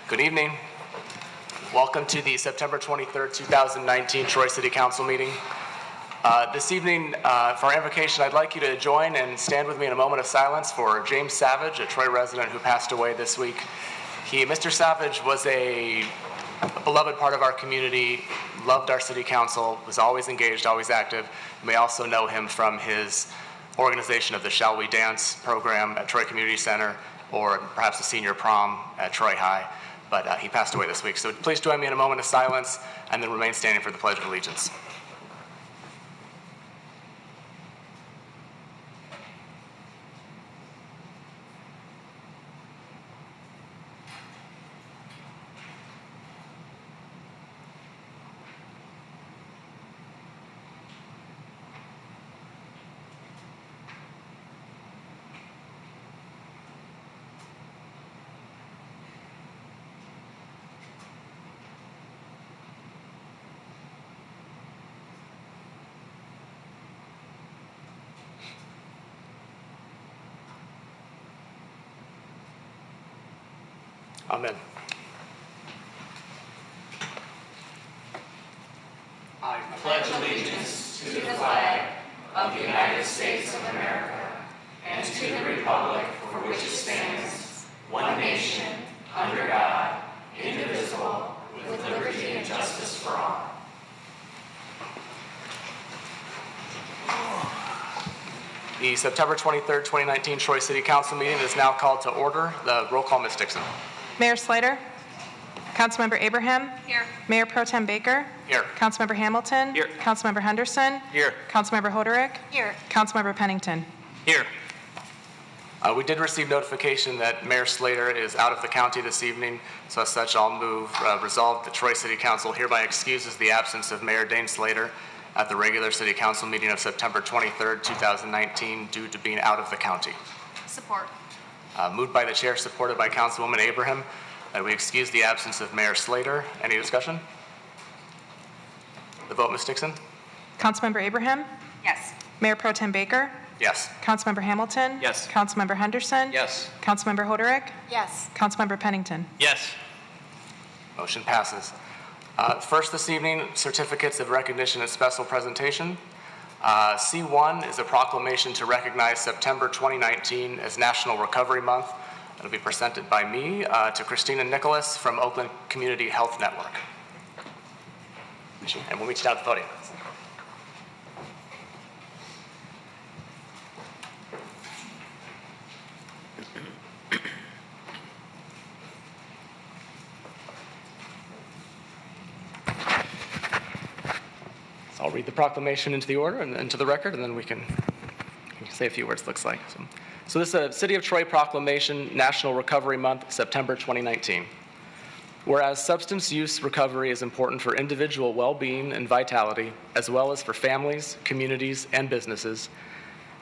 Good evening. Welcome to the September 23rd, 2019 Troy City Council meeting. This evening, for our invocation, I'd like you to join and stand with me in a moment of silence for James Savage, a Troy resident who passed away this week. Mr. Savage was a beloved part of our community, loved our city council, was always engaged, always active. You may also know him from his organization of the Shall We Dance program at Troy Community Center, or perhaps the senior prom at Troy High. But he passed away this week. So please join me in a moment of silence and then remain standing for the Pledge of Allegiance. Amen. I pledge allegiance to the flag of the United States of America and to the republic for which it stands, one nation, under God, indivisible, with liberty and justice for all. The September 23rd, 2019 Troy City Council meeting is now called to order. The roll call, Ms. Dixon. Mayor Slater? Councilmember Abraham? Here. Mayor Pro Tem Baker? Here. Councilmember Hamilton? Here. Councilmember Henderson? Here. Councilmember Hoderick? Here. Councilmember Pennington? Here. We did receive notification that Mayor Slater is out of the county this evening, so as such I'll move resolved the Troy City Council hereby excuses the absence of Mayor Dane Slater at the regular City Council meeting of September 23rd, 2019 due to being out of the county. Support. Moved by the chair, supported by Councilwoman Abraham, that we excuse the absence of Mayor Slater. Any discussion? The vote, Ms. Dixon? Councilmember Abraham? Yes. Mayor Pro Tem Baker? Yes. Councilmember Hamilton? Yes. Councilmember Henderson? Yes. Councilmember Hoderick? Yes. Councilmember Pennington? Yes. Motion passes. First this evening, certificates of recognition and special presentation. C1 is a proclamation to recognize September 2019 as National Recovery Month. It'll be presented by me to Christina Nicholas from Oakland Community Health Network. And we'll meet you down at the podium. So I'll read the proclamation into the order and into the record, and then we can say a few words, looks like. So this is a City of Troy Proclamation, National Recovery Month, September 2019. Whereas substance use recovery is important for individual well-being and vitality, as well as for families, communities, and businesses,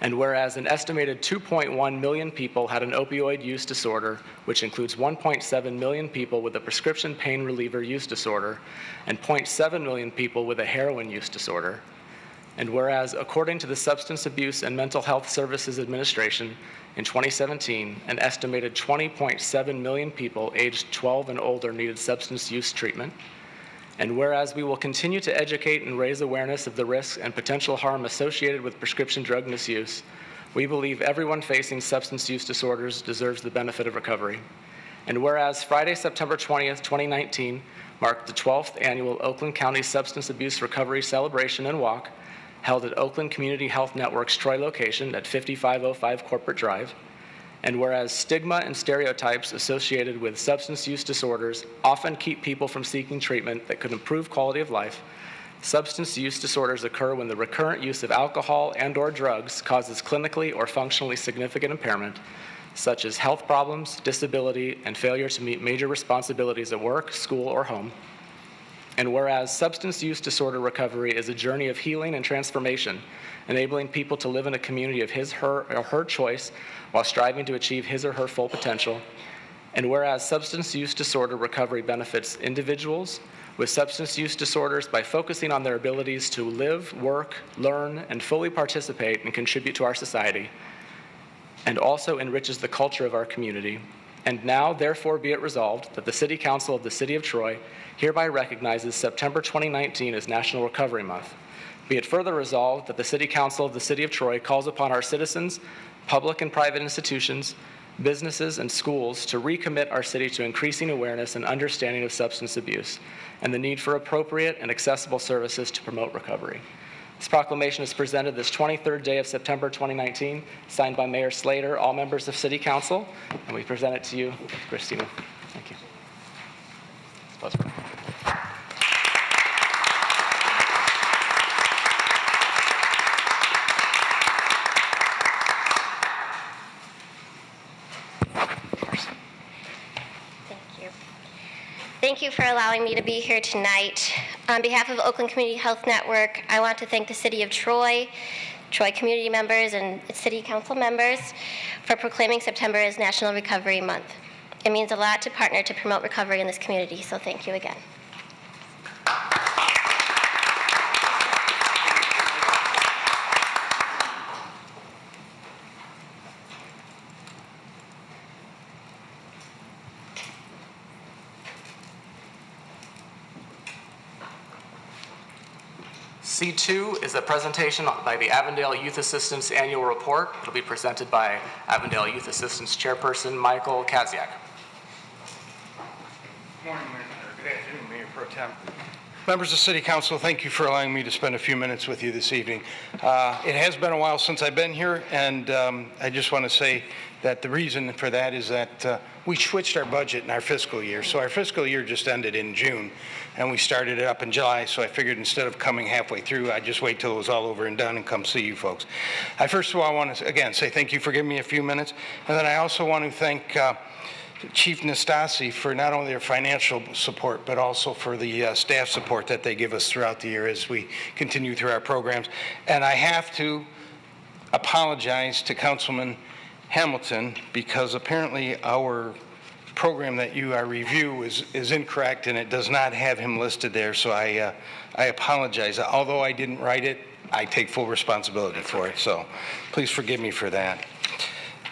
and whereas an estimated 2.1 million people had an opioid use disorder, which includes 1.7 million people with a prescription pain reliever use disorder, and 0.7 million people with a heroin use disorder, and whereas, according to the Substance Abuse and Mental Health Services Administration, in 2017, an estimated 20.7 million people aged 12 and older needed substance use treatment, and whereas we will continue to educate and raise awareness of the risks and potential harm associated with prescription drug misuse, we believe everyone facing substance use disorders deserves the benefit of recovery. And whereas Friday, September 20th, 2019, marked the 12th annual Oakland County Substance Abuse Recovery Celebration and Walk, held at Oakland Community Health Network's Troy location at 5505 Corporate Drive, and whereas stigma and stereotypes associated with substance use disorders often keep people from seeking treatment that could improve quality of life, substance use disorders occur when the recurrent use of alcohol and/or drugs causes clinically or functionally significant impairment, such as health problems, disability, and failure to meet major responsibilities at work, school, or home. And whereas substance use disorder recovery is a journey of healing and transformation, enabling people to live in a community of his, her, or her choice while striving to achieve his or her full potential. And whereas substance use disorder recovery benefits individuals with substance use disorders by focusing on their abilities to live, work, learn, and fully participate and contribute to our society, and also enriches the culture of our community. And now, therefore, be it resolved that the City Council of the City of Troy hereby recognizes September 2019 as National Recovery Month. Be it further resolved that the City Council of the City of Troy calls upon our citizens, public and private institutions, businesses, and schools to recommit our city to increasing awareness and understanding of substance abuse and the need for appropriate and accessible services to promote recovery. This proclamation is presented this 23rd day of September 2019, signed by Mayor Slater, all members of City Council, and we present it to you, Christina. Thank you. It's a pleasure. Thank you for allowing me to be here tonight. On behalf of Oakland Community Health Network, I want to thank the City of Troy, Troy community members, and its City Council members for proclaiming September as National Recovery Month. It means a lot to partner to promote recovery in this community, so thank you again. C2 is a presentation by the Avondale Youth Assistance Annual Report. It'll be presented by Avondale Youth Assistance Chairperson Michael Kaziak. Good morning, Mayor. Good afternoon, Mayor Pro Tem. Members of City Council, thank you for allowing me to spend a few minutes with you this evening. It has been a while since I've been here, and I just want to say that the reason for that is that we switched our budget in our fiscal year. So our fiscal year just ended in June, and we started it up in July, so I figured instead of coming halfway through, I'd just wait till it was all over and done and come see you folks. First of all, I want to, again, say thank you for giving me a few minutes, and then I also want to thank Chief Nastasi for not only their financial support, but also for the staff support that they give us throughout the year as we continue through our programs. And I have to apologize to Councilman Hamilton because apparently our program that you review is incorrect and it does not have him listed there. So I apologize. Although I didn't write it, I take full responsibility for it. So please forgive me for that.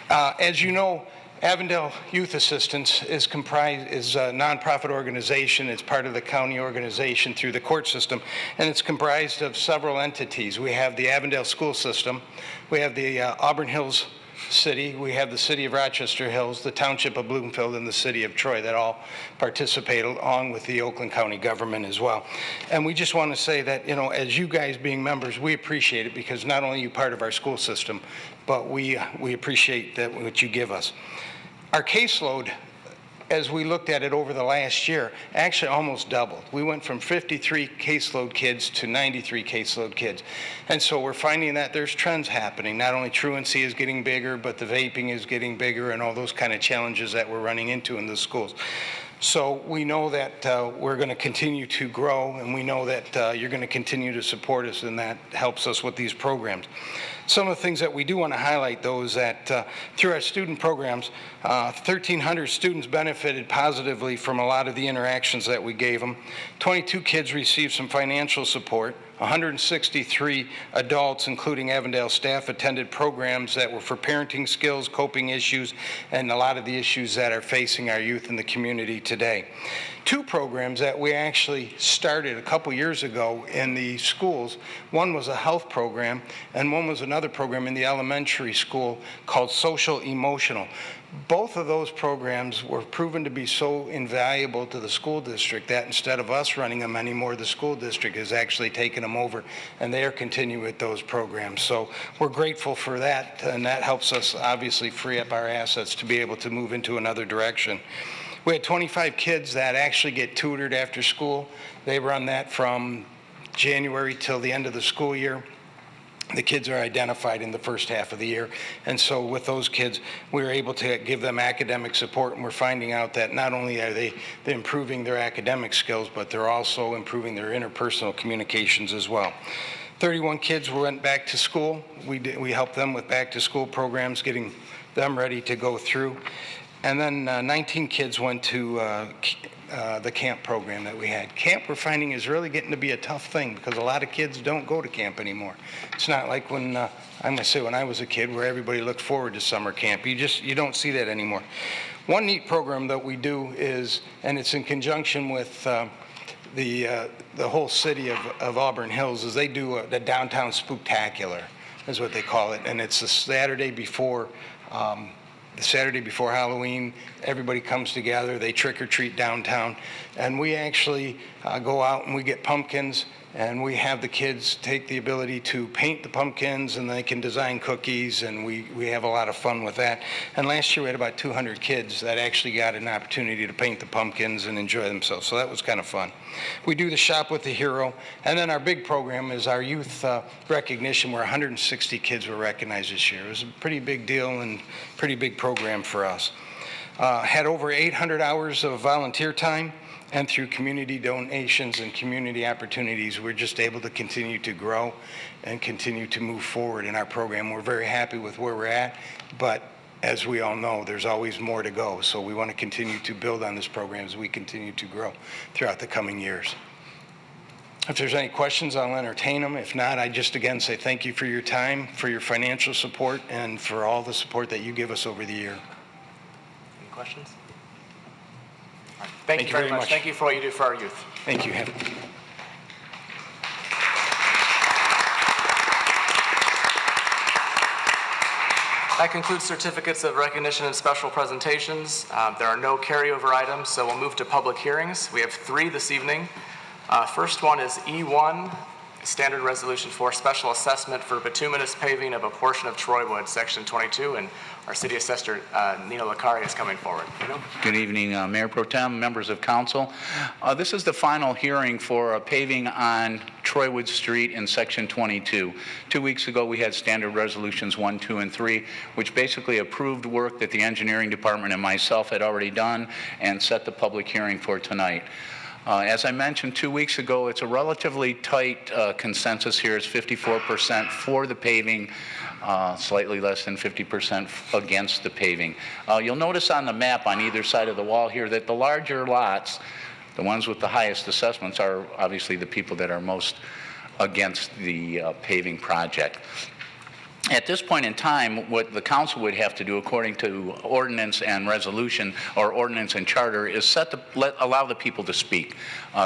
As you know, Avondale Youth Assistance is a nonprofit organization. It's part of the county organization through the court system, and it's comprised of several entities. We have the Avondale School System, we have the Auburn Hills City, we have the City of Rochester Hills, the Township of Bloomfield, and the City of Troy that all participate along with the Oakland County government as well. And we just want to say that, you know, as you guys being members, we appreciate it because not only are you part of our school system, but we appreciate that what you give us. Our caseload, as we looked at it over the last year, actually almost doubled. We went from 53 caseload kids to 93 caseload kids. And so we're finding that there's trends happening. Not only truancy is getting bigger, but the vaping is getting bigger and all those kind of challenges that we're running into in the schools. So we know that we're going to continue to grow, and we know that you're going to continue to support us, and that helps us with these programs. Some of the things that we do want to highlight, though, is that through our student programs, 1,300 students benefited positively from a lot of the interactions that we gave them. 22 kids received some financial support. 163 adults, including Avondale staff, attended programs that were for parenting skills, coping issues, and a lot of the issues that are facing our youth in the community today. 2 programs that we actually started a couple years ago in the schools. One was a health program, and one was another program in the elementary school called Social Emotional. Both of those programs were proven to be so invaluable to the school district that instead of us running them anymore, the school district has actually taken them over, and they are continuing with those programs. So we're grateful for that, and that helps us obviously free up our assets to be able to move into another direction. We had 25 kids that actually get tutored after school. They run that from January till the end of the school year. The kids are identified in the first half of the year. And so with those kids, we were able to give them academic support, and we're finding out that not only are they improving their academic skills, but they're also improving their interpersonal communications as well. 31 kids went back to school. We helped them with back to school programs, getting them ready to go through. And then 19 kids went to the camp program that we had. Camp, we're finding, is really getting to be a tough thing because a lot of kids don't go to camp anymore. It's not like when, I'm going to say when I was a kid where everybody looked forward to summer camp. You don't see that anymore. One neat program that we do is, and it's in conjunction with the whole city of Auburn Hills, is they do the Downtown Spooktacular, is what they call it, and it's the Saturday before Halloween. Everybody comes together, they trick-or-treat downtown, and we actually go out and we get pumpkins, and we have the kids take the ability to paint the pumpkins, and they can design cookies, and we have a lot of fun with that. And last year we had about 200 kids that actually got an opportunity to paint the pumpkins and enjoy themselves, so that was kind of fun. We do the Shop with the Hero, and then our big program is our youth recognition, where 160 kids were recognized this year. It was a pretty big deal and pretty big program for us. Had over 800 hours of volunteer time, and through community donations and community opportunities, we're just able to continue to grow and continue to move forward in our program. We're very happy with where we're at, but as we all know, there's always more to go. So we want to continue to build on this program as we continue to grow throughout the coming years. If there's any questions, I'll entertain them. If not, I just again say thank you for your time, for your financial support, and for all the support that you give us over the year. Any questions? All right. Thank you very much. Thank you for what you do for our youth. Thank you. That concludes certificates of recognition and special presentations. There are no carryover items, so we'll move to public hearings. We have 3 this evening. First one is E1, Standard Resolution for Special Assessment for Bituminous Paving of a Portion of Troywood, Section 22, and our City Assessor, Nino Licari, is coming forward. Good evening, Mayor Pro Tem, members of council. This is the final hearing for paving on Troywood Street in Section 22. 2 weeks ago, we had Standard Resolutions 1, 2, and 3, which basically approved work that the engineering department and myself had already done and set the public hearing for tonight. As I mentioned 2 weeks ago, it's a relatively tight consensus here. It's 54% for the paving, slightly less than 50% against the paving. You'll notice on the map on either side of the wall here that the larger lots, the ones with the highest assessments, are obviously the people that are most against the paving project. At this point in time, what the council would have to do, according to ordinance and resolution, or ordinance and charter, is allow the people to speak,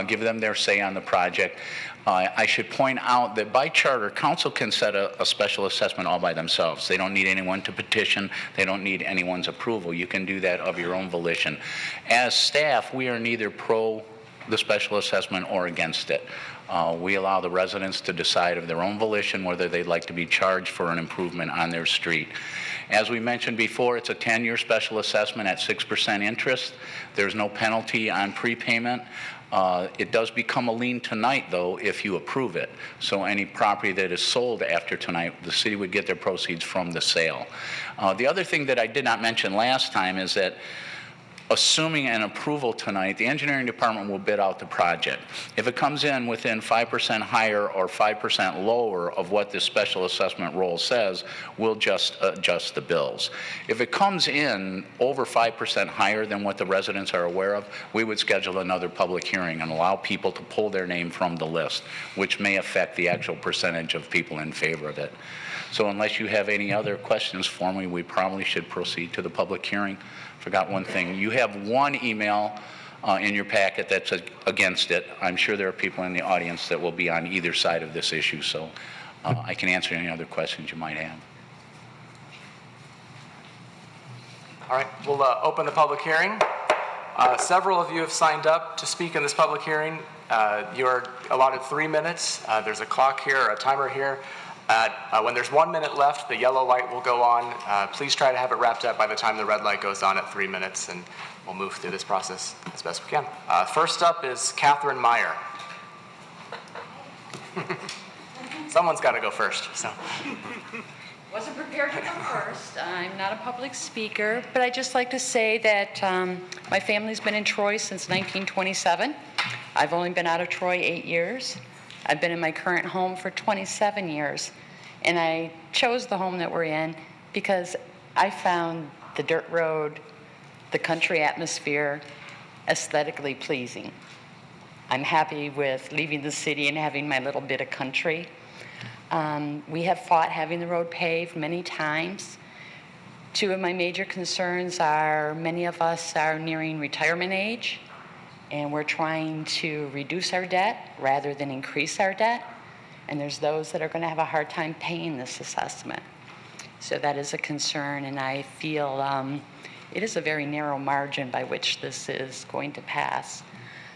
give them their say on the project. I should point out that by charter, council can set a special assessment all by themselves. They don't need anyone to petition. They don't need anyone's approval. You can do that of your own volition. As staff, we are neither pro the special assessment or against it. We allow the residents to decide of their own volition whether they'd like to be charged for an improvement on their street. As we mentioned before, it's a 10-year special assessment at 6% interest. There's no penalty on prepayment. It does become a lien tonight, though, if you approve it. So any property that is sold after tonight, the city would get their proceeds from the sale. The other thing that I did not mention last time is that assuming an approval tonight, the engineering department will bid out the project. If it comes in within 5% higher or 5% lower of what the special assessment roll says, we'll just adjust the bills. If it comes in over 5% higher than what the residents are aware of, we would schedule another public hearing and allow people to pull their name from the list, which may affect the actual percentage of people in favor of it. So unless you have any other questions for me, we probably should proceed to the public hearing. Forgot one thing. You have one email in your packet that's against it. I'm sure there are people in the audience that will be on either side of this issue, so I can answer any other questions you might have. All right, we'll open the public hearing. Several of you have signed up to speak in this public hearing. You're allotted 3 minutes. There's a clock here, a timer here. When there's 1 minute left, the yellow light will go on. Please try to have it wrapped up by the time the red light goes on at 3 minutes, and we'll move through this process as best we can. First up is Catherine Meyer. Someone's got to go first. So. Wasn't prepared to go first. I'm not a public speaker, but I'd just like to say that my family's been in Troy since 1927. I've only been out of Troy 8 years. I've been in my current home for 27 years, and I chose the home that we're in because I found the dirt road, the country atmosphere, aesthetically pleasing. I'm happy with leaving the city and having my little bit of country. We have fought having the road paved many times. Two of my major concerns are many of us are nearing retirement age, and we're trying to reduce our debt rather than increase our debt. And there's those that are going to have a hard time paying this assessment. So that is a concern, and I feel it is a very narrow margin by which this is going to pass.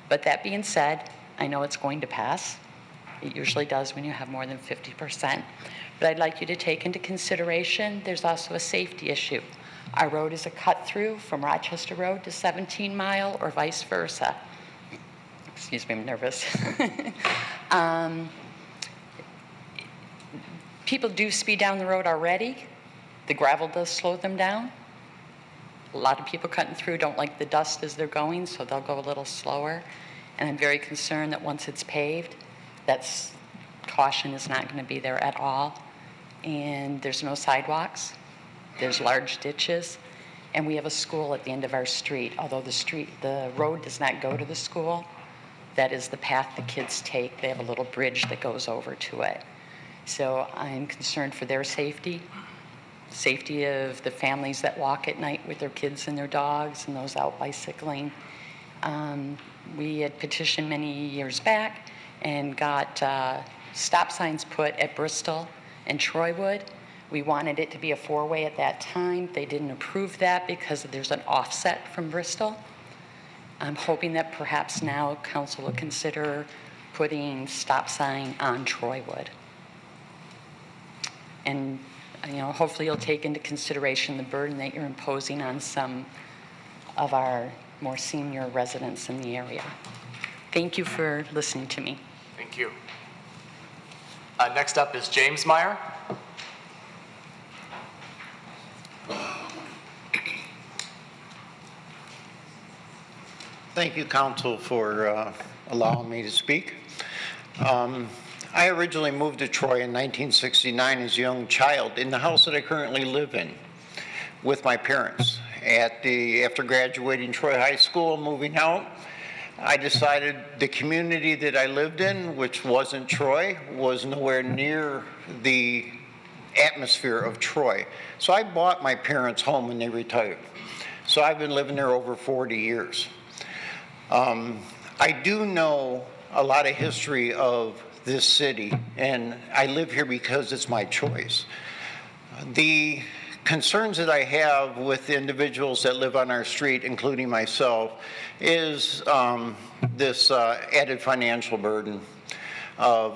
But that being said, I know it's going to pass. It usually does when you have more than 50%. But I'd like you to take into consideration there's also a safety issue. Our road is a cut through from Rochester Road to 17 Mile or vice versa. Excuse me, I'm nervous. People do speed down the road already. The gravel does slow them down. A lot of people cutting through don't like the dust as they're going, so they'll go a little slower. And I'm very concerned that once it's paved, that's caution is not going to be there at all. And there's no sidewalks. There's large ditches. And we have a school at the end of our street. Although the road does not go to the school, that is the path the kids take. They have a little bridge that goes over to it. So I'm concerned for their safety of the families that walk at night with their kids and their dogs and those out bicycling. We had petitioned many years back and got stop signs put at Bristol and Troywood. We wanted it to be a four-way at that time. They didn't approve that because there's an offset from Bristol. I'm hoping that perhaps now council will consider putting stop sign on Troywood. And hopefully you'll take into consideration the burden that you're imposing on some of our more senior residents in the area. Thank you for listening to me. Thank you. Next up is James Meyer. Thank you, Council, for allowing me to speak. I originally moved to Troy in 1969 as a young child in the house that I currently live in with my parents. After graduating Troy High School, moving out, I decided the community that I lived in, which wasn't Troy, was nowhere near the atmosphere of Troy. So I bought my parents' home when they retired. So I've been living there over 40 years. I do know a lot of history of this city, and I live here because it's my choice. The concerns that I have with individuals that live on our street, including myself, is this added financial burden of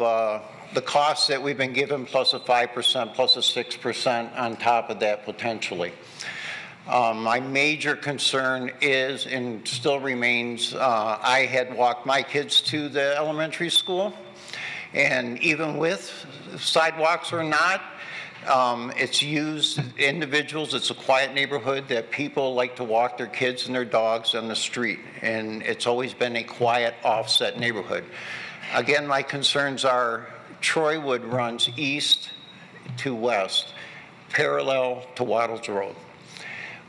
the costs that we've been given plus a 5%, plus a 6% on top of that potentially. My major concern is, and still remains, I had walked my kids to the elementary school, and even with sidewalks or not, it's used individuals, it's a quiet neighborhood that people like to walk their kids and their dogs on the street, and it's always been a quiet offset neighborhood. Again, my concerns are Troywood runs east to west, parallel to Waddles Road.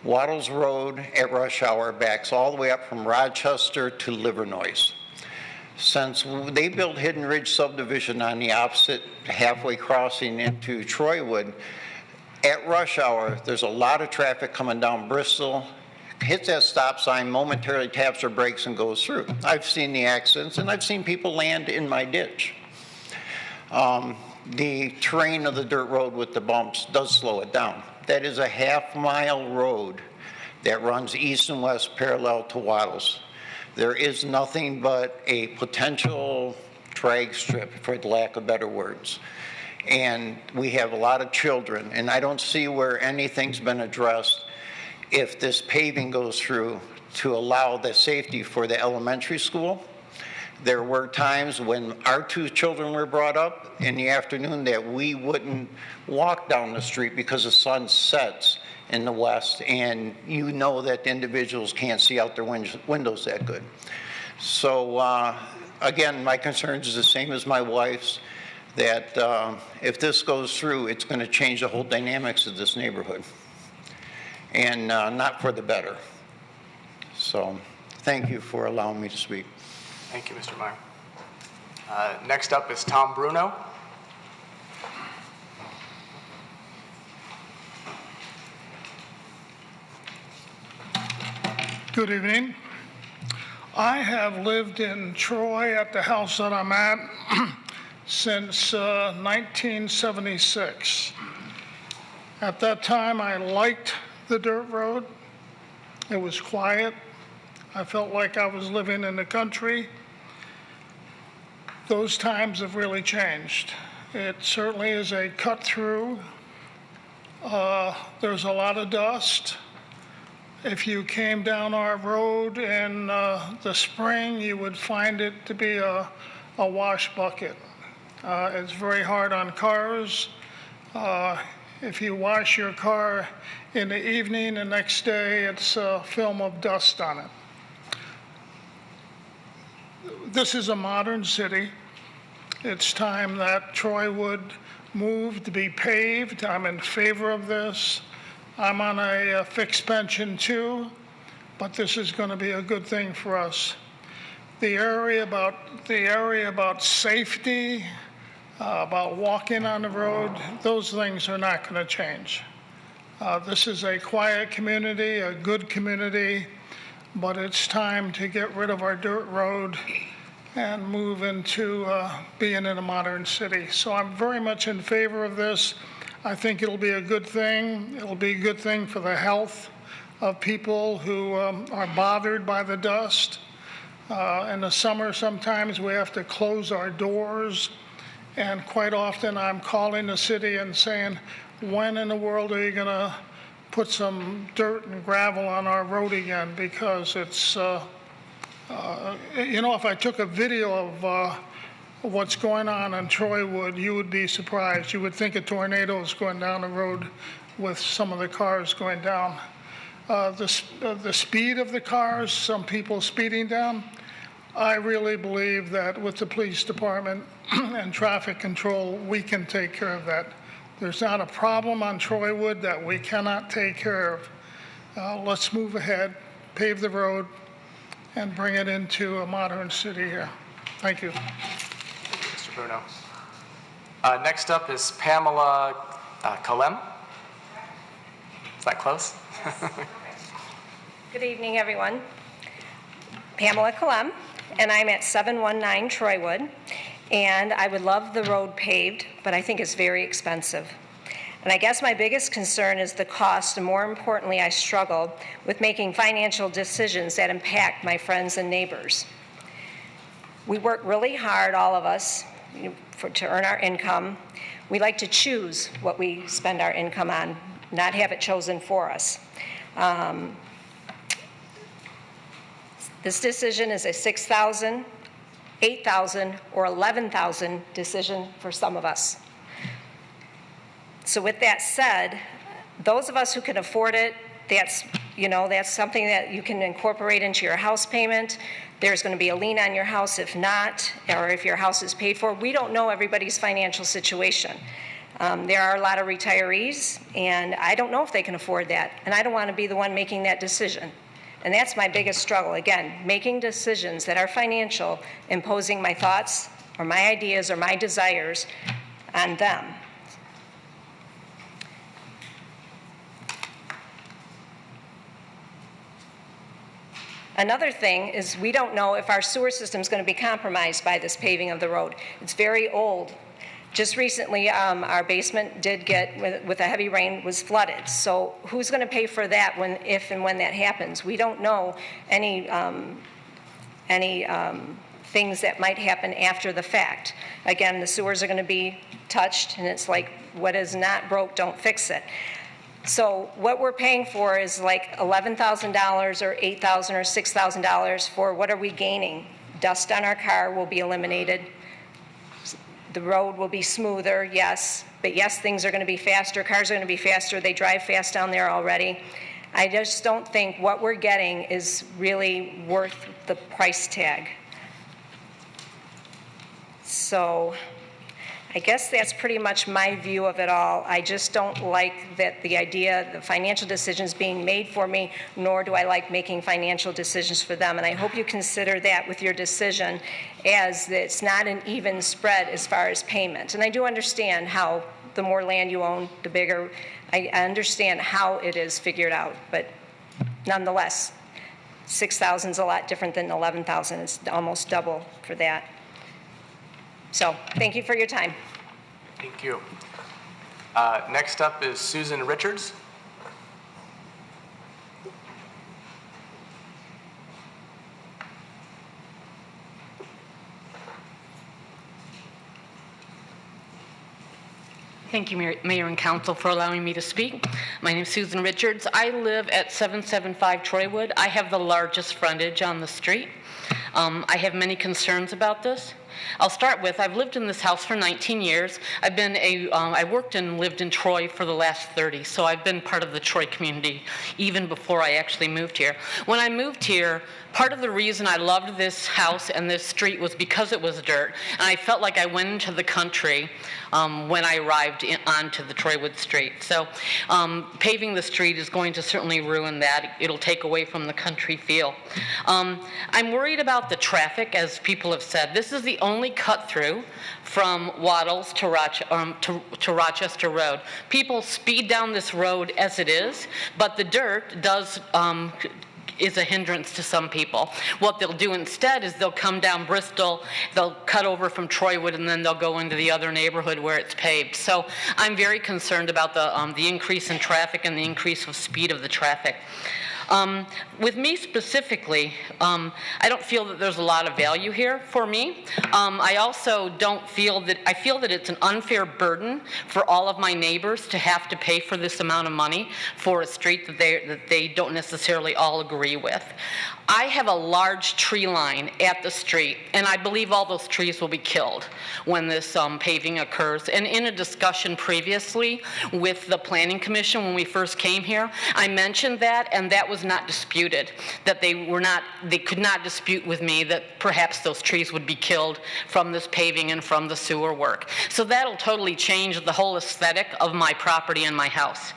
Waddles Road at rush hour backs all the way up from Rochester to Livernois. Since they built Hidden Ridge subdivision on the opposite halfway crossing into Troywood, at rush hour, there's a lot of traffic coming down Bristol, hits that stop sign, momentarily taps their brakes and goes through. I've seen the accidents and I've seen people land in my ditch. The terrain of the dirt road with the bumps does slow it down. That is a half-mile road that runs east and west parallel to Waddles. There is nothing but a potential drag strip, for the lack of better words. And we have a lot of children, and I don't see where anything's been addressed if this paving goes through to allow the safety for the elementary school. There were times when our two children were brought up in the afternoon that we wouldn't walk down the street because the sun sets in the west, and you know that the individuals can't see out their windows that good. So again, my concerns is the same as my wife's, that if this goes through, it's going to change the whole dynamics of this neighborhood, and not for the better. So Thank you for allowing me to speak. Thank you, Mr. Meyer. Next up is Tom Bruno. Good evening. I have lived in Troy at the house that I'm at since 1976. At that time, I liked the dirt road. It was quiet. I felt like I was living in the country. Those times have really changed. It certainly is a cut through. There's a lot of dust. If you came down our road in the spring, you would find it to be a wash bucket. It's very hard on cars. If you wash your car in the evening, the next day, it's a film of dust on it. This is a modern city. It's time that Troy would move to be paved. I'm in favor of this. I'm on a fixed pension too, but this is going to be a good thing for us. The area about safety, about walking on the road, those things are not going to change. This is a quiet community, a good community, but it's time to get rid of our dirt road and move into being in a modern city. So I'm very much in favor of this. I think it'll be a good thing. It'll be a good thing for the health of people who are bothered by the dust. In the summer, sometimes we have to close our doors. And quite often I'm calling the city and saying, when in the world are you going to put some dirt and gravel on our road again? Because it's, if I took a video of what's going on Troywood, you would be surprised. You would think a tornado is going down the road with some of the cars going down. The speed of the cars, some people speeding down, I really believe that with the police department and traffic control, we can take care of that. There's not a problem on Troywood that we cannot take care of. Let's move ahead, pave the road, and bring it into a modern city here. Thank you. Mr. Bruno. Next up is Pamela Kalem. Is that close? Good evening, everyone. Pamela Kalem, and I'm at 719 Troywood, and I would love the road paved, but I think it's very expensive. And I guess my biggest concern is the cost, and more importantly, I struggle with making financial decisions that impact my friends and neighbors. We work really hard, all of us, to earn our income. We like to choose what we spend our income on, not have it chosen for us. This decision is a $6,000, $8,000, or $11,000 decision for some of us. So with that said, those of us who can afford it, that's something that you can incorporate into your house payment. There's going to be a lien on your house if not, or if your house is paid for. We don't know everybody's financial situation. There are a lot of retirees, and I don't know if they can afford that, and I don't want to be the one making that decision. And that's my biggest struggle. Again, making decisions that are financial, imposing my thoughts or my ideas or my desires on them. Another thing is we don't know if our sewer system is going to be compromised by this paving of the road. It's very old. Just recently, our basement did get, with a heavy rain, was flooded. So who's going to pay for that if and when that happens? We don't know any things that might happen after the fact. Again, the sewers are going to be touched, and it's like, what is not broke, don't fix it. So what we're paying for is like $11,000 or $8,000 or $6,000 for what are we gaining? Dust on our car will be eliminated. The road will be smoother, yes, but yes, things are going to be faster. Cars are going to be faster. They drive fast down there already. I just don't think what we're getting is really worth the price tag. So I guess that's pretty much my view of it all. I just don't like that the idea, the financial decisions being made for me, nor do I like making financial decisions for them. And I hope you consider that with your decision, as it's not an even spread as far as payment. And I do understand how the more land you own, the bigger. I understand how it is figured out, but nonetheless, 6,000 is a lot different than 11,000. It's almost double for that. So, thank you for your time. Thank you. Next up is Susan Richards. Thank you, Mayor and Council, for allowing me to speak. My name is Susan Richards. I live at 775 Troywood. I have the largest frontage on the street. I have many concerns about this. I'll start with, I've lived in this house for 19 years. I worked and lived in Troy for the last 30, so I've been part of the Troy community even before I actually moved here. When I moved here, part of the reason I loved this house and this street was because it was dirt, and I felt like I went into the country when I arrived onto the Troywood street. So paving the street is going to certainly ruin that. It'll take away from the country feel. I'm worried about the traffic, as people have said. This is the only cut through from Waddles to Rochester Road. People speed down this road as it is, but the dirt is a hindrance to some people. What they'll do instead is they'll come down Bristol, they'll cut over from Troywood, and then they'll go into the other neighborhood where it's paved. So I'm very concerned about the increase in traffic and the increase of speed of the traffic. With me specifically, I don't feel that there's a lot of value here for me. I also feel that it's an unfair burden for all of my neighbors to have to pay for this amount of money for a street that they don't necessarily all agree with. I have a large tree line at the street, and I believe all those trees will be killed when this paving occurs. And in a discussion previously with the Planning Commission when we first came here, I mentioned that, and that was not disputed, that they could not dispute with me that perhaps those trees would be killed from this paving and from the sewer work. So that'll totally change the whole aesthetic of my property and my house.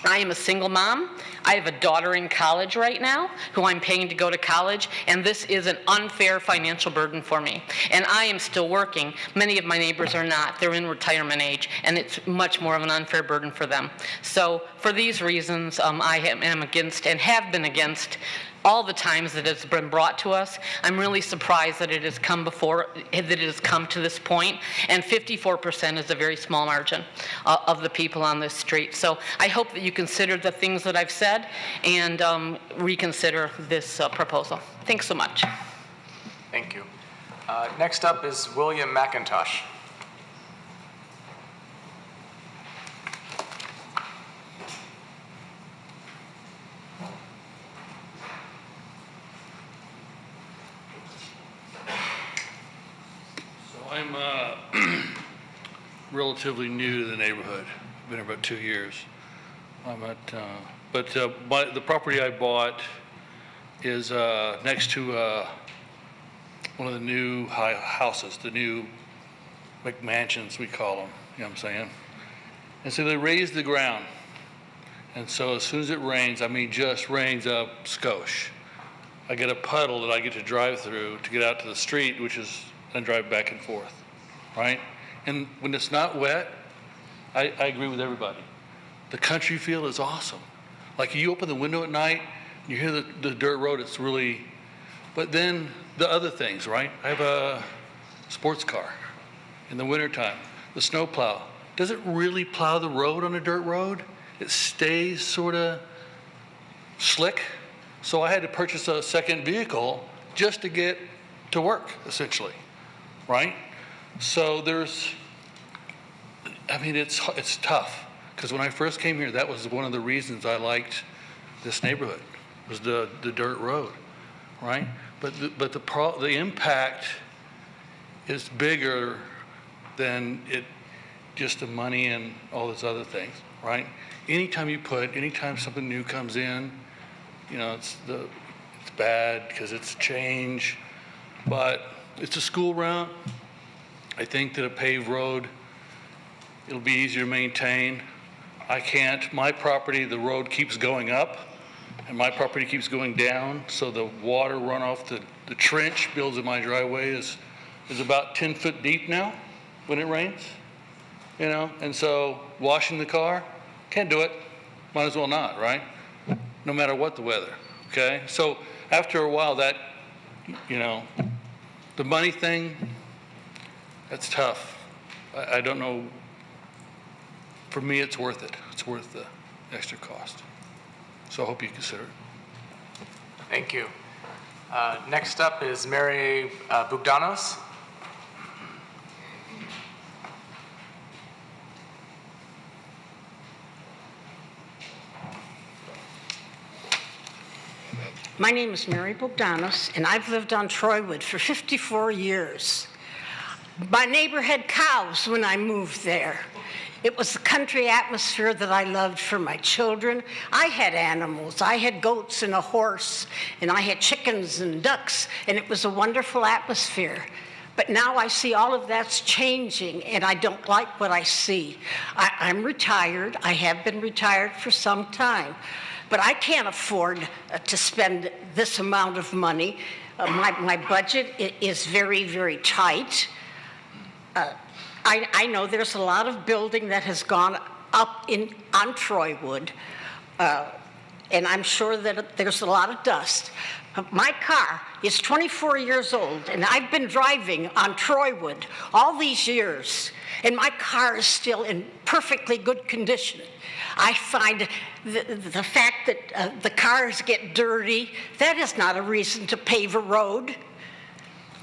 I am a single mom. I have a daughter in college right now who I'm paying to go to college, and this is an unfair financial burden for me. And I am still working. Many of my neighbors are not. They're in retirement age, and it's much more of an unfair burden for them. So for these reasons, I am against and have been against all the times that it's been brought to us. I'm really surprised that it has come to this point, and 54% is a very small margin of the people on this street. So I hope that you consider the things that I've said and reconsider this proposal. Thanks so much. Thank you. Next up is William McIntosh. I'm relatively new to the neighborhood. I've been here about 2 years. The property I bought is next to one of the new high houses, the new McMansions, we call them, you know what I'm saying? And so they raised the ground. And so as soon as it rains, I mean just rains up skosh, I get a puddle that I get to drive through to get out to the street, which is and drive back and forth, right? And when it's not wet, I agree with everybody. The country feel is awesome. Like you open the window at night, you hear the dirt road, it's really, but then the other things, right? I have a sports car in the wintertime, the snow plow. Does it really plow the road on a dirt road? It stays sort of slick. So I had to purchase a second vehicle just to get to work, essentially. Right? So it's tough. Because when I first came here, that was one of the reasons I liked this neighborhood, was the dirt road, right? But the impact is bigger than just the money and all those other things, right? Anytime something new comes in, you know, it's bad because it's change, but it's a school route. I think that a paved road, it'll be easier to maintain. I can't, my property, the road keeps going up, and my property keeps going down, so the water runoff, the trench builds in my driveway is about 10 foot deep now when it rains, you know? And so washing the car, can't do it, might as well not, right? No matter what the weather, okay? So after a while that, you know, the money thing, that's tough. I don't know, for me it's worth it. It's worth the extra cost. So I hope you consider it. Thank you. Next up is Mary Bogdanos. My name is Mary Bogdanos, and I've lived on Troywood for 54 years. My neighbor had cows when I moved there. It was the country atmosphere that I loved for my children. I had animals. I had goats and a horse, and I had chickens and ducks, and it was a wonderful atmosphere. But now I see all of that's changing, and I don't like what I see. I'm retired. I have been retired for some time. But I can't afford to spend this amount of money. My budget is very, very tight. I know there's a lot of building that has gone up on Troywood, and I'm sure that there's a lot of dust. My car is 24 years old, and I've been driving on Troywood all these years, and my car is still in perfectly good condition. I find the fact that the cars get dirty, that is not a reason to pave a road.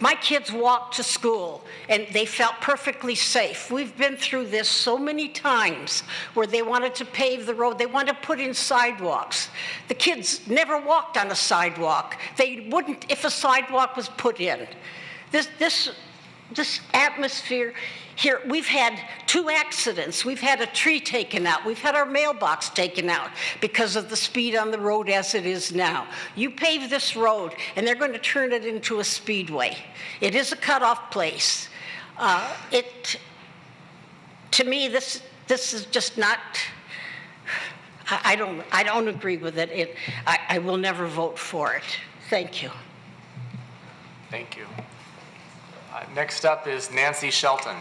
My kids walked to school, and they felt perfectly safe. We've been through this so many times where they wanted to pave the road. They wanted to put in sidewalks. The kids never walked on a sidewalk. They wouldn't if a sidewalk was put in. This atmosphere here, we've had 2 accidents. We've had a tree taken out. We've had our mailbox taken out because of the speed on the road as it is now. You pave this road, and they're going to turn it into a speedway. It is a cutoff place. To me, this is just not. I don't agree with it. I will never vote for it. Thank you. Thank you. Next up is Nancy Shelton.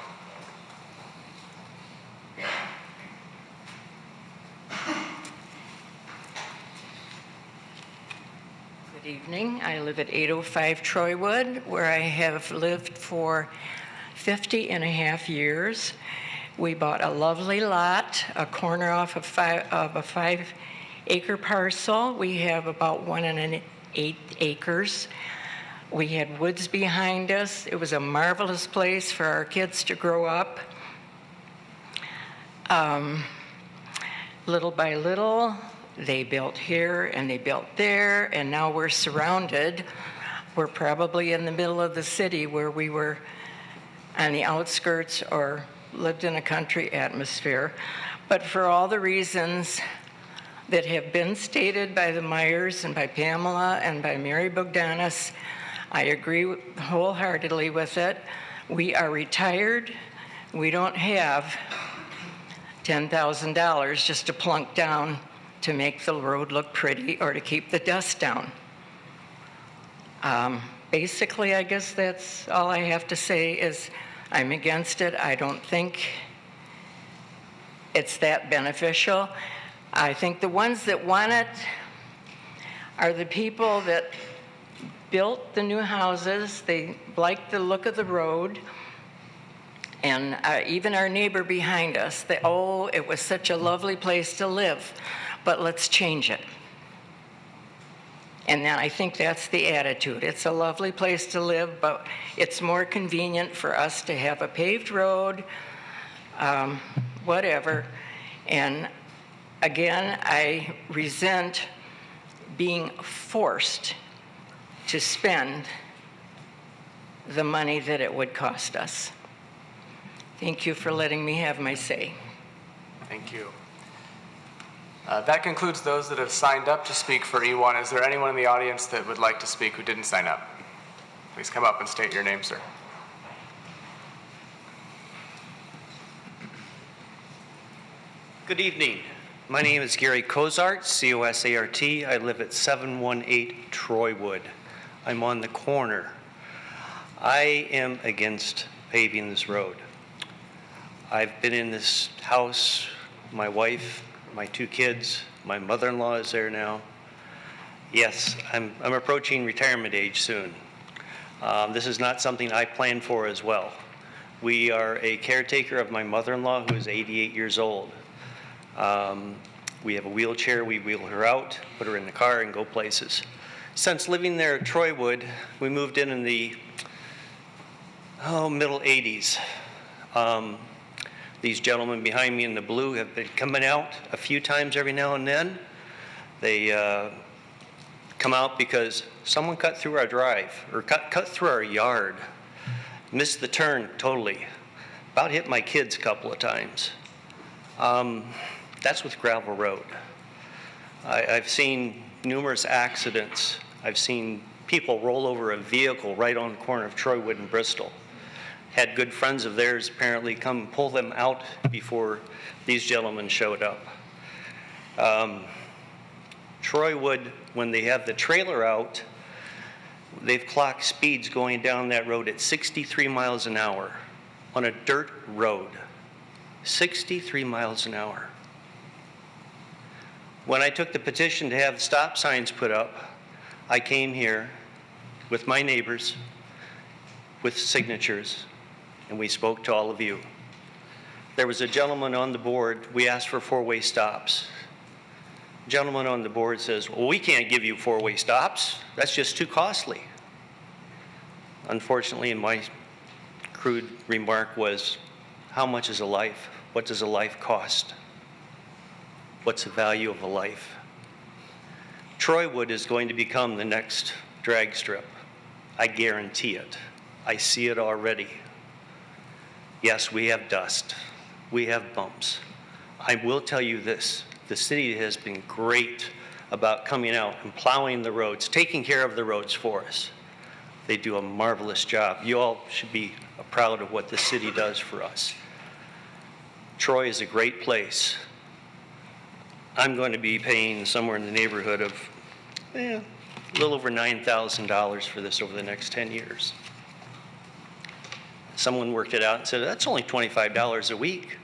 Good evening. I live at 805 Troywood, where I have lived for 50 and a half years. We bought a lovely lot, a corner off of a 5-acre parcel. We have about 1.8 acres. We had woods behind us. It was a marvelous place for our kids to grow up. Little by little, they built here and they built there, and now we're surrounded. We're probably in the middle of the city where we were on the outskirts or lived in a country atmosphere. But for all the reasons that have been stated by the Myers and by Pamela and by Mary Bogdanos, I agree wholeheartedly with it. We are retired. We don't have $10,000 just to plunk down to make the road look pretty or to keep the dust down. Basically, I guess that's all I have to say is I'm against it. I don't think it's that beneficial. I think the ones that want it are the people that built the new houses. They like the look of the road. And even our neighbor behind us, it was such a lovely place to live, but let's change it. And then I think that's the attitude. It's a lovely place to live, but it's more convenient for us to have a paved road, whatever. And again, I resent being forced to spend the money that it would cost us. Thank you for letting me have my say. Thank you. That concludes those that have signed up to speak for E1. Is there anyone in the audience that would like to speak who didn't sign up? Please come up and state your name, sir. Good evening. My name is Gary Cozart, C-O-S-A-R-T. I live at 718 Troywood. I'm on the corner. I am against paving this road. I've been in this house, my wife, my 2 kids, my mother-in-law is there now. Yes, I'm approaching retirement age soon. This is not something I planned for as well. We are a caretaker of my mother-in-law who is 88 years old. We have a wheelchair, we wheel her out, put her in the car and go places. Since living there at Troywood, we moved in the middle 80s. These gentlemen behind me in the blue have been coming out a few times every now and then. They come out because someone cut through our drive, or cut through our yard. Missed the turn totally. About hit my kids a couple of times. That's with gravel road. I've seen numerous accidents. I've seen people roll over a vehicle right on the corner of Troywood and Bristol. Had good friends of theirs apparently come pull them out before these gentlemen showed up. Troywood, when they have the trailer out, they've clocked speeds going down that road at 63 miles an hour on a dirt road. 63 miles an hour. When I took the petition to have stop signs put up, I came here with my neighbors, with signatures, and we spoke to all of you. There was a gentleman on the board, we asked for 4-way stops. Gentleman on the board says, well, we can't give you 4-way stops. That's just too costly. Unfortunately, my crude remark was, how much is a life? What does a life cost? What's the value of a life? Troywood is going to become the next drag strip. I guarantee it. I see it already. Yes, we have dust. We have bumps. I will tell you this. The city has been great about coming out and plowing the roads, taking care of the roads for us. They do a marvelous job. You all should be proud of what the city does for us. Troy is a great place. I'm going to be paying somewhere in the neighborhood of a little over $9,000 for this over the next 10 years. Someone worked it out and said, that's only $25 a week.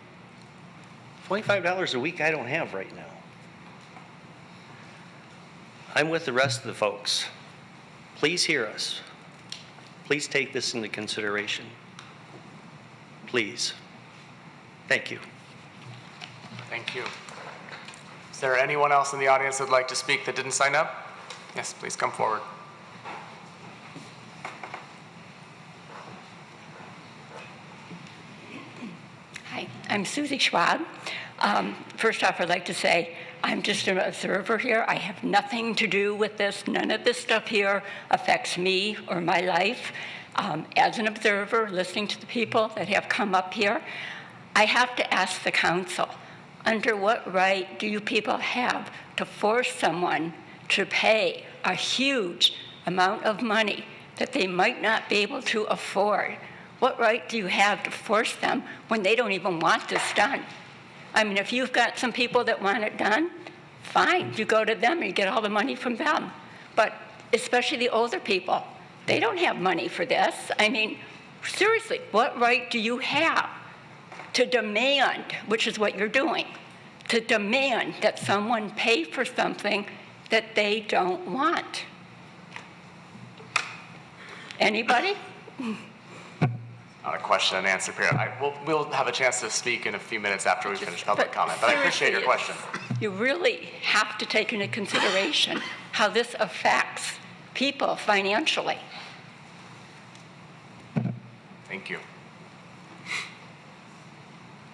$25 a week I don't have right now. I'm with the rest of the folks. Please hear us. Please take this into consideration. Please. Thank you. Thank you. Is there anyone else in the audience that would like to speak that didn't sign up? Yes, please come forward. Hi, I'm Susie Schwab. First off, I'd like to say I'm just an observer here. I have nothing to do with this. None of this stuff here affects me or my life. As an observer, listening to the people that have come up here, I have to ask the council, under what right do you people have to force someone to pay a huge amount of money that they might not be able to afford? What right do you have to force them when they don't even want this done? I mean, if you've got some people that want it done, fine, you go to them and you get all the money from them. But especially the older people, they don't have money for this. I mean, seriously, what right do you have to demand, which is what you're doing, to demand that someone pay for something that they don't want? Anybody? Not a question and answer period. We'll have a chance to speak in a few minutes after we finish public comment, but I appreciate your question. You really have to take into consideration how this affects people financially. Thank you.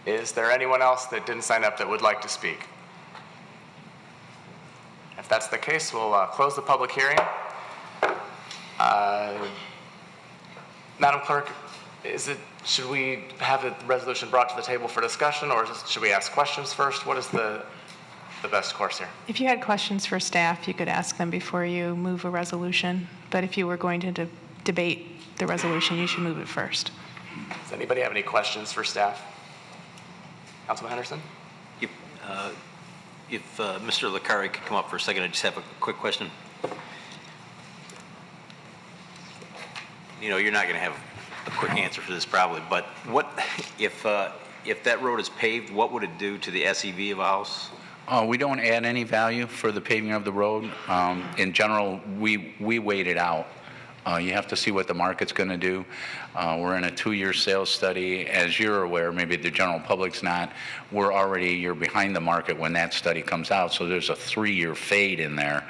Is there anyone else that didn't sign up that would like to speak? If that's the case, we'll close the public hearing. Madam Clerk, should we have the resolution brought to the table for discussion, or should we ask questions first? What is the best course here? If you had questions for staff, you could ask them before you move a resolution. But if you were going to debate the resolution, you should move it first. Does anybody have any questions for staff? Councilman Henderson? If Mr. Licari could come up for a second, I just have a quick question. You know, you're not going to have a quick answer for this probably, but what if that road is paved, what would it do to the SEV of a house? We don't add any value for the paving of the road. In general, we wait it out. You have to see what the market's going to do. We're in a 2-year sales study. As you're aware, maybe the general public's not, we're already a year behind the market when that study comes out, so there's a 3-year fade in there.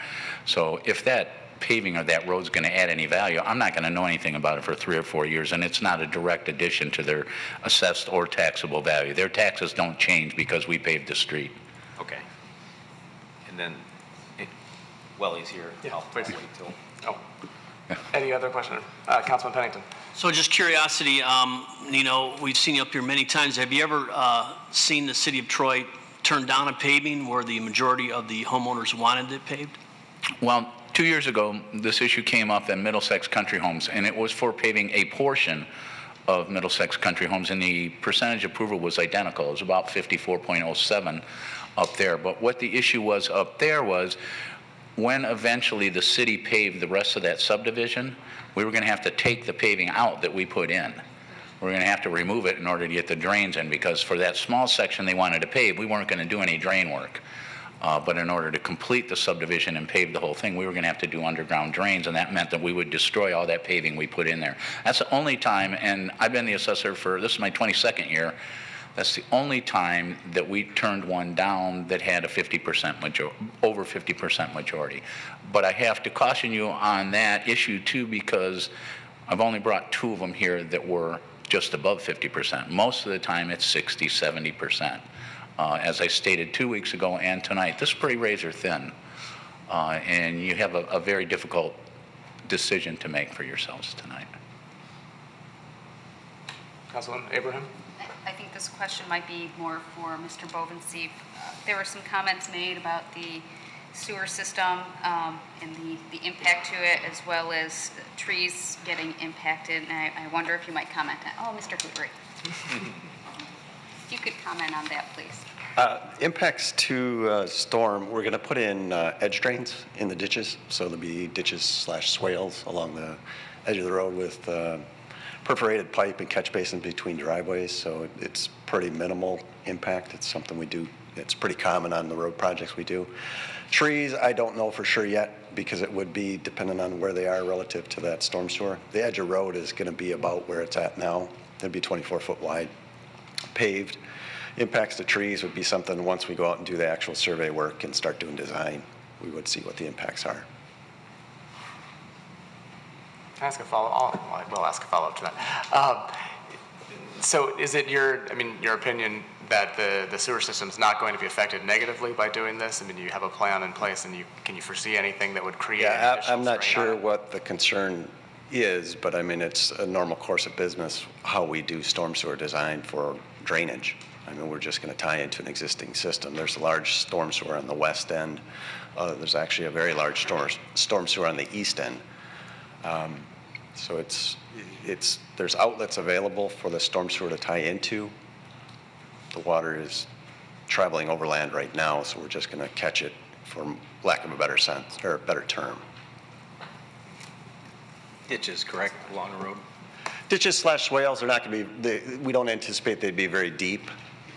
So if that paving of that road's going to add any value, I'm not going to know anything about it for 3 or 4 years, and it's not a direct addition to their assessed or taxable value. Their taxes don't change because we paved the street. Okay. And then, well, he's here. Yeah, I'll please. wait till. Oh. Any other question? Councilman Pennington. So just curiosity, you know, we've seen you up here many times. Have you ever seen the city of Troy turn down a paving where the majority of the homeowners wanted it paved? Well, 2 years ago, this issue came up in Middlesex Country Homes, and it was for paving a portion of Middlesex Country Homes, and the percentage approval was identical. It was about 54.07 up there. But what the issue was up there was when eventually the city paved the rest of that subdivision, we were going to have to take the paving out that we put in. We're going to have to remove it in order to get the drains in, because for that small section they wanted to pave, we weren't going to do any drain work. But in order to complete the subdivision and pave the whole thing, we were going to have to do underground drains, and that meant that we would destroy all that paving we put in there. That's the only time, and I've been the assessor for, this is my 22nd year, that's the only time that we turned one down that had a 50% majority, over 50% majority. But I have to caution you on that issue too, because I've only brought 2 of them here that were just above 50%. Most of the time it's 60, 70%. As I stated 2 weeks ago and tonight, this is pretty razor thin. And you have a very difficult decision to make for yourselves tonight. Councilman Abraham? I think this question might be more for Mr. Bovenseep. There were some comments made about the sewer system and the impact to it, as well as trees getting impacted. And I wonder if you might comment on. Oh, Mr. Hoovery. If you could comment on that, please. Impacts to storm, we're going to put in edge drains in the ditches. So there'll be ditches/swales along the edge of the road with perforated pipe and catch basins between driveways. So it's pretty minimal impact. It's something we do. It's pretty common on the road projects we do. Trees, I don't know for sure yet, because it would be dependent on where they are relative to that storm sewer. The edge of road is going to be about where it's at now. It'll be 24-foot wide, paved. Impacts to trees would be something once we go out and do the actual survey work and start doing design, we would see what the impacts are. Can I ask a follow-up? I will ask a follow-up to that. So is it your opinion that the sewer system is not going to be affected negatively by doing this? I mean, do you have a plan in place, and can you foresee anything that would create? Yeah, I'm not sure what the concern is, but I mean, it's a normal course of business how we do storm sewer design for drainage. I mean, we're just going to tie into an existing system. There's a large storm sewer on the west end. There's actually a very large storm sewer on the east end. So there's outlets available for the storm sewer to tie into. The water is traveling overland right now, so we're just going to catch it, for lack of a better sense or a better term. Ditches, correct, along the road? Ditches/swales are not going to be. We don't anticipate they'd be very deep.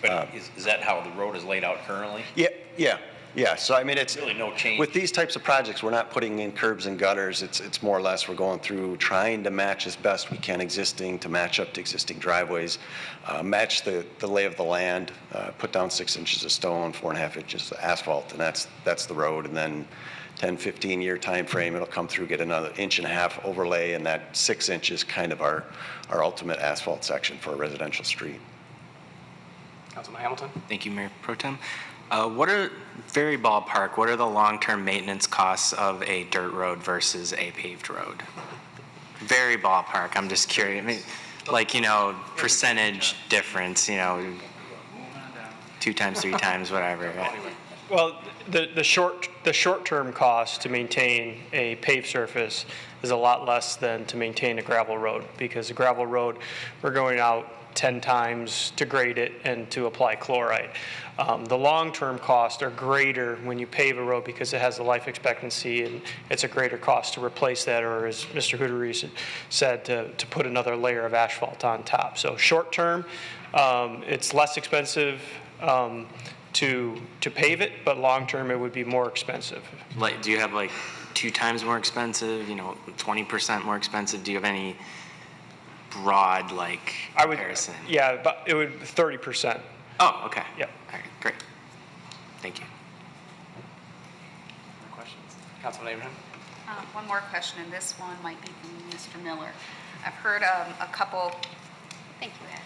But is that how the road is laid out currently? Yeah. So I mean, it's really no change. With these types of projects, we're not putting in curbs and gutters. It's more or less we're going through trying to match as best we can existing to match up to existing driveways, match the lay of the land, put down 6 inches of stone, 4.5 inches of asphalt, and that's the road. And then 10, 15-year time frame, it'll come through, get another 1.5 inch overlay, and that 6 inches kind of our ultimate asphalt section for a residential street. Councilman Hamilton? Thank you, Mayor Pro Tem. Very ballpark, what are the long-term maintenance costs of a dirt road versus a paved road? Very ballpark, I'm just curious. I mean, like, percentage difference, 2 times, 3 times, whatever. Well, the short-term cost to maintain a paved surface is a lot less than to maintain a gravel road, because a gravel road, we're going out 10 times to grade it and to apply chloride. The long-term costs are greater when you pave a road because it has a life expectancy, and it's a greater cost to replace that, or as Mr. Hootery said, to put another layer of asphalt on top. So short-term, it's less expensive to pave it, but long-term it would be more expensive. Like, do you have like 2 times more expensive, 20% more expensive? Do you have any broad comparison? Yeah, but it would 30%. Oh, okay. Yep. All right, great. Thank you. More questions? Councilman Abraham? One more question, and this one might be from Mr. Miller. I've heard a couple, thank you, Ed.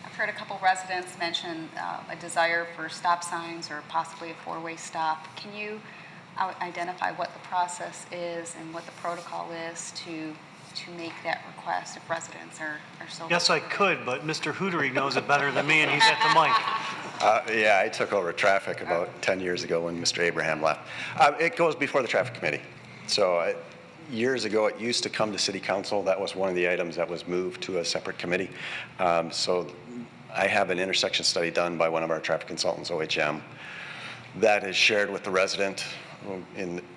I've heard a couple residents mention a desire for stop signs or possibly a 4-way stop. Can you identify what the process is and what the protocol is to make that request if residents are so... Yes, I could, but Mr. Hootery knows it better than me, and he's at the mic. Yeah, I took over traffic about 10 years ago when Mr. Abraham left. It goes before the traffic committee. So years ago, it used to come to city council. That was one of the items that was moved to a separate committee. So I have an intersection study done by one of our traffic consultants, OHM, that is shared with the resident.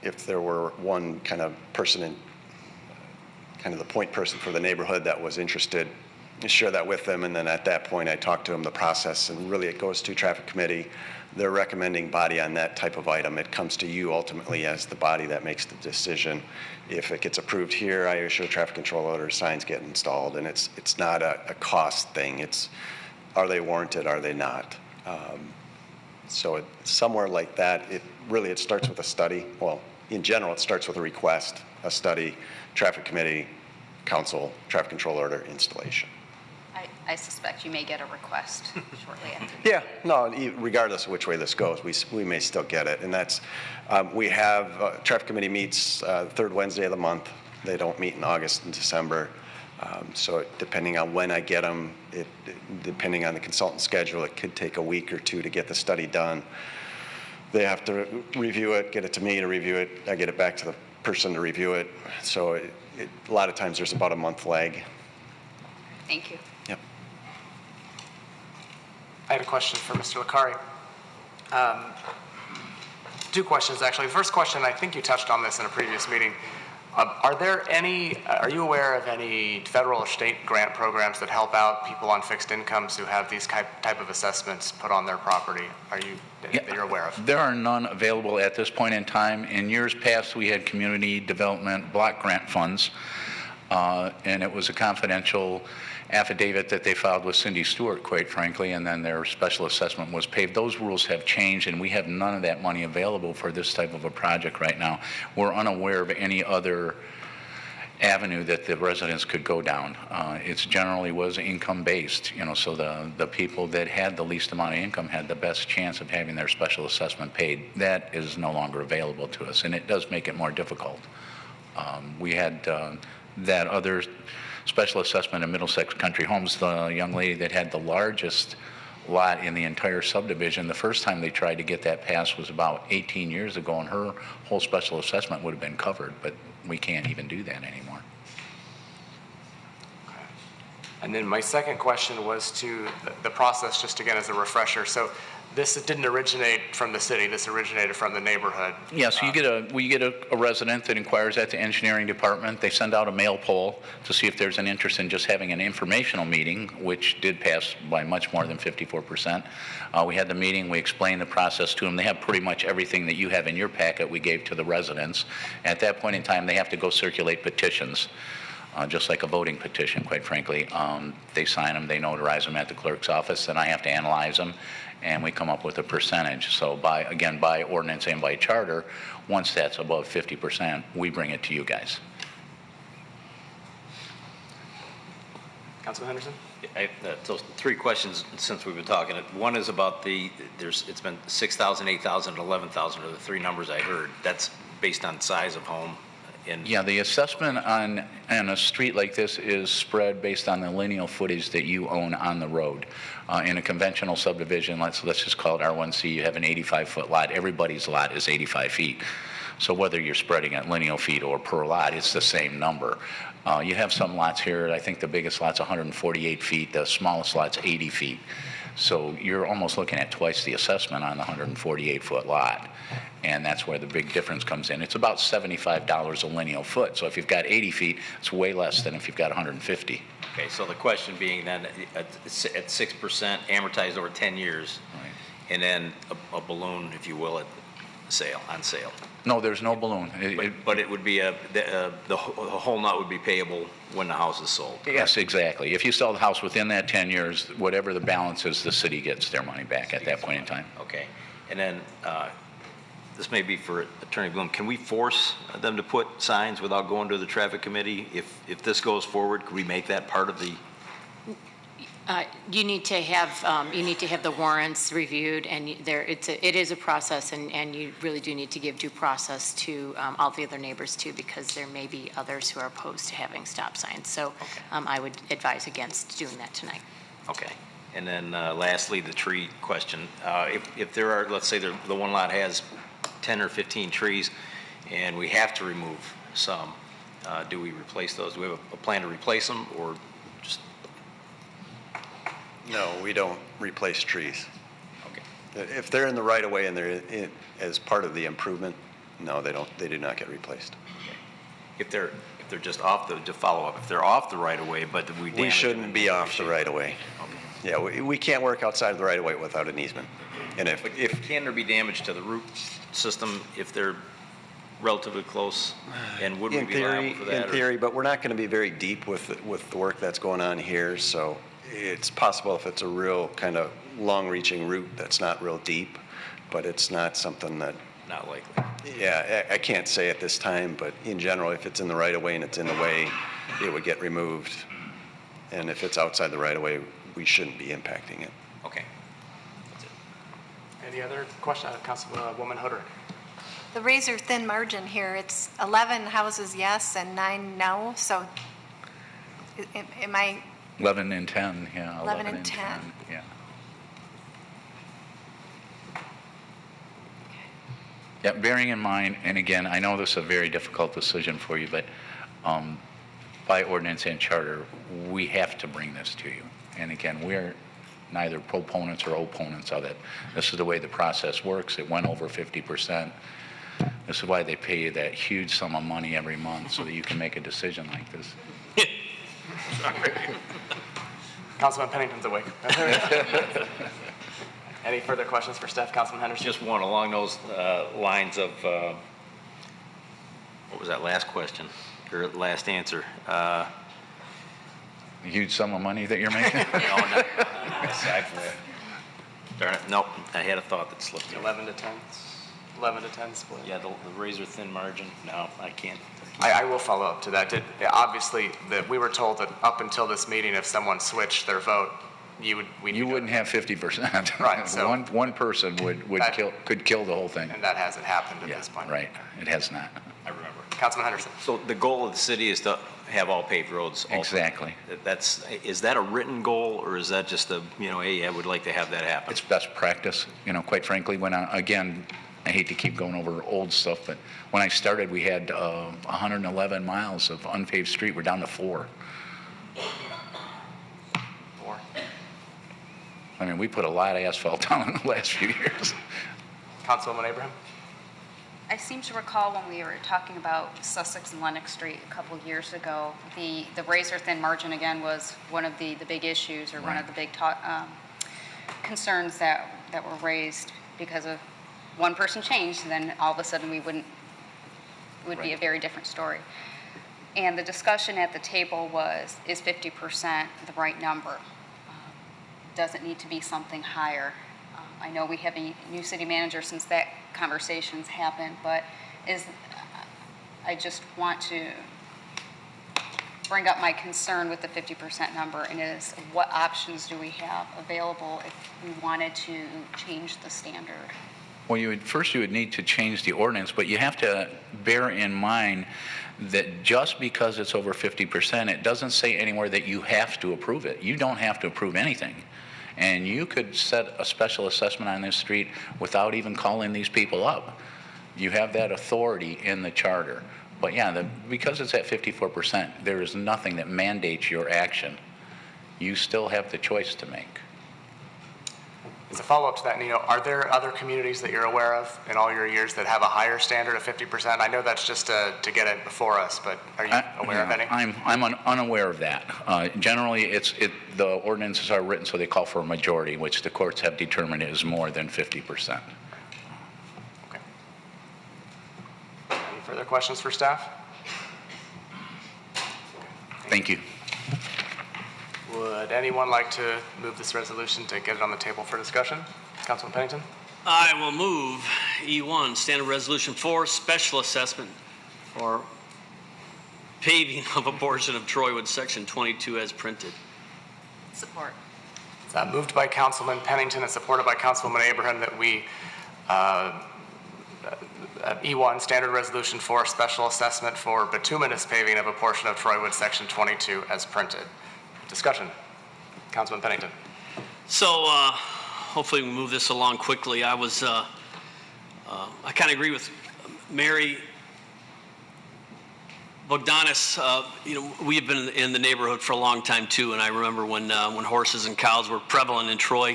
If there were one kind of person in kind of the point person for the neighborhood that was interested, share that with them, and then at that point I talk to them the process, and really it goes to traffic committee. They're recommending body on that type of item. It comes to you ultimately as the body that makes the decision. If it gets approved here, I issue a traffic control order, signs get installed, and it's not a cost thing. It's, are they warranted, are they not? So somewhere like that, it starts with a study. Well, in general, it starts with a request, a study, traffic committee, council, traffic control order, installation. I suspect you may get a request shortly after. Yeah, no, regardless of which way this goes, we may still get it. And that's, we have, traffic committee meets third Wednesday of the month. They don't meet in August and December. So depending on when I get them, depending on the consultant's schedule, it could take a week or 2 to get the study done. They have to review it, get it to me to review it. I get it back to the person to review it. So a lot of times there's about a month lag. Thank you. Yep. I had a question for Mr. Licari. 2 questions, actually. First question, I think you touched on this in a previous meeting. Are you aware of any federal or state grant programs that help out people on fixed incomes who have these type of assessments put on their property? That you're aware of? There are none available at this point in time. In years past, we had community development block grant funds, and it was a confidential affidavit that they filed with Cindy Stewart, quite frankly, and then their special assessment was paid. Those rules have changed, and we have none of that money available for this type of a project right now. We're unaware of any other avenue that the residents could go down. It generally was income-based, so the people that had the least amount of income had the best chance of having their special assessment paid. That is no longer available to us, and it does make it more difficult. We had that other special assessment in Middlesex Country Homes, the young lady that had the largest lot in the entire subdivision, the first time they tried to get that passed was about 18 years ago, and her whole special assessment would have been covered, but we can't even do that anymore. Okay. And then my second question was to the process, just again as a refresher. So this didn't originate from the city, this originated from the neighborhood. Yeah, so we get a resident that inquires at the engineering department. They send out a mail poll to see if there's an interest in just having an informational meeting, which did pass by much more than 54%. We had the meeting, we explained the process to them. They have pretty much everything that you have in your packet we gave to the residents. At that point in time, they have to go circulate petitions. Just like a voting petition, quite frankly. They sign them, they notarize them at the clerk's office, and I have to analyze them, and we come up with a percentage. So by ordinance and by charter, once that's above 50%, we bring it to you guys. Councilman Henderson? So 3 questions since we've been talking. One is about it's been 6,000, 8,000, 11,000 are the 3 numbers I heard. That's based on size of home. Yeah, the assessment on a street like this is spread based on the lineal footage that you own on the road. In a conventional subdivision, let's just call it R1C, you have an 85-foot lot. Everybody's lot is 85 feet. So whether you're spreading it lineal feet or per lot, it's the same number. You have some lots here, I think the biggest lot's 148 feet, the smallest lot's 80 feet. So you're almost looking at twice the assessment on the 148-foot lot. And that's where the big difference comes in. It's about $75 a lineal foot. So if you've got 80 feet, it's way less than if you've got 150. Okay, so the question being then, at 6% amortized over 10 years, and then a balloon, if you will, on sale. No, there's no balloon. But it would be the whole nut would be payable when the house is sold. Yes, exactly. If you sell the house within that 10 years, whatever the balance is, the city gets their money back at that point in time. Okay, and then this may be for Attorney Bloom. Can we force them to put signs without going to the traffic committee? If this goes forward, could we make that part of the? You need to have the warrants reviewed, and it is a process, and you really do need to give due process to all the other neighbors too, because there may be others who are opposed to having stop signs. So I would advise against doing that tonight. Okay. And then lastly, the tree question. If there are, let's say the one lot has 10 or 15 trees, and we have to remove some, do we replace those? Do we have a plan to replace them, or just? No, we don't replace trees. Okay. If they're in the right of way and they're as part of the improvement, no, they don't. They do not get replaced. Okay. If they're just off to follow up, if they're off the right of way, but we shouldn't be off the right of way. Okay. Yeah, we can't work outside of the right of way without an easement. And if can there be damage to the root system if they're relatively close, and would we be liable for that? In theory, but we're not going to be very deep with the work that's going on here, so it's possible if it's a real kind of long-reaching root that's not real deep, but it's not something that. Not likely. Yeah, I can't say at this time, but in general, if it's in the right of way and it's in the way, it would get removed. And if it's outside the right of way, we shouldn't be impacting it. Okay. Any other question? Councilwoman Hoderick. The razor-thin margin here, it's 11 houses yes and 9 no, so am I? 11 and 10, yeah. 11 and 10. Yeah. Yeah, bearing in mind, and again, I know this is a very difficult decision for you, but by ordinance and charter, we have to bring this to you. And again, we're neither proponents or opponents of it. This is the way the process works. It went over 50%. This is why they pay you that huge sum of money every month so that you can make a decision like this. Councilman Pennington's awake. Any further questions for staff? Councilman Henderson? Just one along those lines of, what was that last question, or last answer? A huge sum of money that you're making? No, not aside from that. Darn it, nope, I had a thought that slipped me. 11 to 10? 11 to 10 split? Yeah, the razor-thin margin, no, I can't. I will follow up to that. Obviously, we were told that up until this meeting, if someone switched their vote, you wouldn't have 50%. Right. So one person could kill the whole thing. And that hasn't happened at this point. Right. It has not. I remember. Councilman Henderson. So the goal of the city is to have all paved roads. Exactly. Is that a written goal, or is that just hey, I would like to have that happen? It's best practice. Quite frankly, when again, I hate to keep going over old stuff, but when I started, we had 111 miles of unpaved street. We're down to 4. I mean, we put a lot of asphalt down in the last few years. Councilwoman Abraham? I seem to recall when we were talking about Sussex and Lennox Street a couple of years ago, the razor-thin margin again was one of the big issues, or one of the big concerns that were raised because of one person changed, and then all of a sudden it would be a very different story. And the discussion at the table was, is 50% the right number? Does it need to be something higher? I know we have a new city manager since that conversation's happened, but I just want to bring up my concern with the 50% number, and is what options do we have available if we wanted to change the standard? Well, first you would need to change the ordinance, but you have to bear in mind that just because it's over 50%, it doesn't say anywhere that you have to approve it. You don't have to approve anything. And you could set a special assessment on this street without even calling these people up. You have that authority in the charter. But yeah, because it's at 54%, there is nothing that mandates your action. You still have the choice to make. As a follow-up to that, Nino, are there other communities that you're aware of in all your years that have a higher standard of 50%? I know that's just to get it before us, but are you aware of any? I'm unaware of that. Generally, the ordinances are written so they call for a majority, which the courts have determined is more than 50%. Okay. Any further questions for staff? Thank you. Would anyone like to move this resolution to get it on the table for discussion? Councilman Pennington? I will move E1, Standard Resolution 4, Special Assessment for paving of a portion of Troywood, Section 22 as printed. Support. It's moved by Councilman Pennington and supported by Councilwoman Abraham that we E1, Standard Resolution 4, Special Assessment for bituminous paving of a portion of Troywood, Section 22 as printed. Discussion. Councilman Pennington. So hopefully we move this along quickly. I kind of agree with Mary Bogdanis. We have been in the neighborhood for a long time too, and I remember when horses and cows were prevalent in Troy.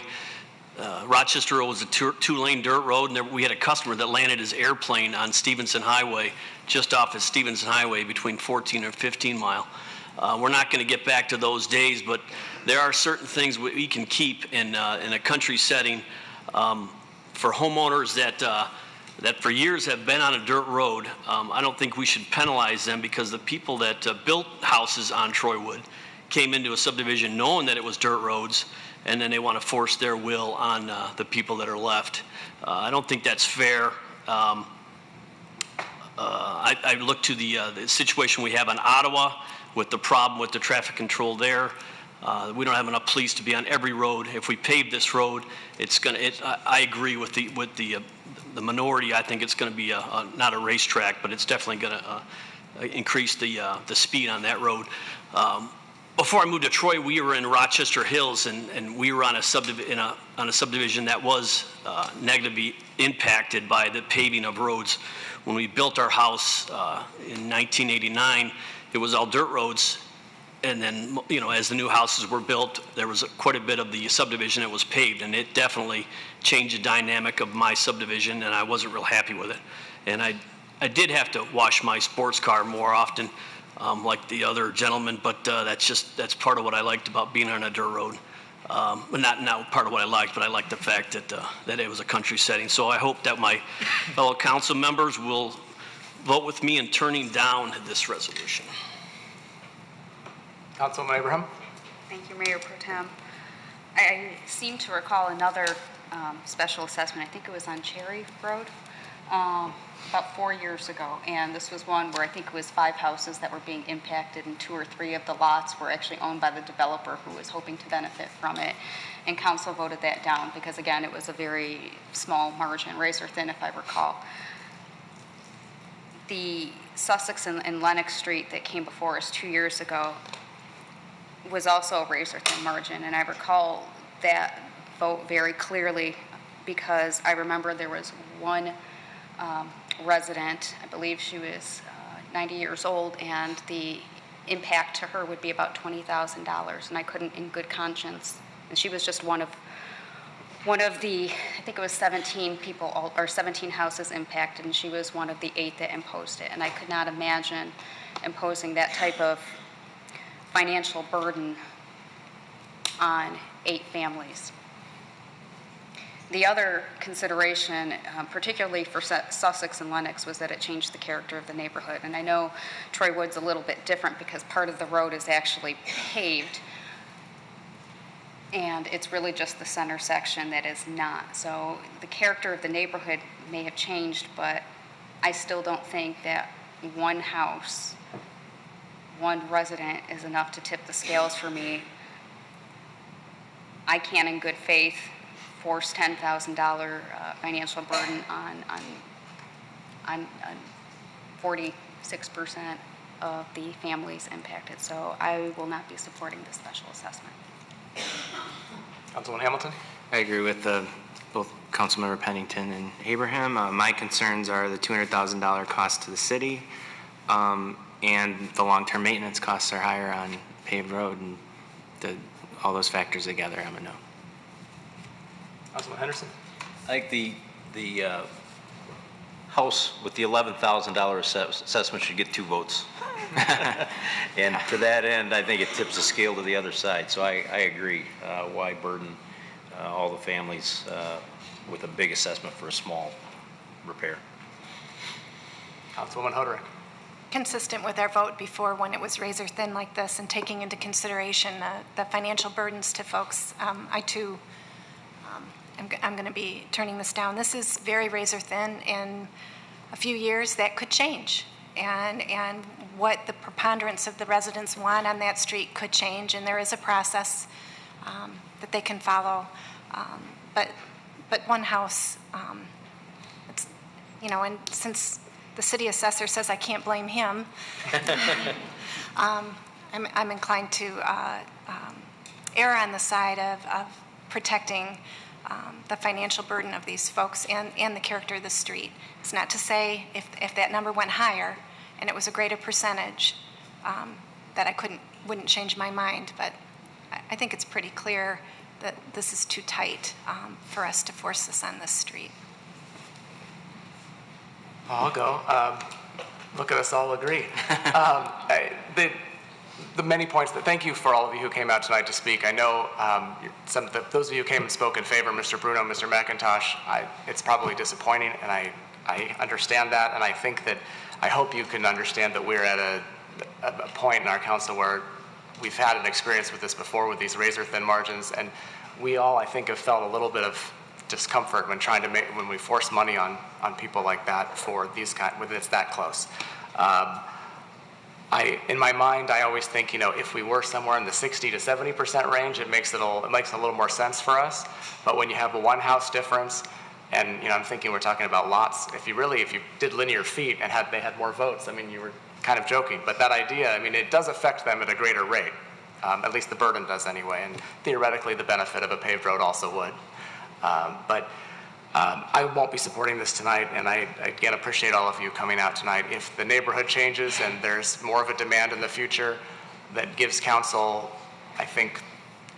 Rochester Road was a two-lane dirt road, and we had a customer that landed his airplane on Stevenson Highway, just off of Stevenson Highway between 14 and 15 Mile. We're not going to get back to those days, but there are certain things we can keep in a country setting for homeowners that for years have been on a dirt road. I don't think we should penalize them because the people that built houses on Troywood came into a subdivision knowing that it was dirt roads, and then they want to force their will on the people that are left. I don't think that's fair. I look to the situation we have in Ottawa with the problem with the traffic control there. We don't have enough police to be on every road. If we pave this road, I agree with the minority. I think it's going to be not a racetrack, but it's definitely going to increase the speed on that road. Before I moved to Troy, we were in Rochester Hills, and we were on a subdivision that was negatively impacted by the paving of roads. When we built our house in 1989, it was all dirt roads, and then as the new houses were built, there was quite a bit of the subdivision that was paved, and it definitely changed the dynamic of my subdivision, and I wasn't real happy with it. And I did have to wash my sports car more often, like the other gentleman, but that's part of what I liked about being on a dirt road. But not part of what I liked, but I liked the fact that it was a country setting. So I hope that my fellow council members will vote with me in turning down this resolution. Councilman Abraham. Thank you, Mayor Pro Tem. I seem to recall another special assessment. I think it was on Cherry Road about 4 years ago. And this was one where I think it was 5 houses that were being impacted, and 2 or 3 of the lots were actually owned by the developer who was hoping to benefit from it. And council voted that down because, again, it was a very small margin, razor thin, if I recall. The Sussex and Lenox Street that came before us 2 years ago was also a razor thin margin, and I recall that vote very clearly because I remember there was one resident, I believe she was 90 years old, and the impact to her would be about $20,000, and I couldn't in good conscience, and she was just one of the, I think it was 17 people, or 17 houses impacted, and she was one of the 8 that imposed it. And I could not imagine imposing that type of financial burden on 8 families. The other consideration, particularly for Sussex and Lenox, was that it changed the character of the neighborhood. And I know Troywood's a little bit different because part of the road is actually paved, and it's really just the center section that is not. So the character of the neighborhood may have changed, but I still don't think that one house, one resident is enough to tip the scales for me. I can't in good faith force $10,000 financial burden on 46% of the families impacted. So I will not be supporting this special assessment. Councilman Hamilton. I agree with the both Councilmember Pennington and Abraham. My concerns are the $200,000 cost to the city, and the long-term maintenance costs are higher on paved road, and all those factors together, I'm a no. Councilman Henderson? I think the House with the $11,000 assessment should get 2 votes. And to that end, I think it tips the scale to the other side. So I agree. Why burden all the families with a big assessment for a small repair? Councilwoman Hoderick. Consistent with our vote before when it was razor thin like this and taking into consideration the financial burdens to folks, I too, I'm going to be turning this down. This is very razor thin. In a few years, that could change. And what the preponderance of the residents want on that street could change, and there is a process that they can follow. But one house, it's, and since the city assessor says I can't blame him, I'm inclined to err on the side of protecting the financial burden of these folks and the character of the street. It's not to say if that number went higher and it was a greater percentage that I wouldn't change my mind, but I think it's pretty clear that this is too tight for us to force this on this street. I'll go. Look at us all agree. The many points thank you for all of you who came out tonight to speak. I know those of you who came and spoke in favor, Mr. Bruno, Mr. McIntosh, it's probably disappointing, and I understand that, and I think that I hope you can understand that we're at a point in our council where we've had an experience with this before with these razor thin margins, and we all, I think, have felt a little bit of discomfort when when we force money on people like that for these when it's that close. In my mind, I always think, if we were somewhere in the 60 to 70% range, it makes a little more sense for us. But when you have a one house difference, and I'm thinking we're talking about lots. If you did linear feet and they had more votes, you were kind of joking. But that idea, it does affect them at a greater rate. At least the burden does anyway. And theoretically, the benefit of a paved road also would. I won't be supporting this tonight, and I again appreciate all of you coming out tonight. If the neighborhood changes and there's more of a demand in the future that gives council, I think,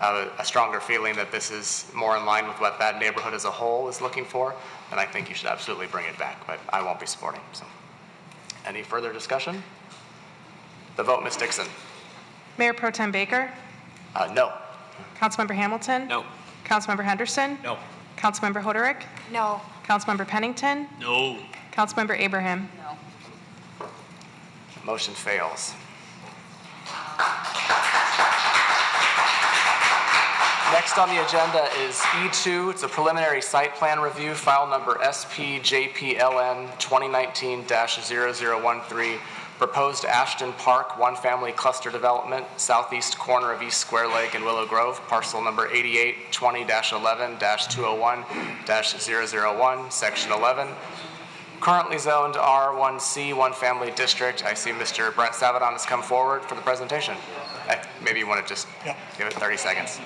a stronger feeling that this is more in line with what that neighborhood as a whole is looking for, then I think you should absolutely bring it back, but I won't be supporting. So, any further discussion? The vote, Ms. Dixon. Mayor Pro Tem Baker? No. Councilmember Hamilton? No. Councilmember Henderson? No. Councilmember Hoderick? No. Councilmember Pennington? No. Councilmember Abraham? No. Motion fails. Next on the agenda is E2. It's a preliminary site plan review, file number SPJPLN 2019-0013. Proposed Ashton Park one-family cluster development, southeast corner of East Square Lake and Willow Grove, parcel number 8820-11-201-001, section 11. Currently zoned R1C, one-family district. I see Mr. Brent Savadon has come forward for the presentation. Maybe you want to just give it 30 seconds.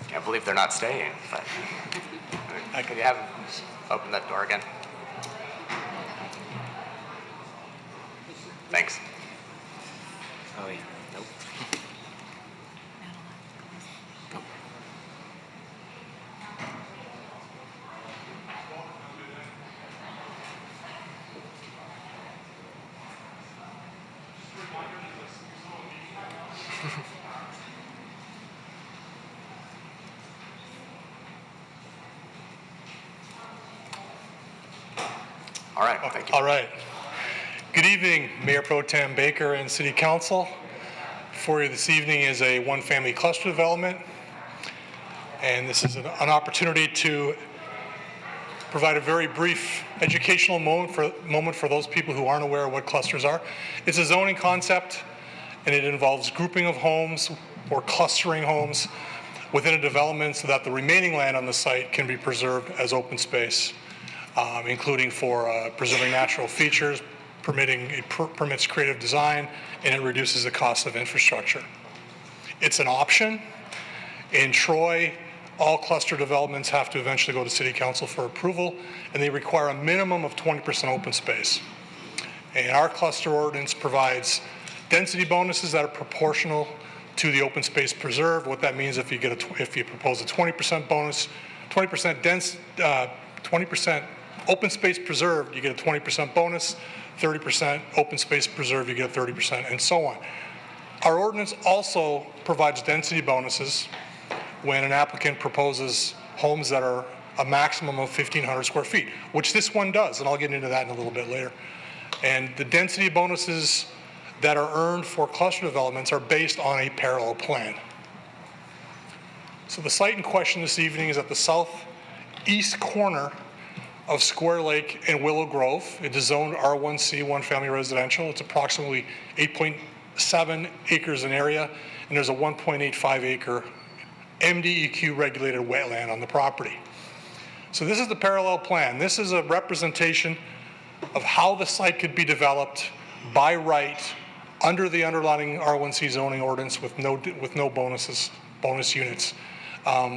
Can't believe they're not staying, but could you have them open that door again? Thanks. Oh, yeah. Nope. All right, thank you. All right. Good evening, Mayor Pro Tem Baker and City Council. For you this evening is a one-family cluster development, and this is an opportunity to provide a very brief educational moment for those people who aren't aware of what clusters are. It's a zoning concept, and it involves grouping of homes or clustering homes within a development so that the remaining land on the site can be preserved as open space, including for preserving natural features, permits creative design, and it reduces the cost of infrastructure. It's an option. In Troy, all cluster developments have to eventually go to City Council for approval, and they require a minimum of 20% open space. And our cluster ordinance provides density bonuses that are proportional to the open space preserved. What that means, if you propose a 20% bonus, 20% open space preserved, you get a 20% bonus. 30% open space preserved, you get 30%, and so on. Our ordinance also provides density bonuses when an applicant proposes homes that are a maximum of 1,500 square feet, which this one does, and I'll get into that in a little bit later. And the density bonuses that are earned for cluster developments are based on a parallel plan. So the site in question this evening is at the southeast corner of Square Lake and Willow Grove. It is zoned R1C, one family residential. It's approximately 8.7 acres in area, and there's a 1.85 acre MDEQ regulated wetland on the property. So this is the parallel plan. This is a representation of how the site could be developed by right under the underlying R1C zoning ordinance with no bonus units.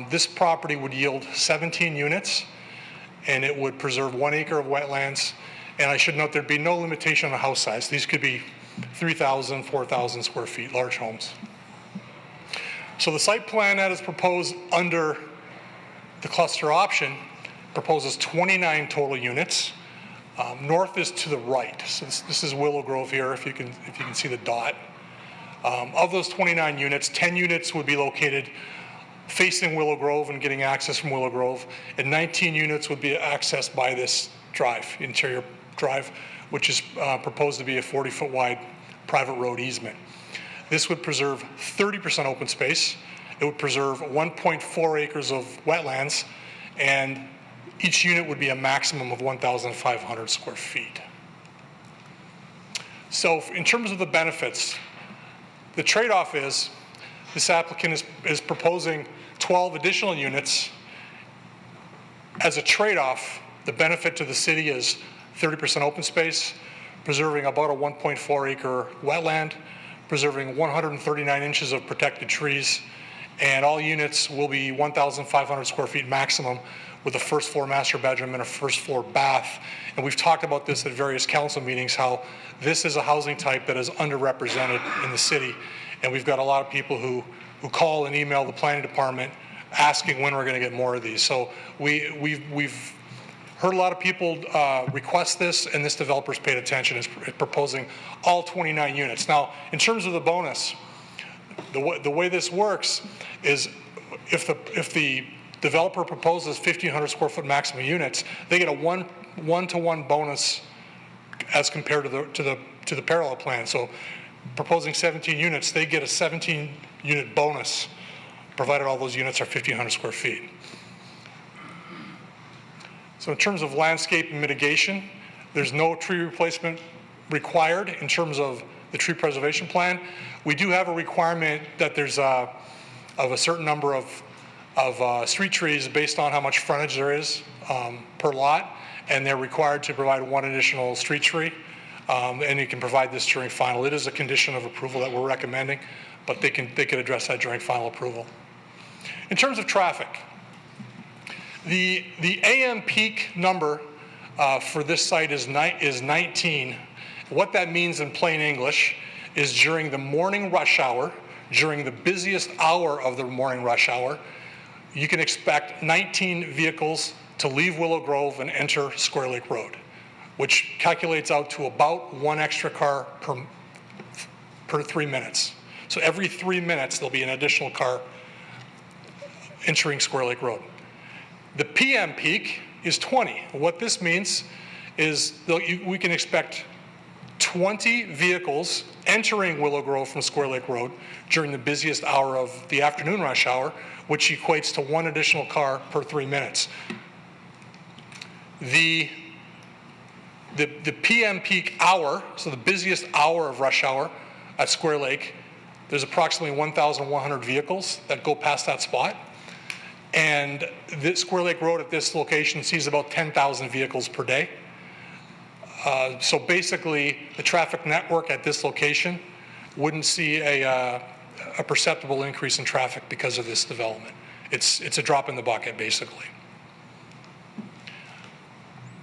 This property would yield 17 units, and it would preserve 1 acre of wetlands. And I should note there'd be no limitation on the house size. These could be 3,000, 4,000 square feet, large homes. So the site plan that is proposed under the cluster option proposes 29 total units. North is to the right. So this is Willow Grove here, if you can see the dot. Of those 29 units, 10 units would be located facing Willow Grove and getting access from Willow Grove, and 19 units would be accessed by this drive, interior drive, which is proposed to be a 40-foot wide private road easement. This would preserve 30% open space. It would preserve 1.4 acres of wetlands, and each unit would be a maximum of 1,500 square feet. So in terms of the benefits, the trade-off is this applicant is proposing 12 additional units. As a trade-off, the benefit to the city is 30% open space, preserving about a 1.4 acre wetland, preserving 139 inches of protected trees, and all units will be 1,500 square feet maximum with a first floor master bedroom and a first floor bath. And we've talked about this at various council meetings, how this is a housing type that is underrepresented in the city. And we've got a lot of people who call and email the planning department asking when we're going to get more of these. So we've heard a lot of people request this, and this developer's paid attention, is proposing all 29 units. Now, in terms of the bonus, the way this works is if the developer proposes 1,500 square foot maximum units, they get a one-to-one bonus as compared to the parallel plan. So proposing 17 units, they get a 17-unit bonus, provided all those units are 1,500 square feet. So in terms of landscape and mitigation, there's no tree replacement required in terms of the tree preservation plan. We do have a requirement that there's of a certain number of street trees based on how much frontage there is per lot, and they're required to provide one additional street tree. And you can provide this during final. It is a condition of approval that we're recommending, but they could address that during final approval. In terms of traffic, the AM peak number for this site is 19. What that means in plain English is during the morning rush hour, during the busiest hour of the morning rush hour, you can expect 19 vehicles to leave Willow Grove and enter Square Lake Road, which calculates out to about one extra car per 3 minutes. So every 3 minutes, there'll be an additional car entering Square Lake Road. The PM peak is 20. What this means is we can expect 20 vehicles entering Willow Grove from Square Lake Road during the busiest hour of the afternoon rush hour, which equates to one additional car per 3 minutes. The PM peak hour, so the busiest hour of rush hour at Square Lake, there's approximately 1,100 vehicles that go past that spot. And this Square Lake Road at this location sees about 10,000 vehicles per day. So basically, the traffic network at this location wouldn't see a perceptible increase in traffic because of this development. It's a drop in the bucket, basically.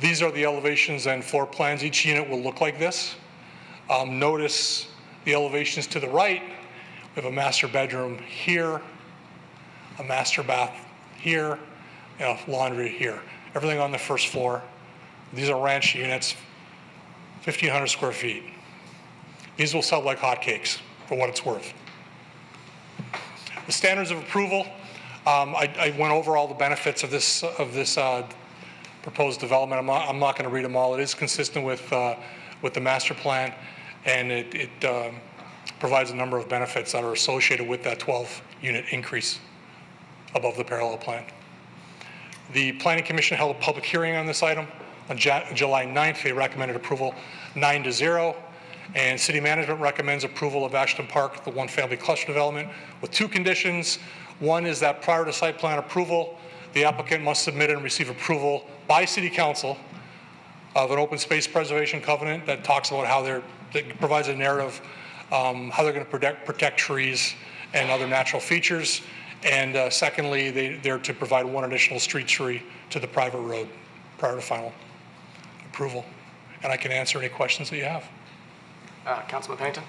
These are the elevations and floor plans. Each unit will look like this. Notice the elevations to the right. We have a master bedroom here, a master bath here, and a laundry here. Everything on the first floor. These are ranch units, 1,500 square feet. These will sell like hotcakes for what it's worth. The standards of approval, I went over all the benefits of this proposed development. I'm not going to read them all. It is consistent with the master plan, and it provides a number of benefits that are associated with that 12-unit increase above the parallel plan. The Planning Commission held a public hearing on this item on July 9th. They recommended approval 9-0, and City Management recommends approval of Ashton Park, the one-family cluster development, with 2 conditions. One is that prior to site plan approval, the applicant must submit and receive approval by City Council of an open space preservation covenant that talks about how that provides a narrative how they're going to protect trees and other natural features. And secondly, they're to provide 1 additional street tree to the private road prior to final approval. And I can answer any questions that you have. Councilman Pennington?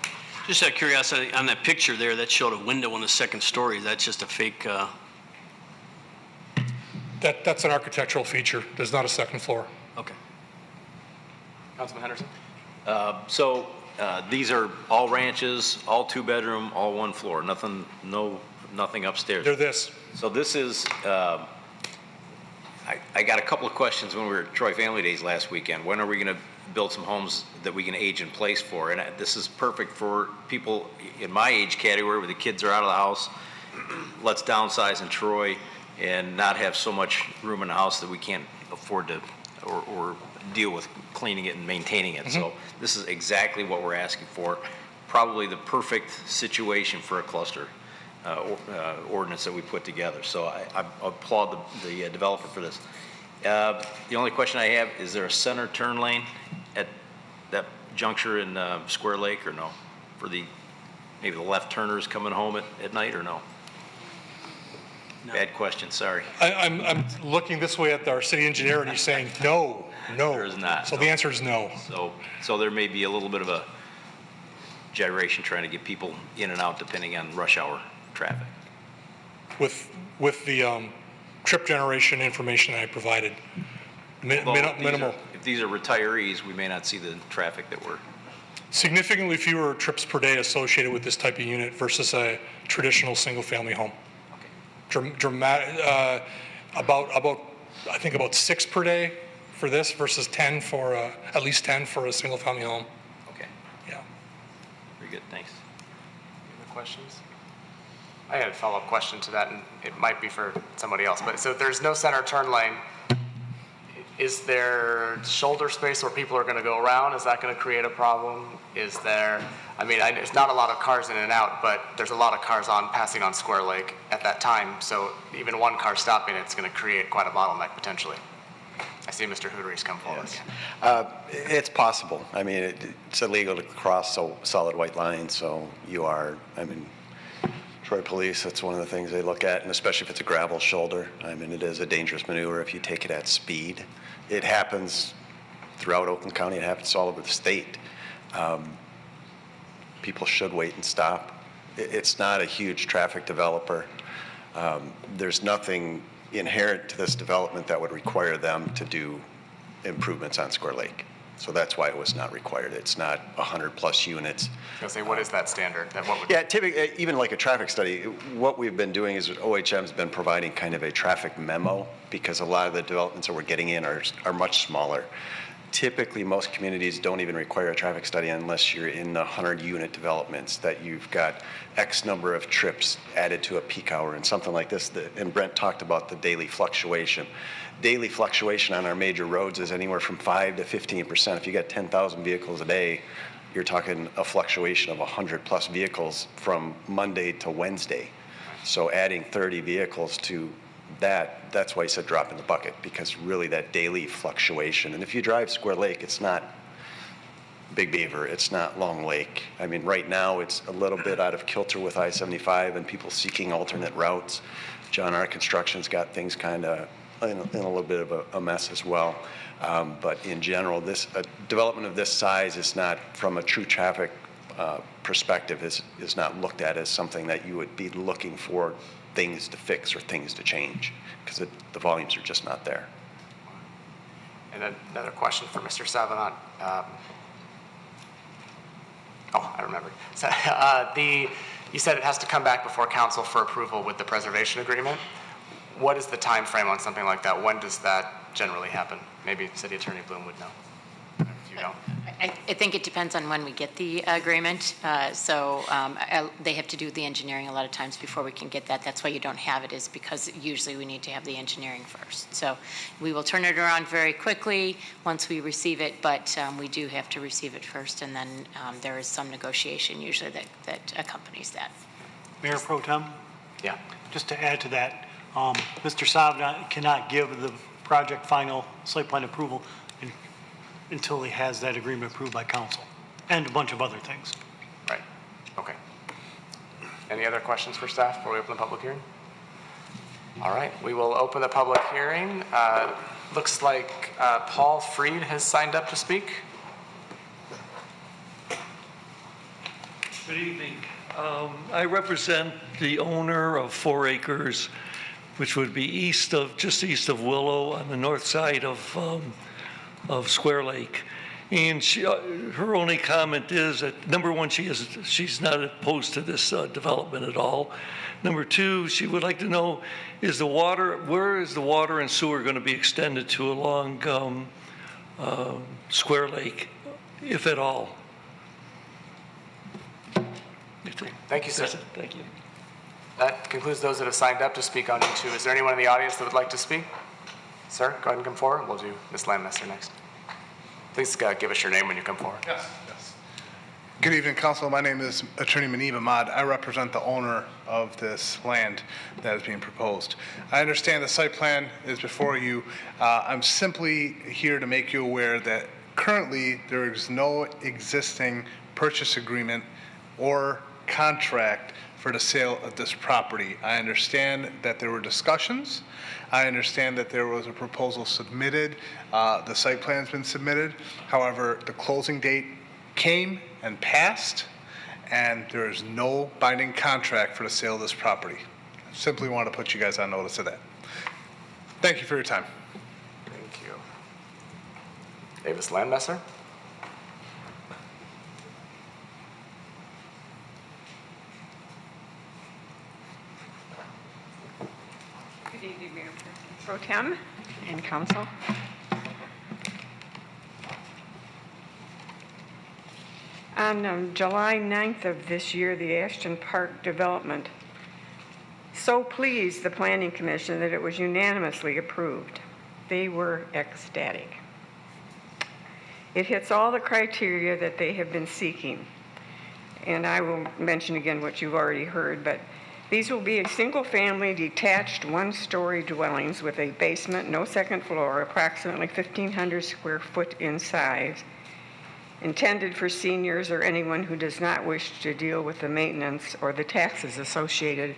Just out of curiosity, on that picture there that showed a window on the second story, is that just a fake? That's an architectural feature. There's not a second floor. Okay. Councilman Henderson? These are all ranches, all 2-bedroom, all 1 floor, nothing upstairs. They're this. So this is, I got a couple of questions when we were at Troy Family Days last weekend. When are we going to build some homes that we can age in place for? And this is perfect for people in my age category where the kids are out of the house. Let's downsize in Troy and not have so much room in the house that we can't afford to or deal with cleaning it and maintaining it. So this is exactly what we're asking for. Probably the perfect situation for a cluster ordinance that we put together. So I applaud the developer for this. The only question I have, is there a center turn lane at that juncture in Square Lake or no? For maybe the left turners coming home at night or no? Bad question, sorry. I'm looking this way at our city engineer and he's saying no. There is not. So the answer is no. So there may be a little bit of a gyration trying to get people in and out depending on rush hour traffic. With the trip generation information that I provided, minimal. If these are retirees, we may not see the traffic that we're. Significantly fewer trips per day associated with this type of unit versus a traditional single-family home. Dramatic, I think about 6 per day for this versus 10 for at least 10 for a single-family home. Okay. Yeah. Very good. Thanks. Any other questions? I had a follow-up question to that, and it might be for somebody else. But so there's no center turn lane. Is there shoulder space where people are going to go around? Is that going to create a problem? Is there? I mean, it's not a lot of cars in and out, but there's a lot of cars passing on Square Lake at that time. So even 1 car stopping, it's going to create quite a bottleneck potentially. I see Mr. Hootery's come forward. It's possible. I mean, it's illegal to cross solid white lines, so Troy Police, that's one of the things they look at, and especially if it's a gravel shoulder. I mean, it is a dangerous maneuver if you take it at speed. It happens throughout Oakland County. It happens all over the state. People should wait and stop. It's not a huge traffic developer. There's nothing inherent to this development that would require them to do improvements on Square Lake. So that's why it was not required. It's not 100+ units. I was going to say, what is that standard? Yeah, typically, even like a traffic study, what we've been doing is OHM's been providing kind of a traffic memo because a lot of the developments that we're getting in are much smaller. Typically, most communities don't even require a traffic study unless you're in the 100-unit developments that you've got X number of trips added to a peak hour and something like this. And Brent talked about the daily fluctuation. Daily fluctuation on our major roads is anywhere from 5 to 15%. If you got 10,000 vehicles a day, you're talking a fluctuation of 100+ vehicles from Monday to Wednesday. So adding 30 vehicles to that's why he said drop in the bucket, because really that daily fluctuation. And if you drive Square Lake, it's not Big Beaver, it's not Long Lake. I mean, right now it's a little bit out of kilter with I-75 and people seeking alternate routes. John R. Construction's got things kind of in a little bit of a mess as well. But in general, this development of this size is not, from a true traffic perspective, is not looked at as something that you would be looking for things to fix or things to change, because the volumes are just not there. And another question for Mr. Savanant. I remembered. So, you said it has to come back before council for approval with the preservation agreement. What is the time frame on something like that? When does that generally happen? Maybe City Attorney Bloom would know, if you don't. I think it depends on when we get the agreement. They have to do the engineering a lot of times before we can get that. That's why you don't have it, is because usually we need to have the engineering first. So we will turn it around very quickly once we receive it, but we do have to receive it first, and then there is some negotiation usually that accompanies that. Mayor Pro Tem? Yeah. Just to add to that, Mr. Savna cannot give the project final site plan approval until he has that agreement approved by council, and a bunch of other things. Right. Okay. Any other questions for staff before we open the public hearing? All right. We will open the public hearing. Looks like Paul Freed has signed up to speak. Good evening. I represent the owner of 4 acres, which would be just east of Willow on the north side of Square Lake. And her only comment is that, number one, she's not opposed to this development at all. Number two, she would like to know, where is the water and sewer going to be extended to along Square Lake, if at all? Thank you, sir. Thank you. That concludes those that have signed up to speak on E2. Is there anyone in the audience that would like to speak? Sir, go ahead and come forward. We'll do Ms. Landmesser next. Please give us your name when you come forward. Yes. Good evening, Council. My name is Attorney Manib Ahmad. I represent the owner of this land that is being proposed. I understand the site plan is before you. I'm simply here to make you aware that currently there is no existing purchase agreement or contract for the sale of this property. I understand that there were discussions. I understand that there was a proposal submitted. The site plan's been submitted. However, the closing date came and passed, and there is no binding contract for the sale of this property. I simply want to put you guys on notice of that. Thank you for your time. Thank you. Davis Landmesser. Good evening, Mayor Pro Tem and Council. On July 9th of this year, the Ashton Park development so pleased the Planning Commission that it was unanimously approved. They were ecstatic. It hits all the criteria that they have been seeking. And I will mention again what you've already heard, but these will be a single-family detached one-story dwellings with a basement, no second floor, approximately 1,500 square foot in size, intended for seniors or anyone who does not wish to deal with the maintenance or the taxes associated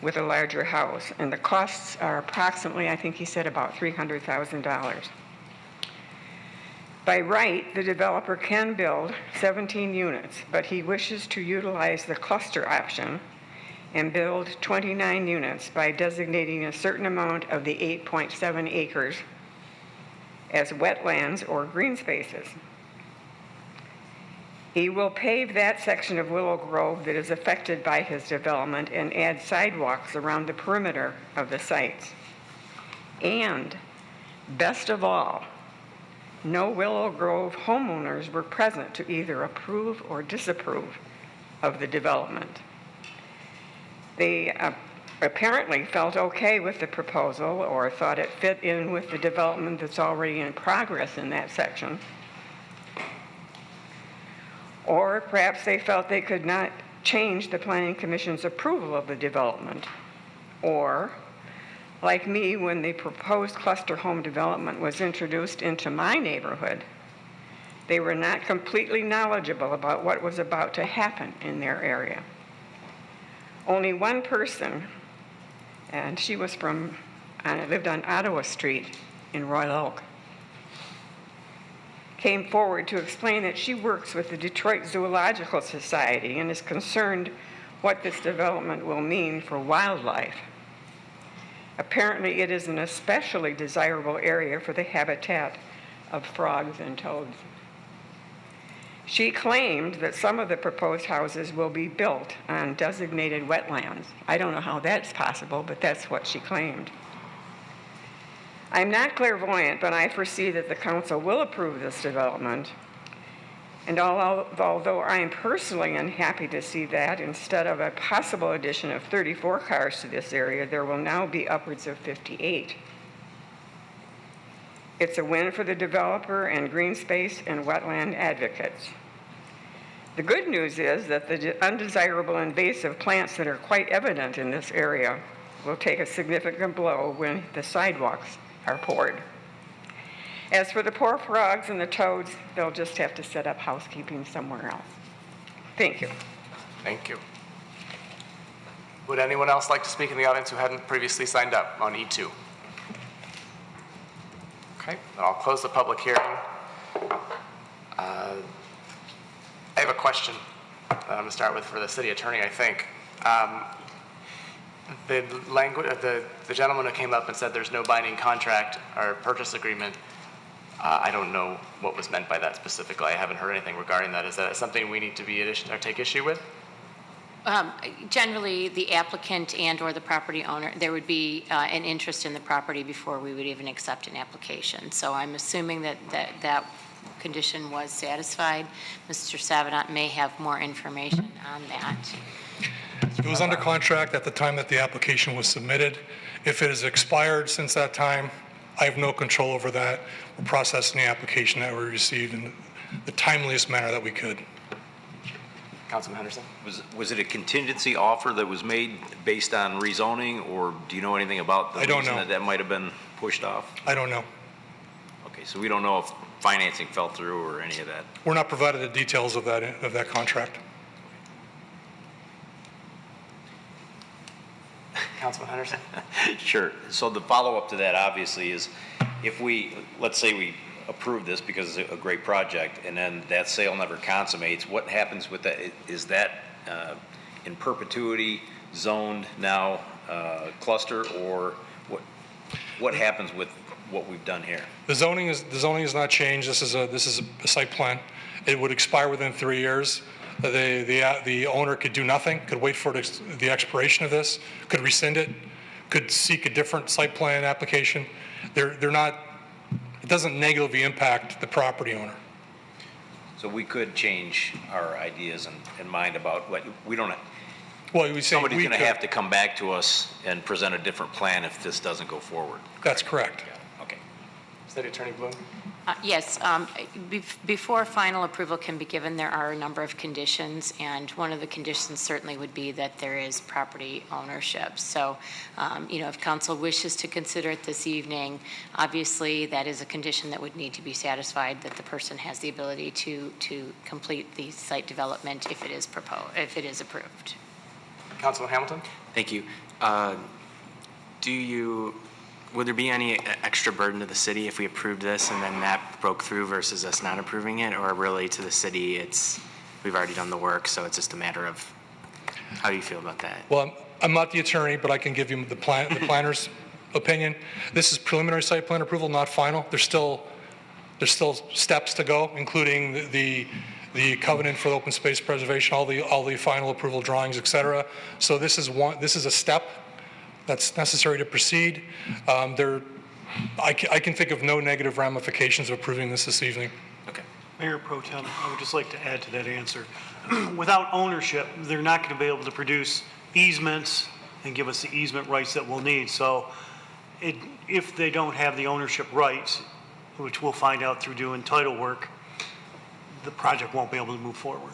with a larger house. And the costs are approximately, I think he said, about $300,000. By right, the developer can build 17 units, but he wishes to utilize the cluster option and build 29 units by designating a certain amount of the 8.7 acres as wetlands or green spaces. He will pave that section of Willow Grove that is affected by his development and add sidewalks around the perimeter of the sites. And best of all, no Willow Grove homeowners were present to either approve or disapprove of the development. They apparently felt okay with the proposal or thought it fit in with the development that's already in progress in that section. Or perhaps they felt they could not change the Planning Commission's approval of the development. Or like me when the proposed cluster home development was introduced into my neighborhood. They were not completely knowledgeable about what was about to happen in their area. Only one person, and she was lived on Ottawa Street in Royal Oak, came forward to explain that she works with the Detroit Zoological Society and is concerned what this development will mean for wildlife. Apparently, it is an especially desirable area for the habitat of frogs and toads. She claimed that some of the proposed houses will be built on designated wetlands. I don't know how that's possible, but that's what she claimed. I'm not clairvoyant, but I foresee that the council will approve this development. And although I am personally unhappy to see that, instead of a possible addition of 34 cars to this area, there will now be upwards of 58. It's a win for the developer and green space and wetland advocates. The good news is that the undesirable invasive plants that are quite evident in this area will take a significant blow when the sidewalks are poured. As for the poor frogs and the toads, they'll just have to set up housekeeping somewhere else. Thank you. Thank you. Would anyone else like to speak in the audience who hadn't previously signed up on E2? Okay, then I'll close the public hearing. I have a question that I'm going to start with for the city attorney, I think. The gentleman who came up and said there's no binding contract or purchase agreement, I don't know what was meant by that specifically. I haven't heard anything regarding that. Is that something we need to take issue with? Generally, the applicant and/or the property owner, there would be an interest in the property before we would even accept an application. So I'm assuming that condition was satisfied. Mr. Savinant may have more information on that. It was under contract at the time that the application was submitted. If it has expired since that time, I have no control over that. We're processing the application that we received in the timeliest manner that we could. Councilman Henderson? Was it a contingency offer that was made based on rezoning, or do you know anything about the reason that might have been pushed off? I don't know. Okay, so we don't know if financing fell through or any of that. We're not provided the details of that contract. Councilman Henderson? Sure. So the follow-up to that obviously is, if let's say we approve this because it's a great project, and then that sale never consummates, what happens with that? Is that in perpetuity zoned now cluster, or what happens with what we've done here? The zoning is not changed. This is a site plan. It would expire within 3 years. The owner could do nothing, could wait for the expiration of this, could rescind it, could seek a different site plan application. It doesn't negatively impact the property owner. So we could change our ideas and mind about what we don't. Well, somebody's going to have to come back to us and present a different plan if this doesn't go forward. That's correct. Yeah. Okay. City Attorney Bloom? Yes, before final approval can be given, there are a number of conditions, and one of the conditions certainly would be that there is property ownership. So, if council wishes to consider it this evening, obviously that is a condition that would need to be satisfied, that the person has the ability to complete the site development if it is approved. Councilman Hamilton? Thank you. Would there be any extra burden to the city if we approved this and then that broke through versus us not approving it? Or really to the city, we've already done the work, so it's just a matter of how do you feel about that? Well, I'm not the attorney, but I can give you the planner's opinion. This is preliminary site plan approval, not final. There's still steps to go, including the covenant for the open space preservation, all the final approval drawings, et cetera. So this is a step that's necessary to proceed. I can think of no negative ramifications of approving this evening. Okay. Mayor Pro Tem, I would just like to add to that answer. Without ownership, they're not going to be able to produce easements and give us the easement rights that we'll need. So if they don't have the ownership rights, which we'll find out through doing title work, the project won't be able to move forward.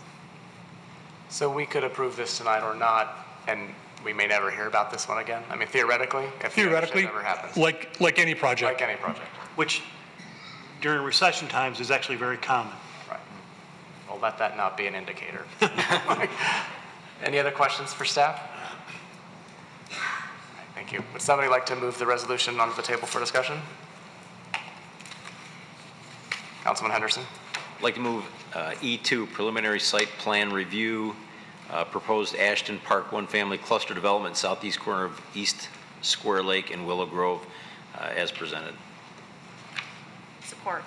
So we could approve this tonight or not, and we may never hear about this one again. I mean, theoretically, if Theoretically, the ownership never happens. like any project. Like any project. Which during recession times is actually very common. Right. Well, let that not be an indicator. Any other questions for staff? All right, thank you. Would somebody like to move the resolution onto the table for discussion? Councilman Henderson. I'd like to move E2, preliminary site plan review, proposed Ashton Park one-family cluster development, southeast corner of East Square Lake and Willow Grove, as presented. Support.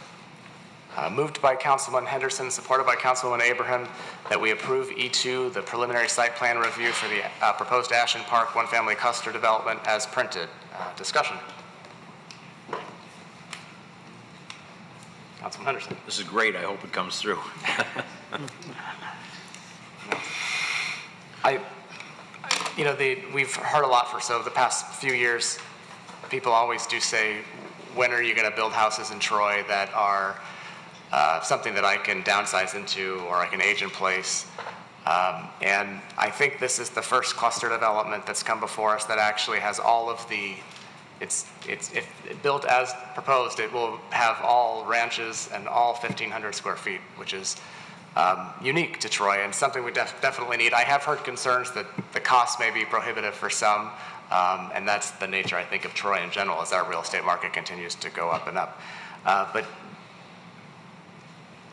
Moved by Councilman Henderson, supported by Councilwoman Abraham, that we approve E2, the preliminary site plan review for the proposed Ashton Park one-family cluster development as printed. Discussion. Councilman Henderson. This is great. I hope it comes through. We've heard a lot for the past few years. People always do say, when are you going to build houses in Troy that are something that I can downsize into or I can age in place? And I think this is the first cluster development that's come before us that actually has all of the, if built as proposed, it will have all ranches and all 1,500 square feet, which is unique to Troy and something we definitely need. I have heard concerns that the cost may be prohibitive for some, and that's the nature, I think, of Troy in general as our real estate market continues to go up and up. But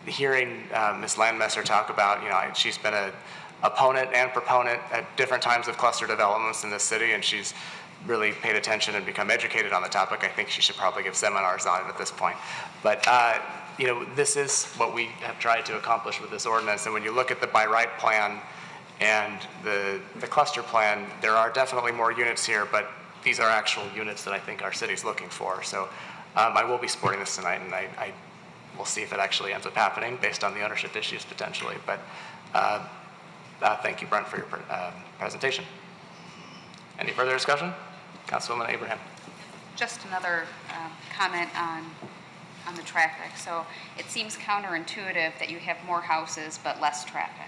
hearing Ms. Landmesser talk about, she's been an opponent and proponent at different times of cluster developments in this city, and she's really paid attention and become educated on the topic. I think she should probably give seminars on it at this point. But this is what we have tried to accomplish with this ordinance. And when you look at the by right plan and the cluster plan, there are definitely more units here, but these are actual units that I think our city's looking for. So I will be supporting this tonight, and I will see if it actually ends up happening based on the ownership issues potentially. But thank you, Brent, for your presentation. Any further discussion? Councilwoman Abraham. Just another comment on the traffic. So it seems counterintuitive that you have more houses but less traffic.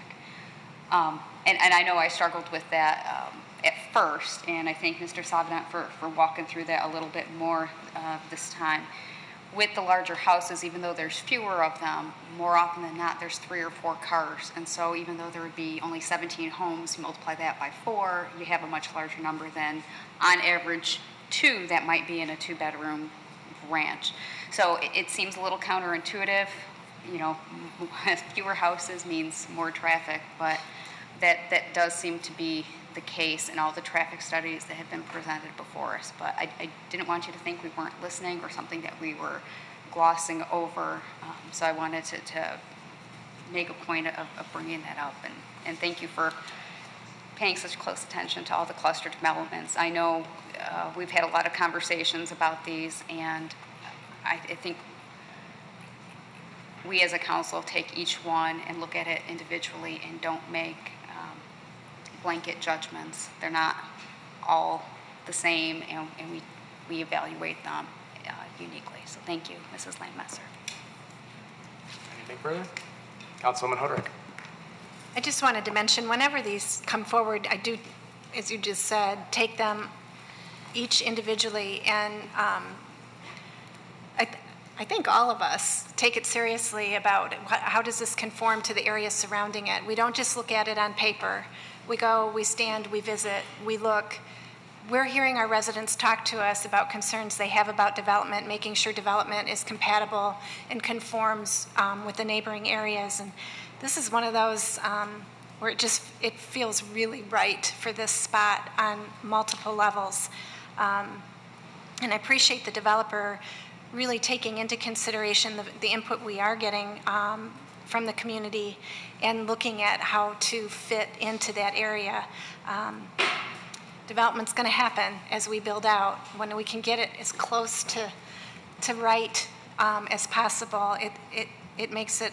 And I know I struggled with that at first, and I thank Mr. Savinant for walking through that a little bit more this time. With the larger houses, even though there's fewer of them, more often than not, there's 3 or 4 cars. And so even though there would be only 17 homes, you multiply that by 4, you have a much larger number than, on average, 2 that might be in a 2-bedroom ranch. So it seems a little counterintuitive. Fewer houses means more traffic, but that does seem to be the case in all the traffic studies that have been presented before us. But I didn't want you to think we weren't listening or something that we were glossing over. So I wanted to make a point of bringing that up. And thank you for paying such close attention to all the cluster developments. I know we've had a lot of conversations about these, and I think we as a council take each one and look at it individually and don't make blanket judgments. They're not all the same, and we evaluate them uniquely. So thank you, Mrs. Landmesser. Anything further? Councilwoman Hoderick. I just wanted to mention, whenever these come forward, I do, as you just said, take them each individually, and I think all of us take it seriously about how does this conform to the area surrounding it. We don't just look at it on paper. We go, we stand, we visit, we look. We're hearing our residents talk to us about concerns they have about development, making sure development is compatible and conforms with the neighboring areas. And this is one of those where it feels really right for this spot on multiple levels. And I appreciate the developer really taking into consideration the input we are getting from the community and looking at how to fit into that area. Development's going to happen as we build out. When we can get it as close to right as possible, it makes it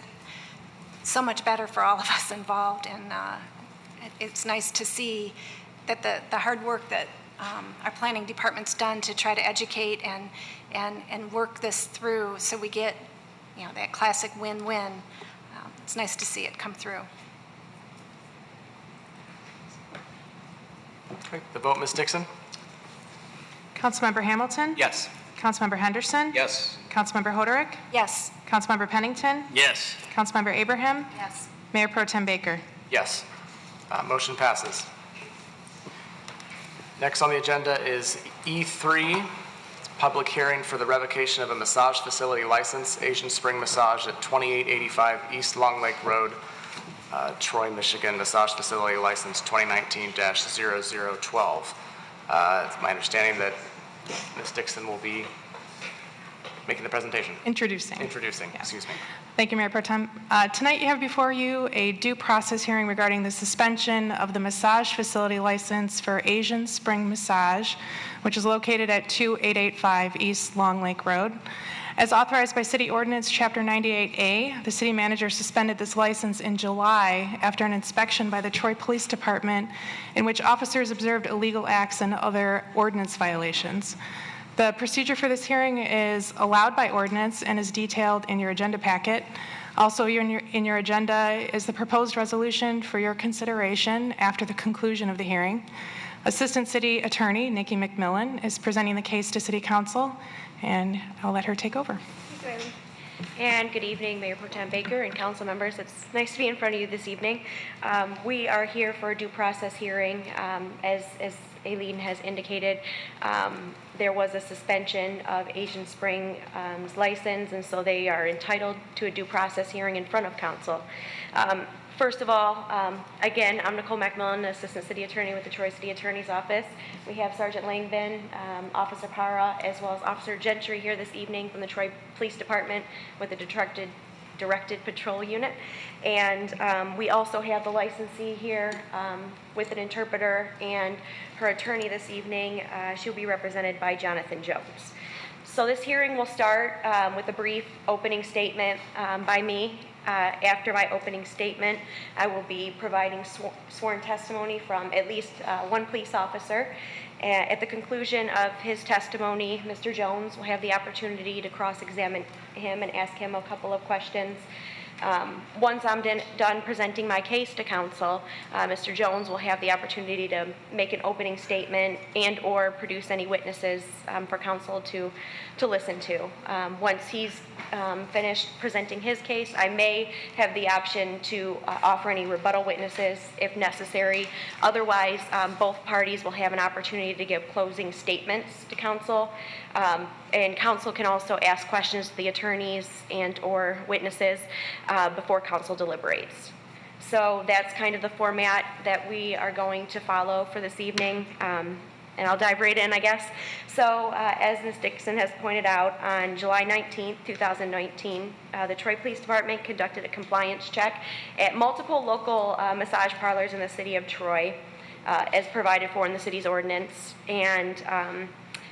so much better for all of us involved. And it's nice to see that the hard work that our planning department's done to try to educate and work this through so we get that classic win-win. It's nice to see it come through. Okay, the vote, Ms. Dixon? Councilmember Hamilton? Yes. Councilmember Henderson? Yes. Councilmember Hoderick? Yes. Councilmember Pennington? Yes. Councilmember Abraham? Yes. Mayor Pro Tem Baker? Yes. Motion passes. Next on the agenda is E3, public hearing for the revocation of a massage facility license, Asian Spring Massage at 2885 East Long Lake Road, Troy, Michigan, massage facility license 2019-0012. It's my understanding that Ms. Dixon will be making the presentation. Introducing. Excuse me. Thank you, Mayor Pro Tem. Tonight you have before you a due process hearing regarding the suspension of the massage facility license for Asian Spring Massage, which is located at 2885 East Long Lake Road. As authorized by City Ordinance Chapter 98A, the city manager suspended this license in July after an inspection by the Troy Police Department in which officers observed illegal acts and other ordinance violations. The procedure for this hearing is allowed by ordinance and is detailed in your agenda packet. Also in your agenda is the proposed resolution for your consideration after the conclusion of the hearing. Assistant City Attorney Nikki McMillan is presenting the case to City Council, and I'll let her take over. Thank you, and good evening, Mayor Pro Tem Baker and council members. It's nice to be in front of you this evening. We are here for a due process hearing. As Aileen has indicated, there was a suspension of Asian Spring's license, and so they are entitled to a due process hearing in front of council. First of all, again, I'm Nicole McMillan, Assistant City Attorney with the Troy City Attorney's Office. We have Sergeant Langvin, Officer Para, as well as Officer Gentry here this evening from the Troy Police Department with the Directed Patrol Unit. And we also have the licensee here with an interpreter and her attorney this evening. She'll be represented by Jonathan Jones. So this hearing will start with a brief opening statement by me. After my opening statement, I will be providing sworn testimony from at least one police officer. At the conclusion of his testimony, Mr. Jones will have the opportunity to cross-examine him and ask him a couple of questions. Once I'm done presenting my case to council, Mr. Jones will have the opportunity to make an opening statement and or produce any witnesses for council to listen to. Once he's finished presenting his case, I may have the option to offer any rebuttal witnesses if necessary. Otherwise, both parties will have an opportunity to give closing statements to council. And council can also ask questions to the attorneys and or witnesses before council deliberates. So that's kind of the format that we are going to follow for this evening. And I'll dive right in, I guess. So as Ms. Dixon has pointed out, on July 19th, 2019, the Troy Police Department conducted a compliance check at multiple local massage parlors in the city of Troy as provided for in the city's ordinance. And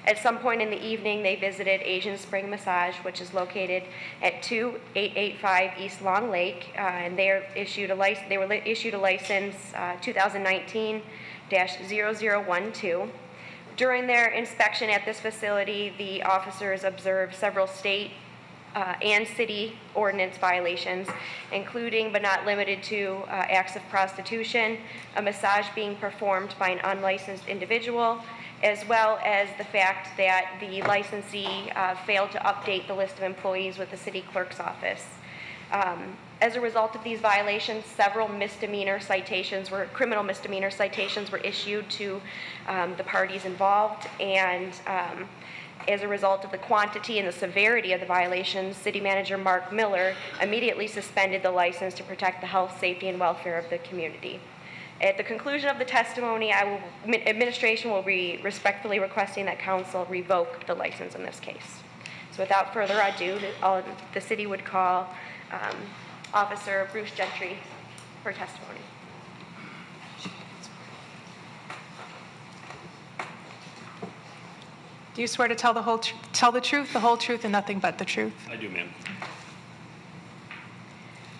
at some point in the evening, they visited Asian Spring Massage, which is located at 2885 East Long Lake, and they were issued a license 2019-0012. During their inspection at this facility, the officers observed several state and city ordinance violations, including but not limited to acts of prostitution, a massage being performed by an unlicensed individual, as well as the fact that the licensee failed to update the list of employees with the city clerk's office. As a result of these violations, several criminal misdemeanor citations were issued to the parties involved, and as a result of the quantity and the severity of the violations, City Manager Mark Miller immediately suspended the license to protect the health, safety, and welfare of the community. At the conclusion of the testimony, administration will be respectfully requesting that council revoke the license in this case. So without further ado, the city would call Officer Bruce Gentry for testimony. Do you swear to tell the truth, the whole truth, and nothing but the truth? I do, ma'am.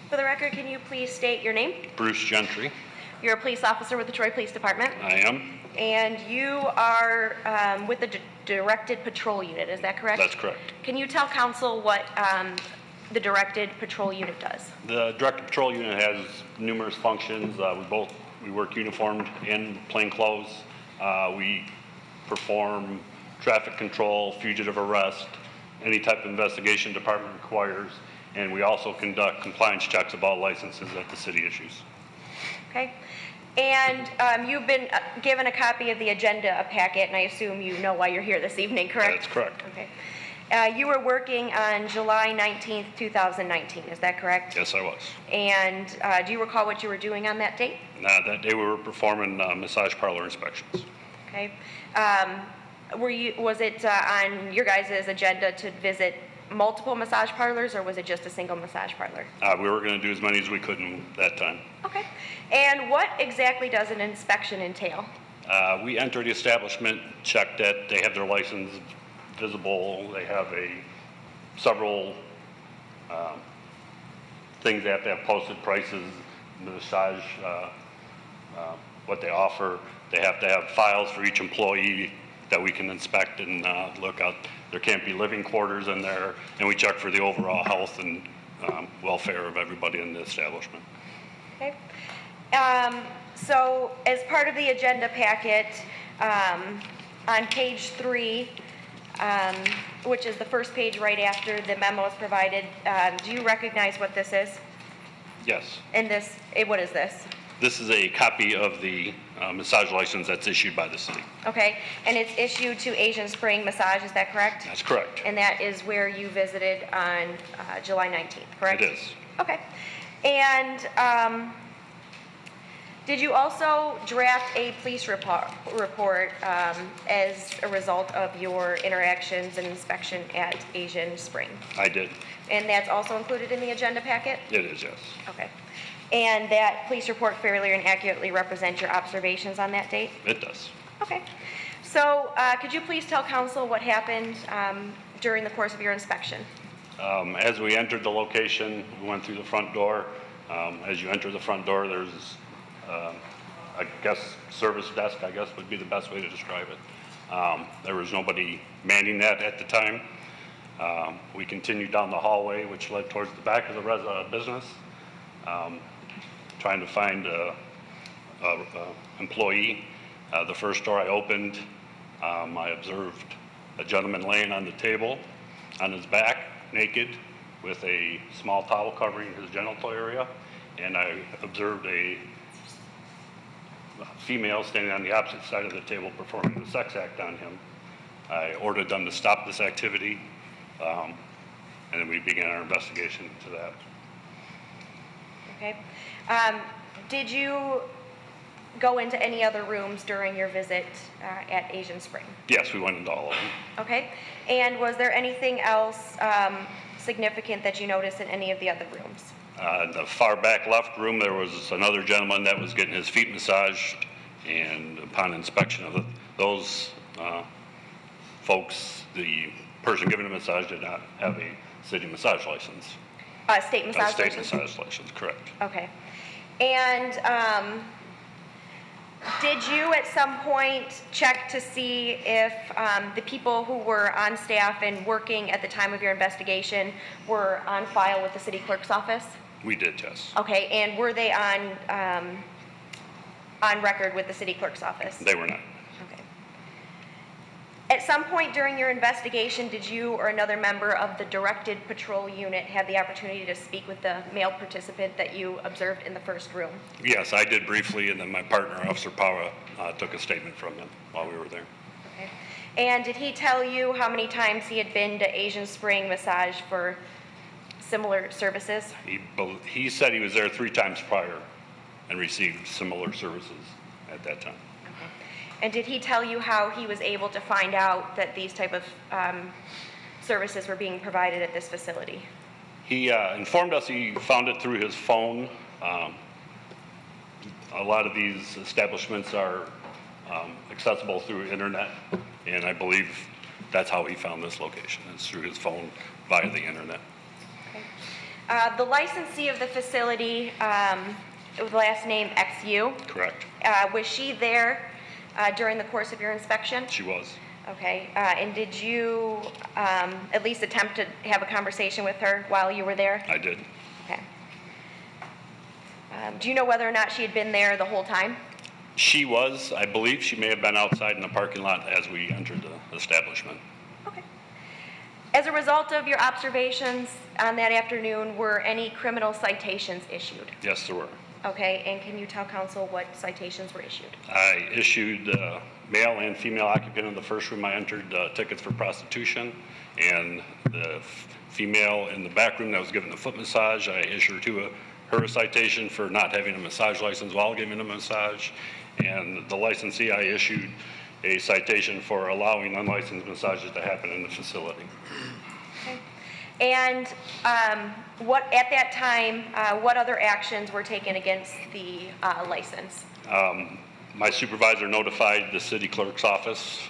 For the record, can you please state your name? Bruce Gentry. You're a police officer with the Troy Police Department. I am. And you are with the Directed Patrol Unit, is that correct? That's correct. Can you tell council what the Directed Patrol Unit does? The Directed Patrol Unit has numerous functions. We work uniformed in plain clothes. We perform traffic control, fugitive arrest, any type of investigation department requires, and we also conduct compliance checks of all licenses that the city issues. Okay. And you've been given a copy of the agenda packet, and I assume you know why you're here this evening, correct? That's correct. Okay. You were working on July 19th, 2019, is that correct? Yes, I was. And do you recall what you were doing on that date? That day we were performing massage parlor inspections. Okay. Was it on your guys' agenda to visit multiple massage parlors, or was it just a single massage parlor? We were going to do as many as we could in that time. Okay. And what exactly does an inspection entail? We enter the establishment, check that they have their license visible, they have several things they have to have posted, prices, massage, what they offer. They have to have files for each employee that we can inspect and look at. There can't be living quarters in there, and we check for the overall health and welfare of everybody in the establishment. Okay. So as part of the agenda packet, on page 3, which is the first page right after the memo is provided, do you recognize what this is? Yes. And what is this? This is a copy of the massage license that's issued by the city. Okay, and it's issued to Asian Spring Massage, is that correct? That's correct. And that is where you visited on July 19th, correct? It is. Okay. And did you also draft a police report as a result of your interactions and inspection at Asian Spring? I did. And that's also included in the agenda packet? It is, yes. Okay. And that police report fairly and accurately represents your observations on that date? It does. Okay. So could you please tell council what happened during the course of your inspection? As we entered the location, we went through the front door. As you enter the front door, there's, I guess, service desk, I guess would be the best way to describe it. There was nobody manning that at the time. We continued down the hallway, which led towards the back of the business, trying to find an employee. The first door I opened, I observed a gentleman laying on the table on his back, naked, with a small towel covering his genital area, and I observed a female standing on the opposite side of the table performing a sex act on him. I ordered them to stop this activity, and then we began our investigation into that. Okay. Did you go into any other rooms during your visit at Asian Spring? Yes, we went into all of them. Okay. And was there anything else significant that you noticed in any of the other rooms? The far back left room, there was another gentleman that was getting his feet massaged, and upon inspection of those folks, the person giving the massage did not have a city massage license. State massage State license? massage license, correct. Okay. And did you at some point check to see if the people who were on staff and working at the time of your investigation were on file with the city clerk's office? We did, yes. Okay, and were they on record with the city clerk's office? They were not. Okay. At some point during your investigation, did you or another member of the directed patrol unit have the opportunity to speak with the male participant that you observed in the first room? Yes, I did briefly, and then my partner, Officer Power, took a statement from him while we were there. Okay. And did he tell you how many times he had been to Asian Spring Massage for similar services? He said he was there 3 times prior and received similar services at that time. Okay. And did he tell you how he was able to find out that these type of services were being provided at this facility? He informed us he found it through his phone. A lot of these establishments are accessible through internet, and I believe that's how he found this location, is through his phone via the internet. The licensee of the facility, with the last name XU. Correct. Was she there during the course of your inspection? She was. Okay. And did you at least attempt to have a conversation with her while you were there? I did. Okay. Do you know whether or not she had been there the whole time? She was, I believe she may have been outside in the parking lot as we entered the establishment. As a result of your observations on that afternoon, were any criminal citations issued? Yes, there were. Okay, and can you tell council what citations were issued? I issued male and female occupant in the first room I entered tickets for prostitution, and the female in the back room that was given the foot massage, I issued her a citation for not having a massage license while giving a massage, and the licensee I issued a citation for allowing unlicensed massages to happen in the facility. Okay. And what at that time, what other actions were taken against the license? My supervisor notified the city clerk's office.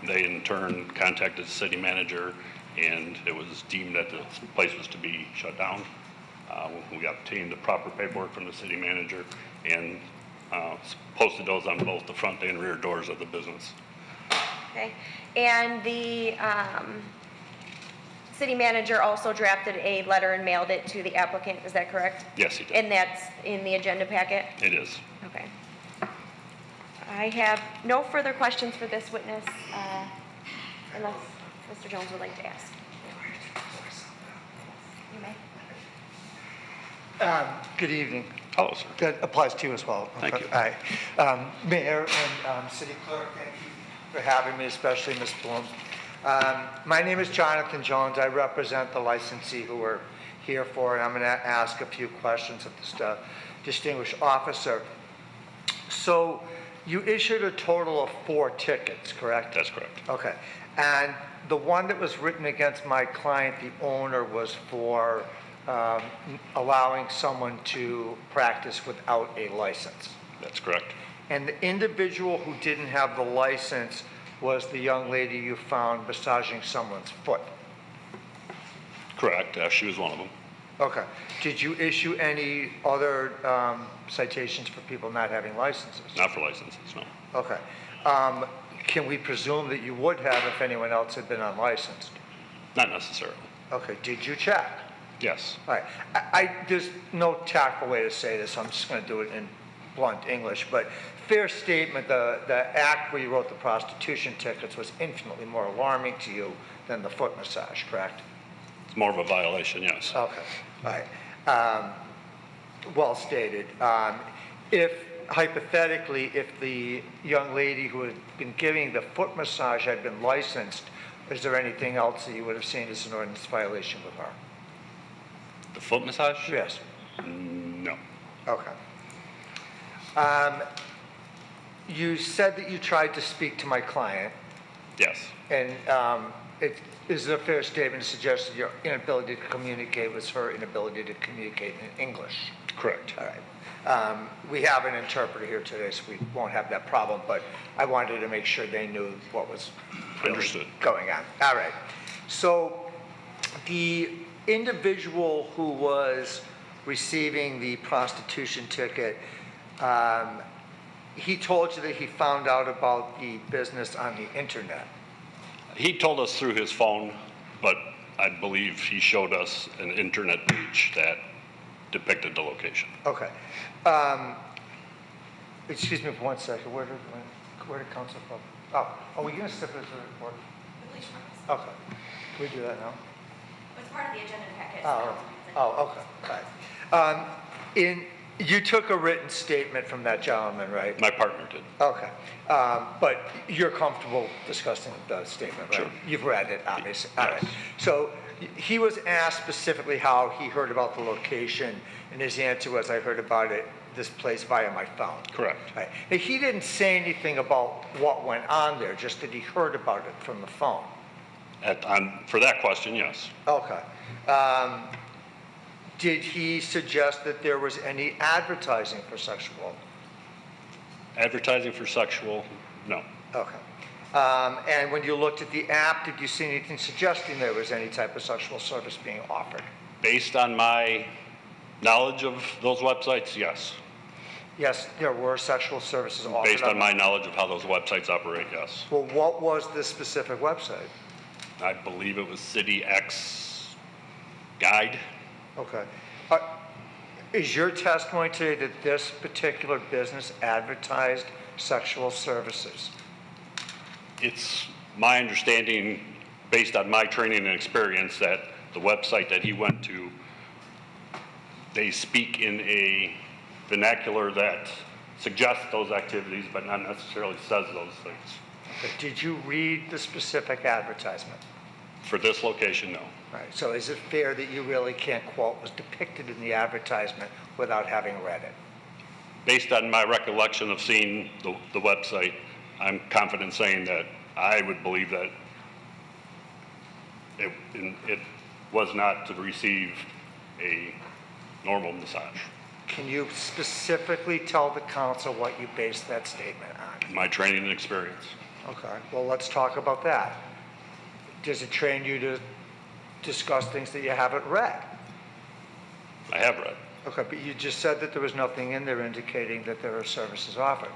They in turn contacted the city manager, and it was deemed that the place was to be shut down. We obtained the proper paperwork from the city manager and posted those on both the front and rear doors of the business. Okay. And the city manager also drafted a letter and mailed it to the applicant, is that correct? Yes, he did. And that's in the agenda packet? It is. Okay. I have no further questions for this witness, unless Mr. Jones would like to ask. You may. Good evening. Hello, sir. That applies to you as well. Thank you. Hi. Mayor and City Clerk, thank you for having me, especially Ms. Bloom. My name is Jonathan Jones. I represent the licensee who we're here for, and I'm going to ask a few questions of this distinguished officer. So you issued a total of 4 tickets, correct? That's correct. Okay. And the one that was written against my client, the owner, was for allowing someone to practice without a license. That's correct. And the individual who didn't have the license was the young lady you found massaging someone's foot. Correct. She was one of them. Okay. Did you issue any other citations for people not having licenses? Not for licenses, no. Okay. Can we presume that you would have if anyone else had been unlicensed? Not necessarily. Okay. Did you check? Yes. All right. There's no tactful way to say this. I'm just going to do it in blunt English, but fair statement, the act where you wrote the prostitution tickets was infinitely more alarming to you than the foot massage, correct? It's more of a violation, yes. Okay. All right. Well stated. If, hypothetically, if the young lady who had been giving the foot massage had been licensed, is there anything else that you would have seen as an ordinance violation with her? The foot massage? Yes. No. Okay. You said that you tried to speak to my client. Yes. And is it a fair statement to suggest that your inability to communicate was her inability to communicate in English? Correct. All right. We have an interpreter here today, so we won't have that problem, but I wanted to make sure they knew what was Understood. going on. All right. So the individual who was receiving the prostitution ticket, he told you that he found out about the business on the internet. He told us through his phone, but I believe he showed us an internet page that depicted the location. Okay. Excuse me for 1 second. Where did council come? Oh, are we going to step into the report? Okay. Can we do that now? It's part of the agenda packet. Okay. All right. You took a written statement from that gentleman, right? My partner did. Okay. But you're comfortable discussing the statement, right? Sure. You've read it, obviously. All right. So he was asked specifically how he heard about the location, and his answer was, I heard about this place via my phone. Correct. Right. Now, he didn't say anything about what went on there, just that he heard about it from the phone. For that question, yes. Okay. Did he suggest that there was any advertising for sexual? Advertising for sexual, no. Okay. And when you looked at the app, did you see anything suggesting there was any type of sexual service being offered? Based on my knowledge of those websites, yes. Yes, there were sexual services offered. Based on my knowledge of how those websites operate, yes. Well, what was this specific website? I believe it was City X Guide. Okay. Is your testimony today that this particular business advertised sexual services? It's my understanding, based on my training and experience, that the website that he went to, they speak in a vernacular that suggests those activities, but not necessarily says those things. Okay. Did you read the specific advertisement? For this location, no. Right. So is it fair that you really can't quote what was depicted in the advertisement without having read it? Based on my recollection of seeing the website, I'm confident saying that I would believe that it was not to receive a normal massage. Can you specifically tell the council what you based that statement on? My training and experience. Okay, well, let's talk about that. Does it train you to discuss things that you haven't read? I have read. Okay, but you just said that there was nothing in there indicating that there are services offered.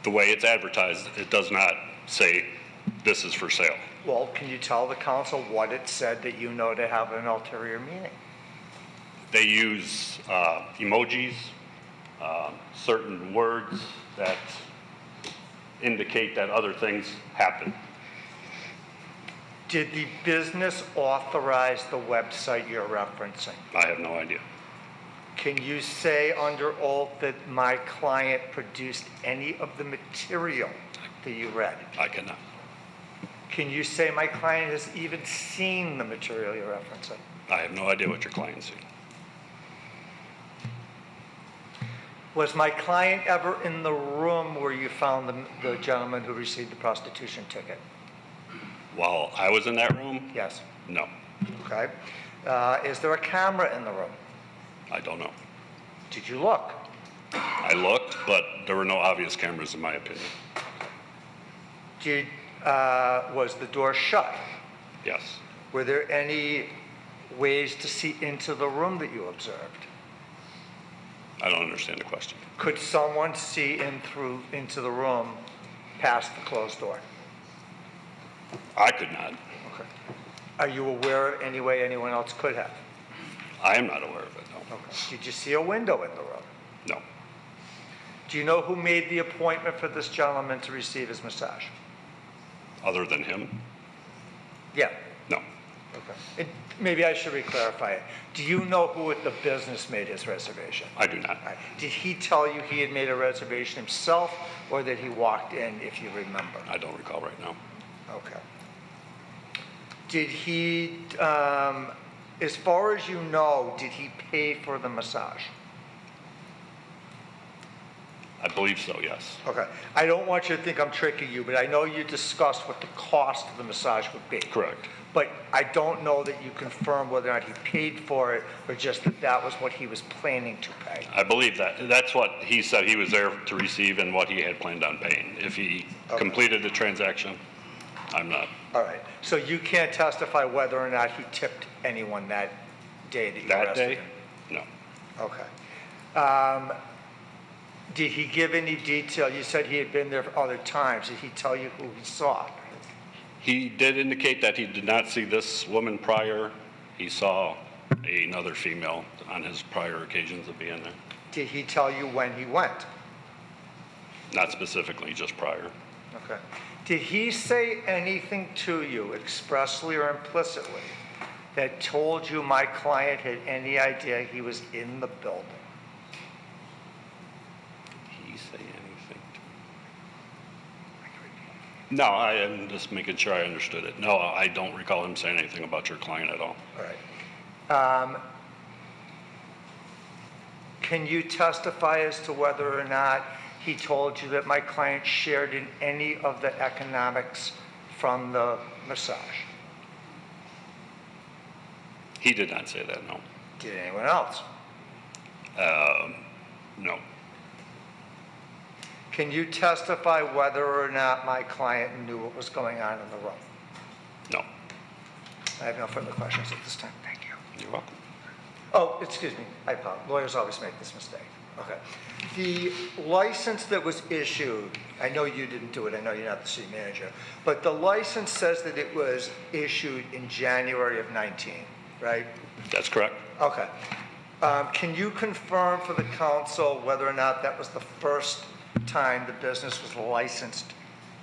The way it's advertised, it does not say this is for sale. Well, can you tell the council what it said that you know to have an ulterior meaning? They use emojis, certain words that indicate that other things happen. Did the business authorize the website you're referencing? I have no idea. Can you say under oath that my client produced any of the material that you read? I cannot. Can you say my client has even seen the material you're referencing? I have no idea what your client's seen. Was my client ever in the room where you found the gentleman who received the prostitution ticket? While I was in that room? Yes. No. Okay. Is there a camera in the room? I don't know. Did you look? I looked, but there were no obvious cameras in my opinion. Was the door shut? Yes. Were there any ways to see into the room that you observed? I don't understand the question. Could someone see into the room past the closed door? I could not. Okay. Are you aware of any way anyone else could have? I am not aware of it, no. Okay. Did you see a window in the room? No. Do you know who made the appointment for this gentleman to receive his massage? Other than him? Yeah. No. Okay. And maybe I should re-clarify it. Do you know who at the business made his reservation? I do not. Right. Did he tell you he had made a reservation himself, or that he walked in, if you remember? I don't recall right now. Okay. Did he, as far as you know, did he pay for the massage? I believe so, yes. Okay. I don't want you to think I'm tricking you, but I know you discussed what the cost of the massage would be. Correct. But I don't know that you confirmed whether or not he paid for it, or just that that was what he was planning to pay. I believe that. That's what he said he was there to receive and what he had planned on paying. If he completed the transaction, I'm not. All right. So you can't testify whether or not he tipped anyone that day that you arrested him? No. Okay. Did he give any detail? You said he had been there other times. Did he tell you who he saw? He did indicate that he did not see this woman prior. He saw another female on his prior occasions of being there. Did he tell you when he went? Not specifically, just prior. Okay. Did he say anything to you, expressly or implicitly, that told you my client had any idea he was in the building? Did he say anything to me? No, I am just making sure I understood it. No, I don't recall him saying anything about your client at all. All right. Can you testify as to whether or not he told you that my client shared in any of the economics from the massage? He did not say that, no. Did anyone else? No. Can you testify whether or not my client knew what was going on in the room? No. I have no further questions at this time. Thank you. You're welcome. Oh, excuse me. I apologize. Lawyers always make this mistake. Okay. The license that was issued, I know you didn't do it. I know you're not the city manager. But the license says that it was issued in January of 19, right? That's correct. Okay. Can you confirm for the council whether or not that was the first time the business was licensed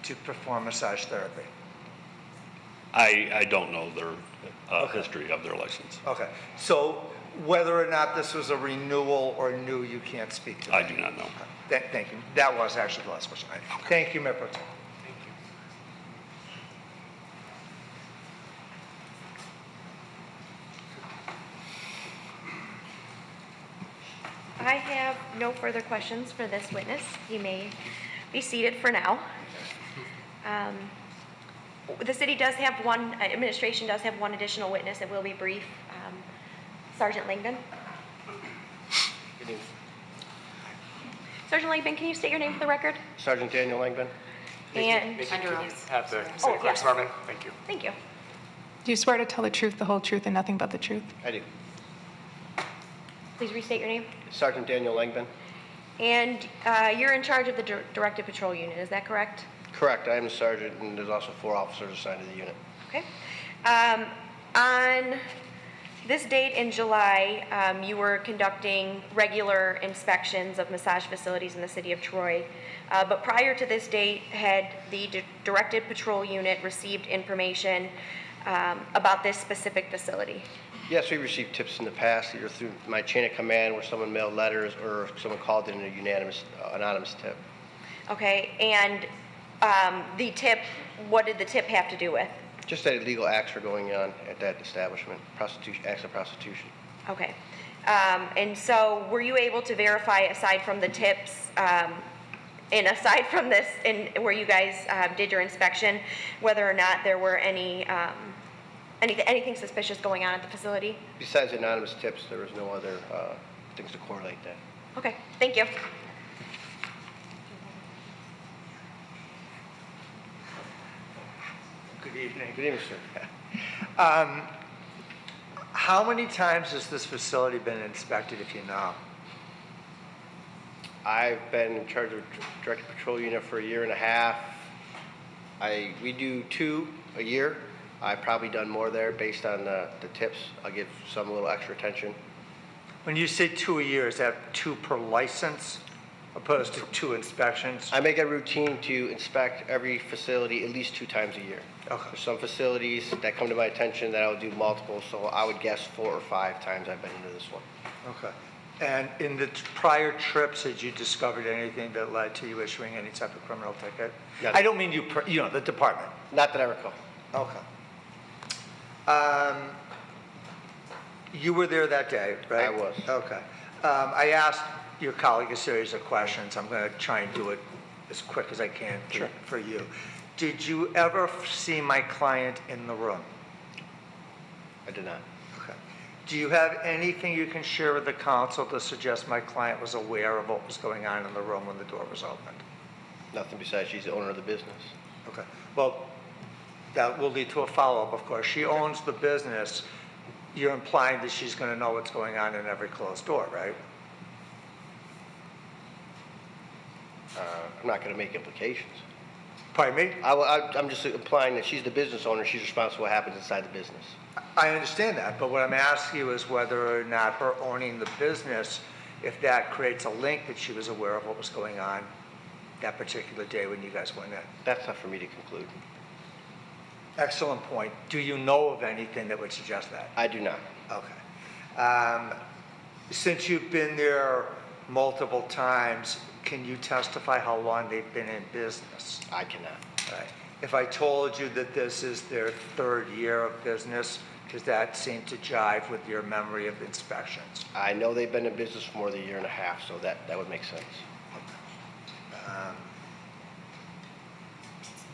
to perform massage therapy? I don't know their history of their license. Okay, so whether or not this was a renewal or new, you can't speak to that? I do not know. Thank you. That was actually the last question I had. Thank you, Mayor Pro Tem. I have no further questions for this witness. You may be seated for now. The city does have administration does have one additional witness. It will be brief. Sergeant Langdon. Sergeant Langdon, can you state your name for the record? Sergeant Daniel Langdon. And Have the Oh, city clerk yes. swear me. Thank you. Thank you. Do you swear to tell the truth, the whole truth, and nothing but the truth? I do. Please restate your name. Sergeant Daniel Langdon. And you're in charge of the directed patrol unit, is that correct? Correct. I am the sergeant, and there's also 4 officers assigned to the unit. Okay. On this date in July, you were conducting regular inspections of massage facilities in the city of Troy. But prior to this date, had the directed patrol unit received information about this specific facility? Yes, we received tips in the past, either through my chain of command where someone mailed letters or someone called in a unanimous, anonymous tip. Okay, and the tip, what did the tip have to do with? Just that illegal acts were going on at that establishment, prostitution, acts of prostitution. Okay. And so were you able to verify, aside from the tips, and aside from this, where you guys did your inspection, whether or not there were anything suspicious going on at the facility? Besides anonymous tips, there was no other things to correlate that. Okay, thank you. Good evening. Good evening, sir. How many times has this facility been inspected, if you know? I've been in charge of directed patrol unit for 1.5 years. We do 2 a year. I've probably done more there based on the tips. I'll give some a little extra attention. When you say 2 a year, is that 2 per license opposed to 2 inspections? I make a routine to inspect every facility at least 2 times a year. Okay. There's some facilities that come to my attention that I'll do multiple, so I would guess 4 or 5 times I've been into this one. Okay. And in the prior trips, had you discovered anything that led to you issuing any type of criminal ticket? Yes. I don't mean you, the department. Not that I recall. Okay. You were there that day, right? I was. Okay. I asked your colleague a series of questions. I'm going to try and do it as quick as I can for you. Did you ever see my client in the room? I did not. Okay. Do you have anything you can share with the council to suggest my client was aware of what was going on in the room when the door was opened? Nothing besides she's the owner of the business. Okay. Well, that will lead to a follow-up, of course. She owns the business. You're implying that she's going to know what's going on in every closed door, right? I'm not going to make implications. Pardon me? I'm just implying that she's the business owner. She's responsible for what happens inside the business. I understand that, but what I'm asking you is whether or not her owning the business, if that creates a link that she was aware of what was going on that particular day when you guys went in. That's not for me to conclude. Excellent point. Do you know of anything that would suggest that? I do not. Okay. Since you've been there multiple times, can you testify how long they've been in business? I cannot. All right. If I told you that this is their 3rd year of business, does that seem to jive with your memory of inspections? I know they've been in business for more than 1.5 years, so that would make sense.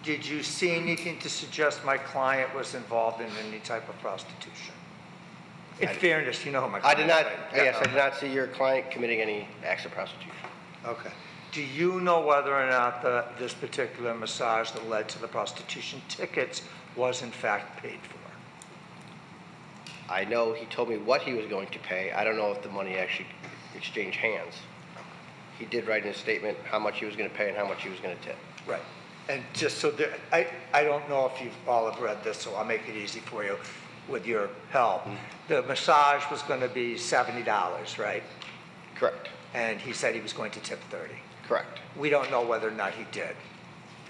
Did you see anything to suggest my client was involved in any type of prostitution? In fairness, you know who my client is. I did not. right? Yes, I did not see your client committing any acts of prostitution. Okay. Do you know whether or not this particular massage that led to the prostitution tickets was in fact paid for? I know he told me what he was going to pay. I don't know if the money actually exchanged hands. He did write in his statement how much he was going to pay and how much he was going to tip. Right. And just so I don't know if you've all have read this, so I'll make it easy for you. with your help. The massage was going to be $70, right? Correct. And he said he was going to tip 30. Correct. We don't know whether or not he did.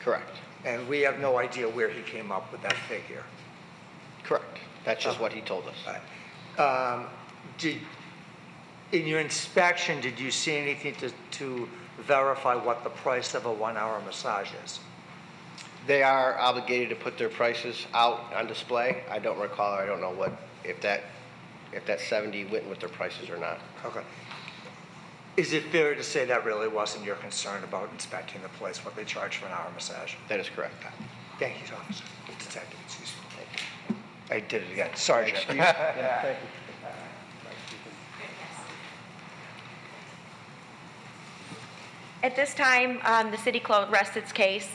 Correct. And we have no idea where he came up with that figure. Correct. That's just what he told us. In your inspection, did you see anything to verify what the price of a 1-hour massage is? They are obligated to put their prices out on display. I don't recall, I don't know if that 70 went with their prices or not. Okay. Is it fair to say that really wasn't your concern about inspecting the place, what they charge for an hour massage? That is correct. Thank you, officer. Detective, excuse me. I did it again. Sergeant. Thank you. At this time, the city clerk rests its case.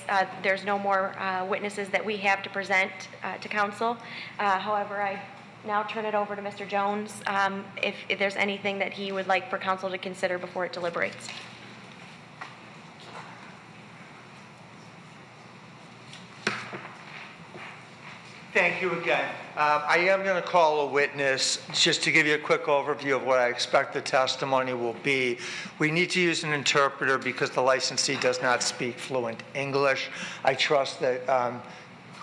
There's no more witnesses that we have to present to council. However, I now turn it over to Mr. Jones if there's anything that he would like for council to consider before it deliberates. Thank you again. I am going to call a witness just to give you a quick overview of what I expect the testimony will be. We need to use an interpreter because the licensee does not speak fluent English. I trust that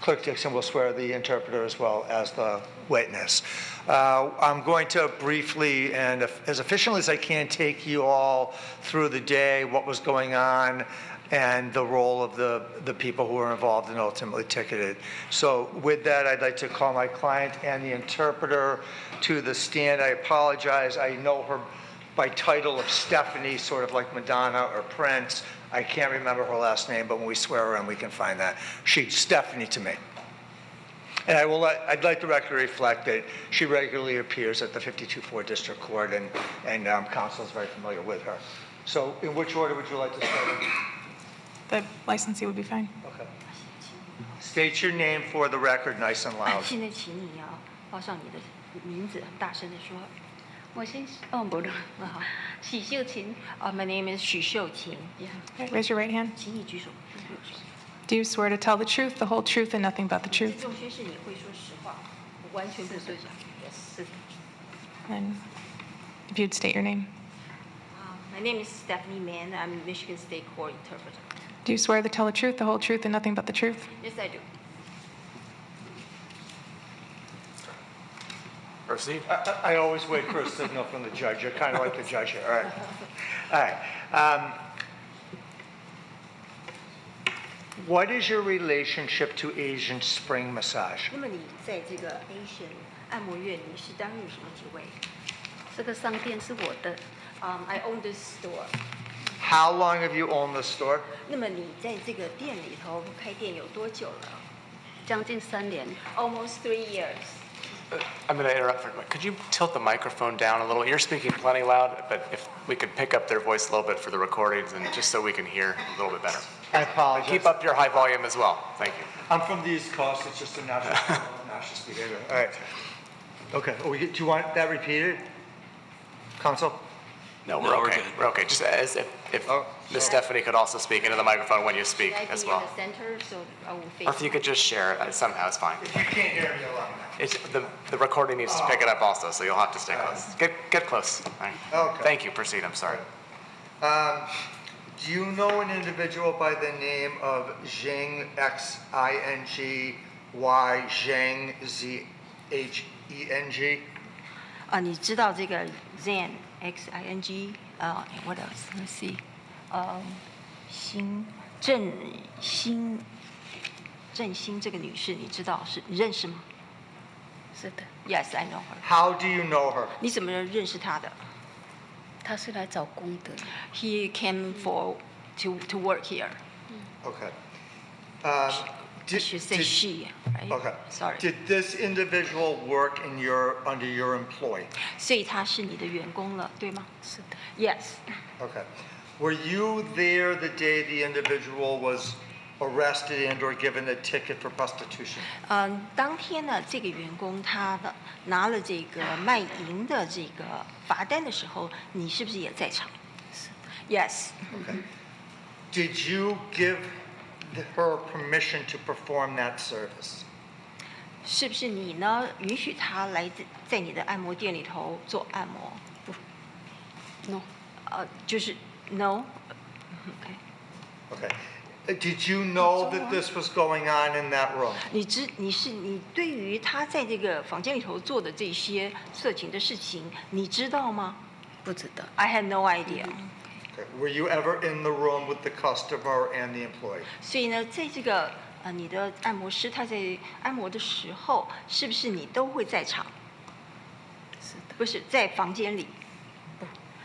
Clerk Dixon will swear the interpreter as well as the witness. I'm going to briefly and as efficiently as I can take you all through the day, what was going on, and the role of the people who were involved and ultimately ticketed. So with that, I'd like to call my client and the interpreter to the stand. I apologize. I know her by title of Stephanie, sort of like Madonna or Prince. I can't remember her last name, but when we swear her in, we can find that. She's Stephanie to me. And I'd like the record to reflect that she regularly appears at the 52-4 District Court, and counsel is very familiar with her. So in which order would you like to start? The licensee would be fine. Okay. State your name for the record, nice and loud. 现在请你要报上你的名字，大声的说。我先，哦，不的，好，许秀琴。My name is 许秀琴。Okay, raise your right hand. 请你举手。Do you swear to tell the truth, the whole truth, and nothing but the truth? 这种宣誓你会说实话，完全不说假。Yes. And if you'd state your name. My name is Stephanie Mann. I'm Michigan State Court interpreter. Do you swear to tell the truth, the whole truth, and nothing but the truth? Yes, I do. Proceed. I always wait for a signal from the judge. You're kind of like the judge here. All right. All right. What is your relationship to Asian Spring Massage? 那么你在这个 Asian 按摩院你是担任什么职位？这个商店是我的。I own this store. How long have you owned the store? 那么你在这个店里头开店有多久了？将近3年。Almost 3 years. I'm going to interrupt for a minute. Could you tilt the microphone down a little? You're speaking plenty loud, but if we could pick up their voice a little bit for the recordings and just so we can hear a little bit better. I apologize. Keep up your high volume as well. Thank you. I'm from the East Coast. It's just a national behavior. All right. Okay. Do you want that repeated? Counsel? No, we're okay. We're okay. Just as if Ms. Stephanie could also speak into the microphone when you speak as well. Should I be in the center so I will face? Or if you could just share it somehow, it's fine. If you can't hear me, allow me. It's, the recording needs to pick it up also, so you'll have to stay close. Get close. All right. Okay. Thank you. Proceed. I'm sorry. Do you know an individual by the name of Zheng, X-I-N-G-Y, Zheng, Z-H-E-N-G? 你知道这个 Zheng X-I-N-G what else? Let's see. 郑欣这个女士，你知道你认识吗？是的。Yes, I know her. How do you know her? 你怎么认识她的？他是来找工的。He came to work here. Okay. I should say she, right? Okay. Sorry. Did this individual work under your employ? 所以她是你的员工了，对吗？是的。Yes. Okay. Were you there the day the individual was arrested and/or given a ticket for prostitution? 当天呢，这个员工他拿了这个卖淫的这个罚单的时候，你是不是也在场？是。Yes. Okay. Did you give her permission to perform that service? 是不是你呢允许他来在你的按摩店里头做按摩？不 No. 就是 no。OK。 Okay. Did you know that this was going on in that room? 你对于他在这个房间里头做的这些色情的事情，你知道吗？不知道。 I had no idea。 Okay. Were you ever in the room with the customer and the employee? 所以呢，在这个你的按摩师他在按摩的时候，是不是你都会在场？是的。不是在房间里。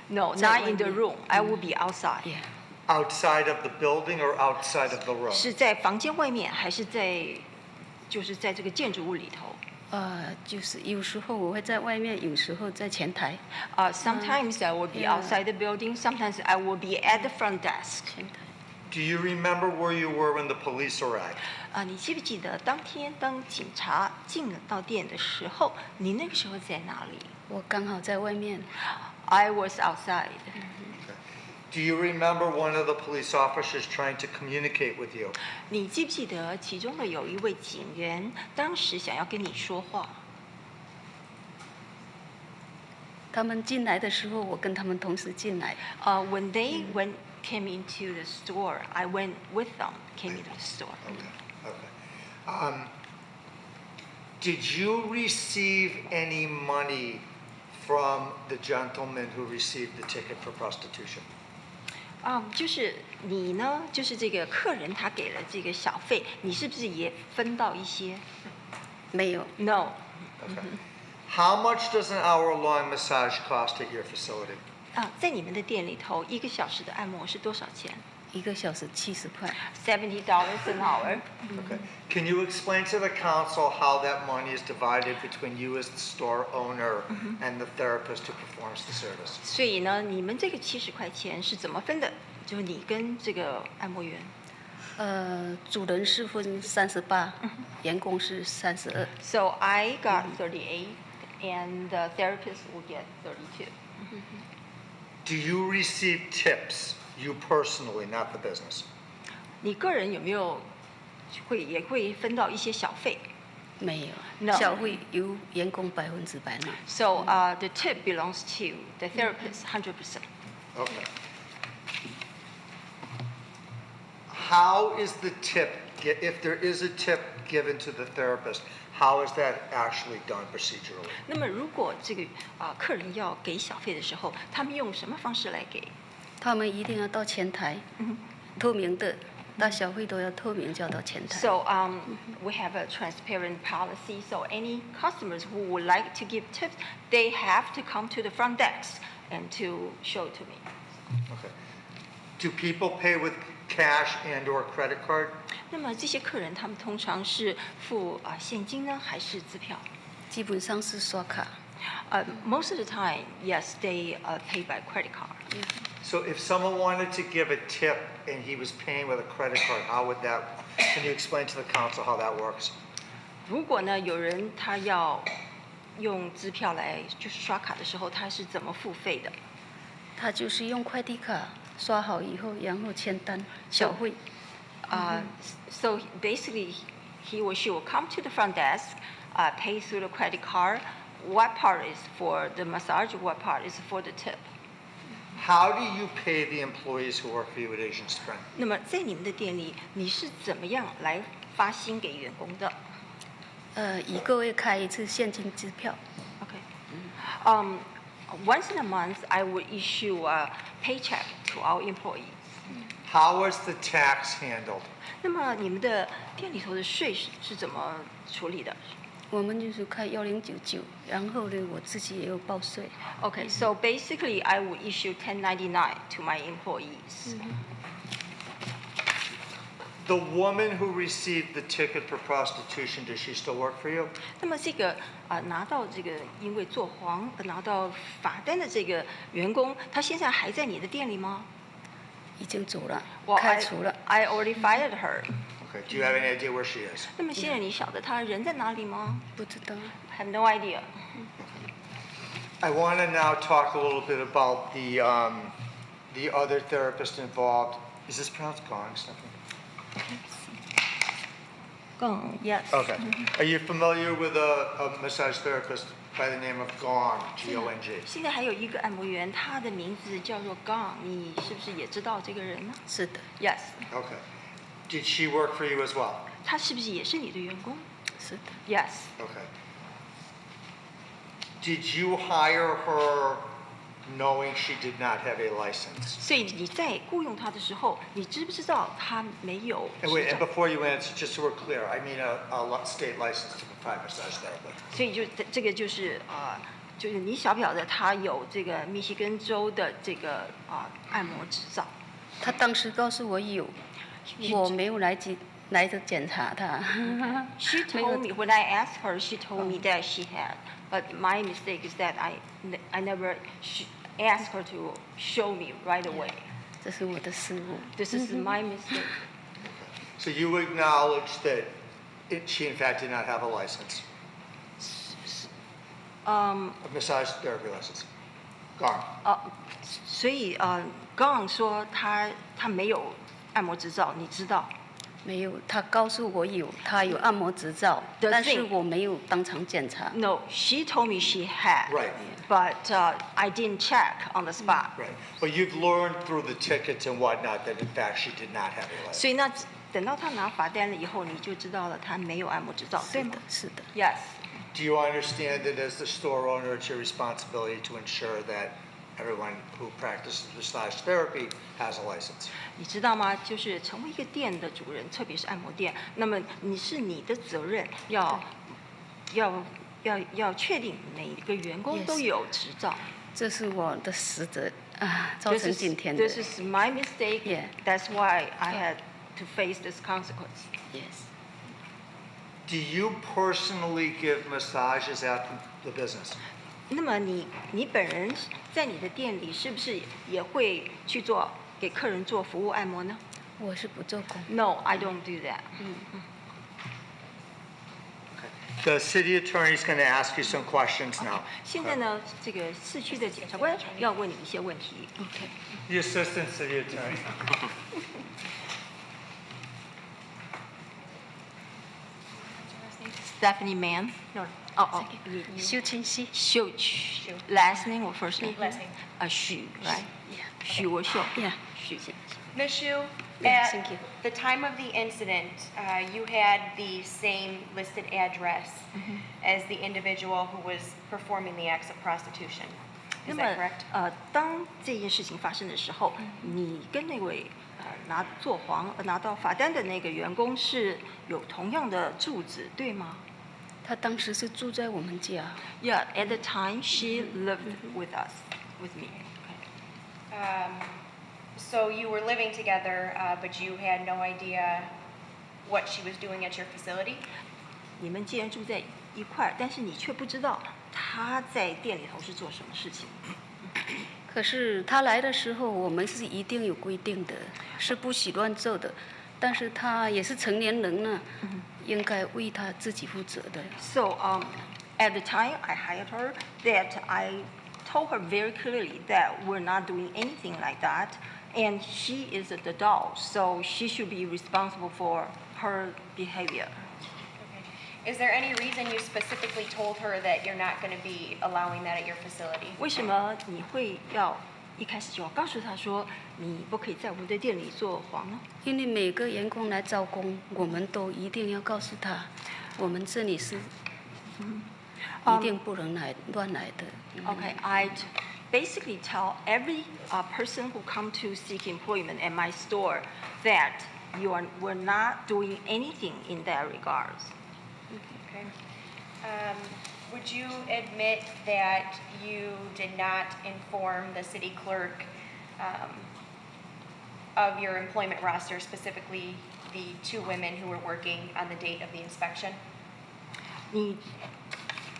No, 在 not in the 外面。 room. I will be outside. Yeah. Outside of the building or outside of the room? 是在房间外面，还是就是在这个建筑物里头？就是有时候我会在外面，有时候在前台。Sometimes I will be outside the building. Sometimes I will be at the front desk. 前台。 Do you remember where you were when the police arrived? 你记不记得当天当警察进到店的时候，你那个时候在哪里？我刚好在外面。I was outside. Do you remember one of the police officers trying to communicate with you? 你记不记得其中的有一位警员当时想要跟你说话？他们进来的时候，我跟他们同时进来。When they came into the store, I went with them. Came into the store. Okay. Did you receive any money from the gentleman who received the ticket for prostitution? 就是你呢，就是这个客人他给了这个小费，你是不是也分到一些？没有。 No. Okay. How much does an hour-long massage cost at your facility? 在你们的店里头，1个小时的按摩是多少钱？1个小时70块。$70 an hour. Okay. Can you explain to the council how that money is divided between you as the store owner and the therapist who performs the service? 所以呢，你们这个70块钱是怎么分的？就是你跟这个按摩员。主人是分38，员工是32。So I got 38, and the therapist will get 32. Do you receive tips, you personally, not the business? 你个人有没有也会分到一些小费？没有。 No. 小费由员工100%拿。So the tip belongs to the therapist 100%. Okay. How is the tip, if there is a tip given to the therapist, how is that actually done procedurally? 那么如果这个客人要给小费的时候，他们用什么方式来给？他们一定要到前台，透明的，到小费都要透明，就要到前台。 So we have a transparent policy. So any customers who would like to give tips, they have to come to the front desk and to show it to me. Okay. Do people pay with cash and/or credit card? 那么这些客人他们通常是付现金呢，还是支票？基本上是刷卡。Most of the time, yes, they pay by credit card. So if someone wanted to give a tip and he was paying with a credit card, how would that, can you explain to the council how that works? 如果呢有人他要用支票来就是刷卡的时候，他是怎么付费的？他就是用快递卡刷好以后，然后签单小费。So basically, he or she will come to the front desk, pay through the credit card. What part is for the massage? What part is for the tip? How do you pay the employees who work for you at Asian Spring? 那么在你们的店里，你是怎么样来发薪给员工的？1个月开一次现金支票。Okay. Once in a month, I would issue a paycheck to our employees. How is the tax handled? 那么你们的店里头的税是怎么处理的？我们就是开1099，然后呢，我自己也有报税。Okay, so basically, I would issue 1099 to my employees. The woman who received the ticket for prostitution, does she still work for you? 那么这个拿到这个因为做黄拿到罚单的这个员工，他现在还在你的店里吗？已经走了，开除了。I already fired her. Okay. Do you have any idea where she is? 那么现在你晓得她人在哪里吗？不知道。Have no idea. I want to now talk a little bit about the other therapist involved. Is this pronounced Gong, Stephanie? Gong, yes. Okay. Are you familiar with a massage therapist by the name of Gong, G-O-N-G? 现在还有一个按摩员，他的名字叫做 Gong， 你是不是也知道这个人呢？是的。 Yes。 Okay. Did she work for you as well? 他是不是也是你的员工？是的。 Yes。 Okay. Did you hire her knowing she did not have a license? 所以你在雇佣他的时候，你知不知道他没有 And 执 wait, and 照？ before you answer, just so we're clear, I mean a state license to provide massage therapy. 所以这个就是就是你晓不晓得他有这个密西根州的这个按摩执照？他当时告诉我有，我没有来着检查他。 She told me when I asked her, she told me that she had, but my mistake is that I never asked her to show me right away. 这是我的失误。 This is my mistake. So you acknowledge that she in fact did not have a license, a massage therapy license. Gone. 所以Gong 说他没有按摩执照，你知道？ 没有，他告诉我有，他有按摩执照，但是我没有当场检查。 No, she told me she had. Right. But I didn't check on the spot. Right. But you've learned through the tickets and whatnot that in fact she did not have a license. 所以那等到他拿罚单了以后，你就知道了他没有按摩执照，对吗？是的。 Yes. Do you understand that as the store owner, it's your responsibility to ensure that everyone who practices massage therapy has a license? 你知道吗？就是成为一个店的主人，特别是按摩店，那么你的责任要确定每一个员工都有执照。这是我的失责造成今天的。 This is my mistake. Yeah. That's why I had to face this consequence. Yes. Do you personally give massages at the business? 那么你本人在你的店里是不是也会去给客人做服务按摩呢？我是不做工。 No, I don't do that. The city attorney is going to ask you some questions now. 现在呢，这个市区的检察官要问你一些问题。OK。 The assistant city attorney. Stephanie Mann. No. Oh. 修清溪。秀。Last name or first name? Last name. Xu, right? Yeah. Xu or Xiu? Yeah. Xu. Ms. Xu, Yes, at thank you. the time of the incident, you had the same listed address as the individual who was performing the acts of prostitution. 那 Is 么 that correct? 当这件事情发生的时候，你跟那位拿到罚单的那个员工是有同样的住址，对吗？他当时是住在我们家。 Yeah, at the time she lived with us, with me. So you were living together, but you had no idea what she was doing at your facility? 你们既然住在一块儿，但是你却不知道她在店里头是做什么事情。可是他来的时候，我们是一定有规定的，是不许乱做的。但是他也是成年人了，应该为他自己负责的。 So at the time I hired her, that I told her very clearly that we're not doing anything like that, and she is an adult, so she should be responsible for her behavior. Is there any reason you specifically told her that you're not going to be allowing that at your facility? 为什么你会要一开始就要告诉她说你不可以在我们的店里做黄呢？因为每个员工来招工，我们都一定要告诉他，我们这里是一定不能乱来的。 Okay, I'd basically tell every person who come to seek employment at my store that we're not doing anything in that regards. Okay. Would you admit that you did not inform the city clerk of your employment roster, specifically the two women who were working on the date of the inspection?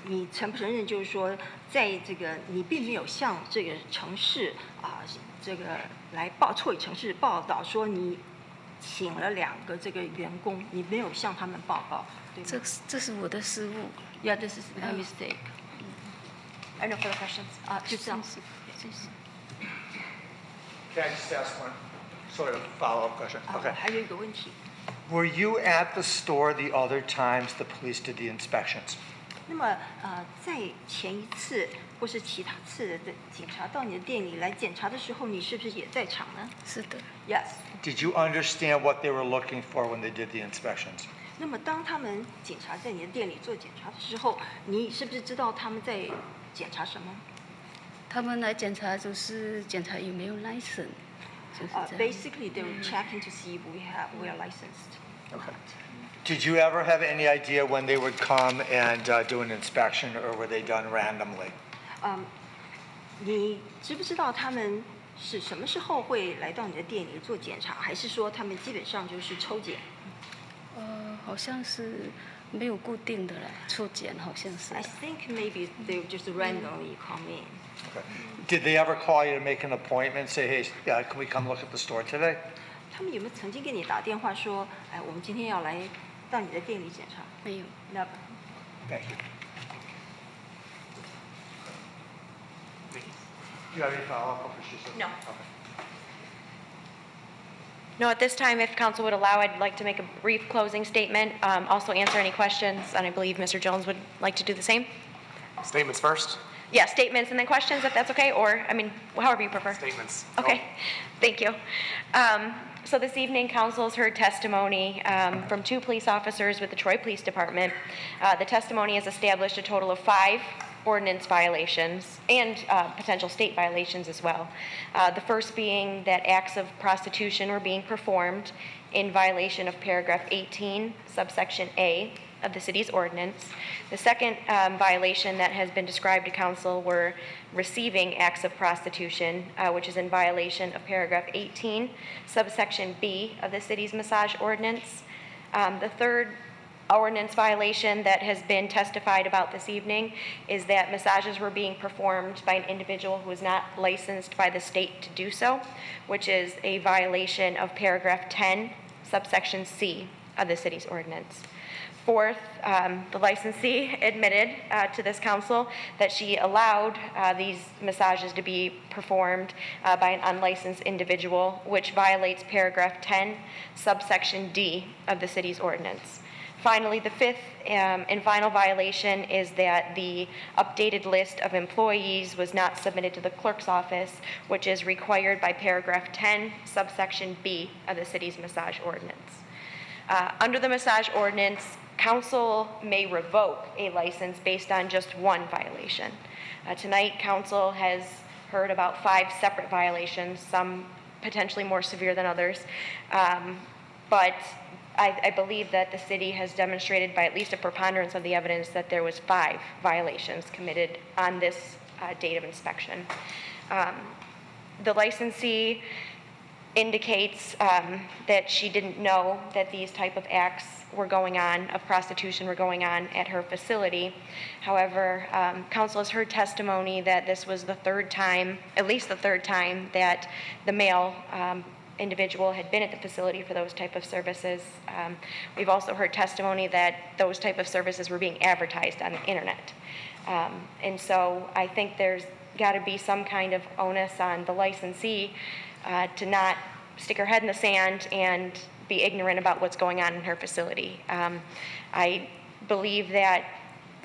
你承不承认，就是说，在这个你并没有向这个城市这个来错语城市报道说你请了2个这个员工，你没有向他们报告，对吗？这是我的失误。 Yeah, this is a mistake. I have no further questions. 就这样。 Can I just ask one sort of follow-up question? Okay. 还有一个问题。Were you at the store the other times the police did the inspections? 那么在前一次或是其他次的警察到你的店里来检查的时候，你是不是也在场呢？是的。Yes. Did you understand what they were looking for when they did the inspections? 那么当他们警察在你的店里做检查的时候，你是不是知道他们在检查什么？他们来检查就是检查有没有 license， 就是这样。Basically, they were checking to see if we are licensed. Okay. Did you ever have any idea when they would come and do an inspection, or were they done randomly? 你知不知道他们是什么时候会来到你的店里做检查，还是说他们基本上就是抽检？好像是没有固定的啦，抽检好像是。I think maybe they would just randomly come in. Okay. Did they ever call you to make an appointment? Say, hey, can we come look at the store today? 他们有没有曾经给你打电话说，哎，我们今天要来到你的店里检查？没有。Never. Thank you. Do you have any follow-up? No. No, at this time, if council would allow, I'd like to make a brief closing statement, also answer any questions, and I believe Mr. Jones would like to do the same. Statements first? Yeah, statements and then questions, if that's okay, or, I mean, however you prefer. Statements. Okay, thank you. So this evening, council has heard testimony from 2 police officers with the Troy Police Department. The testimony has established a total of 5 ordinance violations and potential state violations as well. The first being that acts of prostitution were being performed in violation of paragraph 18, subsection A of the city's ordinance. The second violation that has been described to council were receiving acts of prostitution, which is in violation of paragraph 18, subsection B of the city's massage ordinance. The third ordinance violation that has been testified about this evening is that massages were being performed by an individual who is not licensed by the state to do so, which is a violation of paragraph 10, subsection C of the city's ordinance. Fourth, the licensee admitted to this council that she allowed these massages to be performed by an unlicensed individual, which violates paragraph 10, subsection D of the city's ordinance. Finally, the fifth and final violation is that the updated list of employees was not submitted to the clerk's office, which is required by paragraph 10, subsection B of the city's massage ordinance. Under the massage ordinance, council may revoke a license based on just one violation. Tonight, council has heard about 5 separate violations, some potentially more severe than others, but I believe that the city has demonstrated by at least a preponderance of the evidence that there was 5 violations committed on this date of inspection. The licensee indicates that she didn't know that these type of acts were going on, of prostitution were going on at her facility. However, council has heard testimony that this was the 3rd time, at least the 3rd time, that the male individual had been at the facility for those type of services. We've also heard testimony that those type of services were being advertised on the internet. And so I think there's got to be some kind of onus on the licensee to not stick her head in the sand and be ignorant about what's going on in her facility. I believe that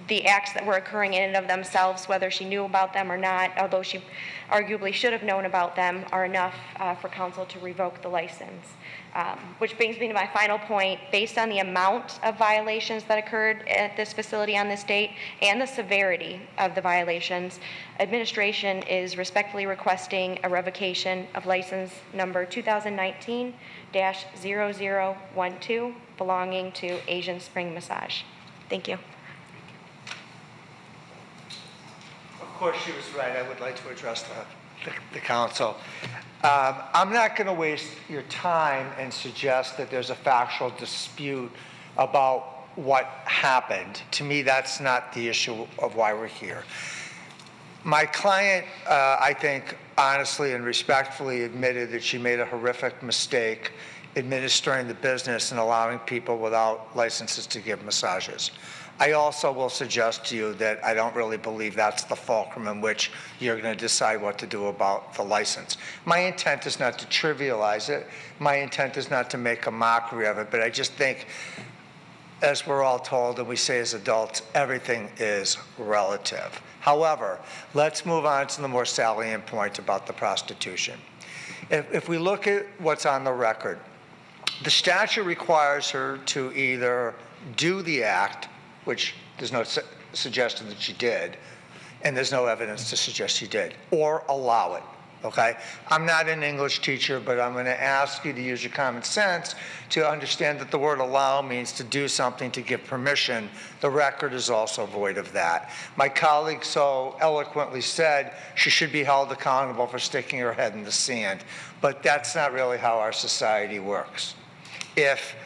the acts that were occurring in and of themselves, whether she knew about them or not, although she arguably should have known about them, are enough for council to revoke the license. Which brings me to my final point. Based on the amount of violations that occurred at this facility on this date and the severity of the violations, administration is respectfully requesting a revocation of license number 2019-0012 belonging to Asian Spring Massage. Thank you. Of course, she was right. I would like to address the council. I'm not going to waste your time and suggest that there's a factual dispute about what happened. To me, that's not the issue of why we're here. My client, I think, honestly and respectfully admitted that she made a horrific mistake administering the business and allowing people without licenses to give massages. I also will suggest to you that I don't really believe that's the fulcrum in which you're going to decide what to do about the license. My intent is not to trivialize it. My intent is not to make a mockery of it, but I just think, as we're all told and we say as adults, everything is relative. However, let's move on to the more salient point about the prostitution. If we look at what's on the record, the statute requires her to either do the act, which there's no suggestion that she did, and there's no evidence to suggest she did, or allow it, okay? I'm not an English teacher, but I'm going to ask you to use your common sense to understand that the word allow means to do something, to give permission. The record is also void of that. My colleague so eloquently said she should be held accountable for sticking her head in the sand, but that's not really how our society works. If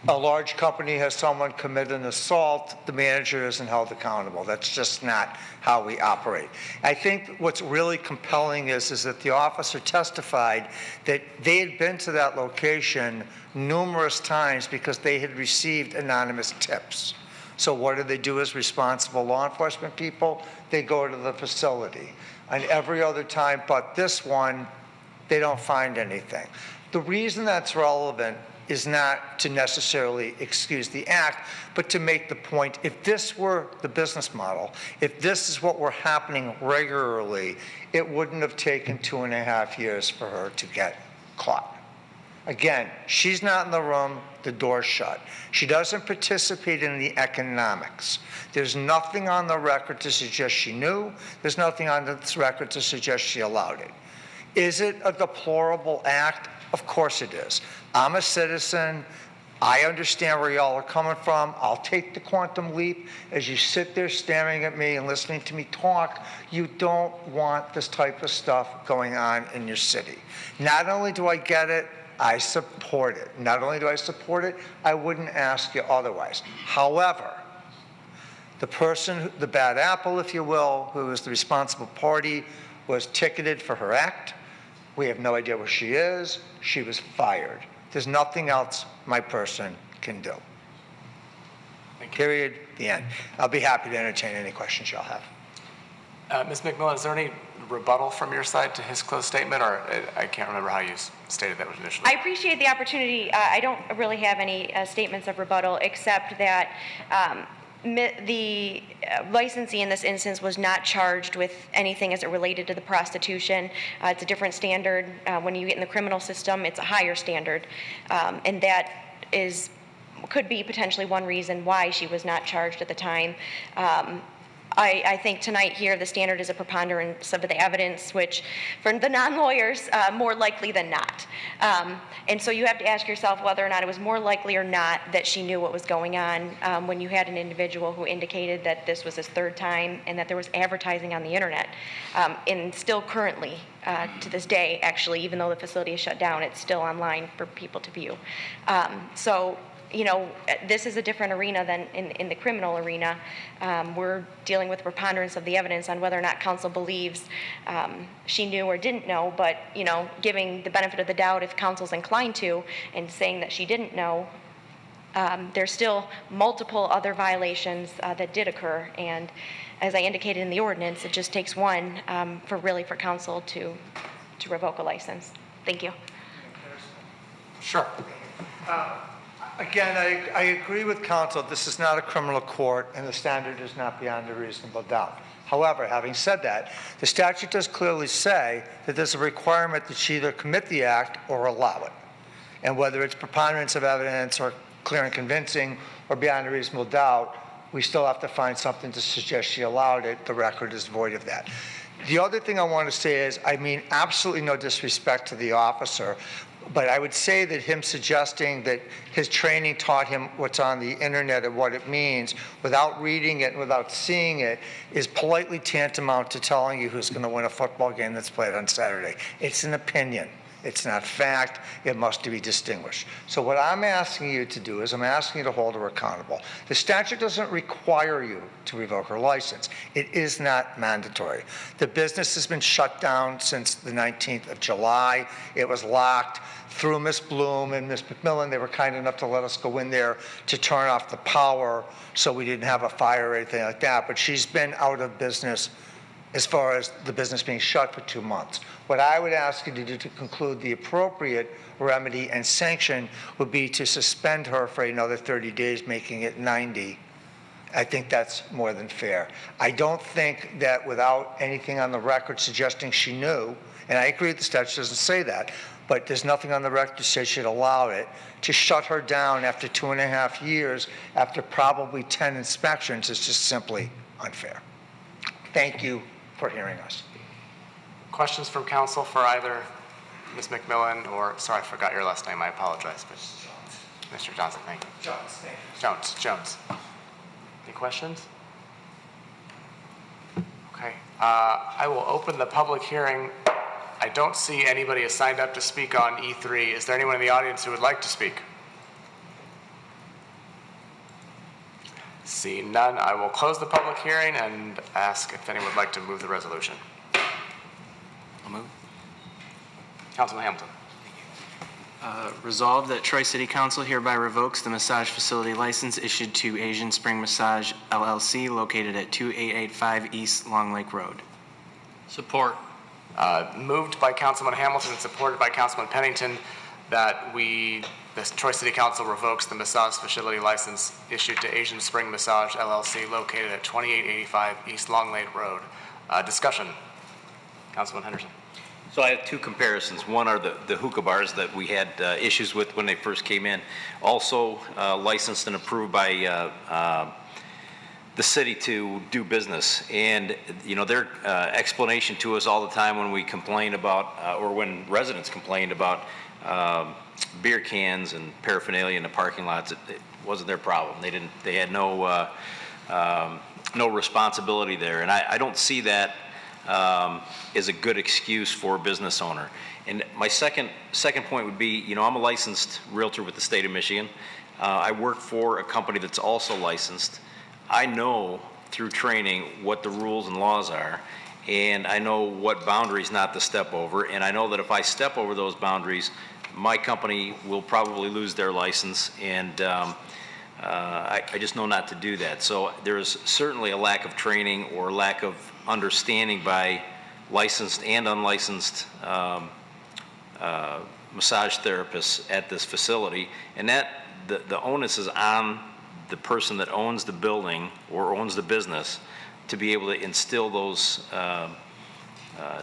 a large company has someone commit an assault, the manager isn't held accountable. That's just not how we operate. I think what's really compelling is that the officer testified that they had been to that location numerous times because they had received anonymous tips. So what do they do as responsible law enforcement people? They go to the facility. And every other time but this one, they don't find anything. The reason that's relevant is not to necessarily excuse the act, but to make the point, if this were the business model, if this is what were happening regularly, it wouldn't have taken 2.5 years for her to get caught. Again, she's not in the room, the door's shut. She doesn't participate in the economics. There's nothing on the record to suggest she knew. There's nothing on this record to suggest she allowed it. Is it a deplorable act? Of course it is. I'm a citizen. I understand where y'all are coming from. I'll take the quantum leap. As you sit there staring at me and listening to me talk, you don't want this type of stuff going on in your city. Not only do I get it, I support it. Not only do I support it, I wouldn't ask you otherwise. However, the person, the bad apple, if you will, who is the responsible party, was ticketed for her act. We have no idea where she is. She was fired. There's nothing else my person can do. Period. The end. I'll be happy to entertain any questions y'all have. Ms. McMillan, is there any rebuttal from your side to his closed statement, or I can't remember how you stated that initially? I appreciate the opportunity. I don't really have any statements of rebuttal, except that the licensee in this instance was not charged with anything as it related to the prostitution. It's a different standard. When you get in the criminal system, it's a higher standard. And that could be potentially one reason why she was not charged at the time. I think tonight here the standard is a preponderance of the evidence, which for the non-lawyers, more likely than not. And so you have to ask yourself whether or not it was more likely or not that she knew what was going on when you had an individual who indicated that this was his third time and that there was advertising on the internet. And still currently, to this day, actually, even though the facility is shut down, it's still online for people to view. So, you know, this is a different arena than in the criminal arena. We're dealing with preponderance of the evidence on whether or not counsel believes she knew or didn't know, but, you know, giving the benefit of the doubt if counsel's inclined to and saying that she didn't know, there's still multiple other violations that did occur. And as I indicated in the ordinance, it just takes one for counsel to revoke a license. Thank you. Sure. Again, I agree with counsel. This is not a criminal court, and the standard is not beyond a reasonable doubt. However, having said that, the statute does clearly say that there's a requirement that she either commit the act or allow it. And whether it's preponderance of evidence or clear and convincing or beyond a reasonable doubt, we still have to find something to suggest she allowed it. The record is void of that. The other thing I want to say is, I mean absolutely no disrespect to the officer, but I would say that him suggesting that his training taught him what's on the internet and what it means without reading it and without seeing it is politely tantamount to telling you who's going to win a football game that's played on Saturday. It's an opinion. It's not fact. It must be distinguished. So what I'm asking you to do is I'm asking you to hold her accountable. The statute doesn't require you to revoke her license. It is not mandatory. The business has been shut down since the 19th of July. It was locked. Through Ms. Bloom and Ms. McMillan, they were kind enough to let us go in there to turn off the power so we didn't have a fire or anything like that. But she's been out of business as far as the business being shut for 2 months. What I would ask you to do to conclude the appropriate remedy and sanction would be to suspend her for another 30 days, making it 90. I think that's more than fair. I don't think that without anything on the record suggesting she knew, and I agree the statute doesn't say that, but there's nothing on the record to say she'd allow it, to shut her down after 2.5 years, after probably 10 inspections, is just simply unfair. Thank you for hearing us. Questions from council for either Ms. McMillan or, sorry, I forgot your last name, I apologize, but Mr. Johnson, thank you. Jones, thank you. Jones. Any questions? Okay, I will open the public hearing. I don't see anybody has signed up to speak on E3. Is there anyone in the audience who would like to speak? See none, I will close the public hearing and ask if anyone would like to move the resolution. I'll move. Councilman Hamilton. Resolved that Troy City Council hereby revokes the massage facility license issued to Asian Spring Massage LLC located at 2885 East Long Lake Road. Support. Moved by Councilman Hamilton and supported by Councilman Pennington that the Troy City Council revokes the massage facility license issued to Asian Spring Massage LLC located at 2885 East Long Lake Road. Discussion. Councilman Henderson. So I have two comparisons. One are the hookah bars that we had issues with when they first came in. Also licensed and approved by the city to do business. And, you know, their explanation to us all the time when we complain about, or when residents complained about beer cans and paraphernalia in the parking lots, it wasn't their problem. They had no responsibility there. And I don't see that is a good excuse for a business owner. And my second point would be, you know, I'm a licensed realtor with the state of Michigan. I work for a company that's also licensed. I know through training what the rules and laws are, and I know what boundaries not to step over, and I know that if I step over those boundaries, my company will probably lose their license, and I just know not to do that. So there's certainly a lack of training or lack of understanding by licensed and unlicensed massage therapists at this facility, and that the onus is on the person that owns the building or owns the business to be able to instill those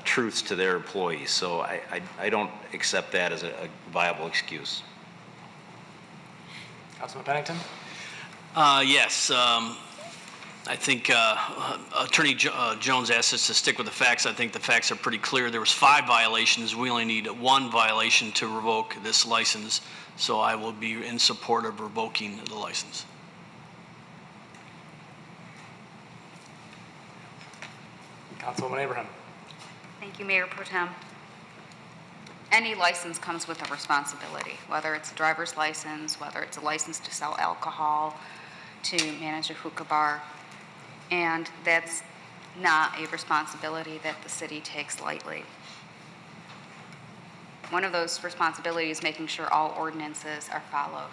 truths to their employees. So I don't accept that as a viable excuse. Councilman Pennington? Yes. I think Attorney Jones asked us to stick with the facts. I think the facts are pretty clear. There was 5 violations. We only need 1 violation to revoke this license. So I will be in support of revoking the license. Councilwoman Abraham. Thank you, Mayor Pro Tem. Any license comes with a responsibility, whether it's a driver's license, whether it's a license to sell alcohol, to manage a hookah bar, and that's not a responsibility that the city takes lightly. One of those responsibilities is making sure all ordinances are followed.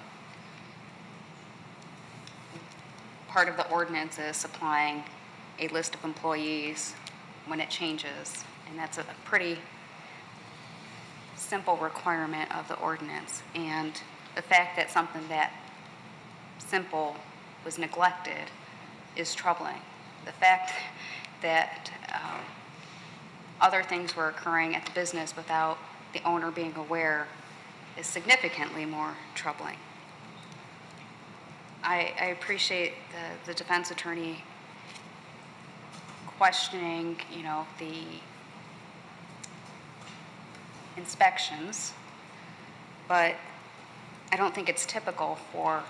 Part of the ordinance is supplying a list of employees when it changes, and that's a pretty simple requirement of the ordinance. And the fact that something that simple was neglected is troubling. The fact that other things were occurring at the business without the owner being aware is significantly more troubling. I appreciate the defense attorney questioning, you know, the inspections, but I don't think it's typical for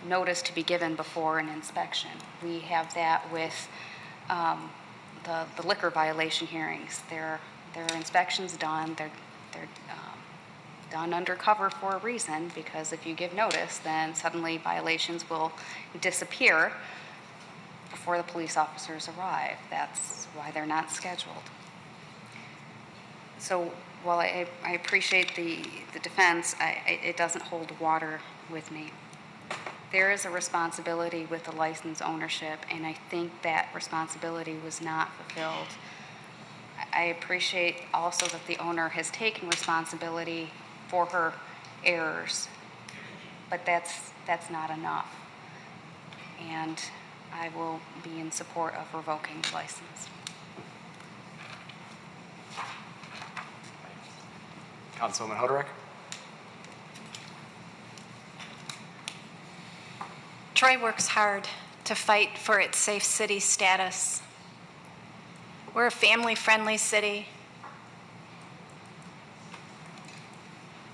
notice to be given before an inspection. We have that with the liquor violation hearings. There are inspections done. They're done undercover for a reason, because if you give notice, then suddenly violations will disappear before the police officers arrive. That's why they're not scheduled. So while I appreciate the defense, it doesn't hold water with me. There is a responsibility with the license ownership, and I think that responsibility was not fulfilled. I appreciate also that the owner has taken responsibility for her errors, but that's not enough. And I will be in support of revoking the license. Councilwoman Hoderick? Troy works hard to fight for its safe city status. We're a family-friendly city.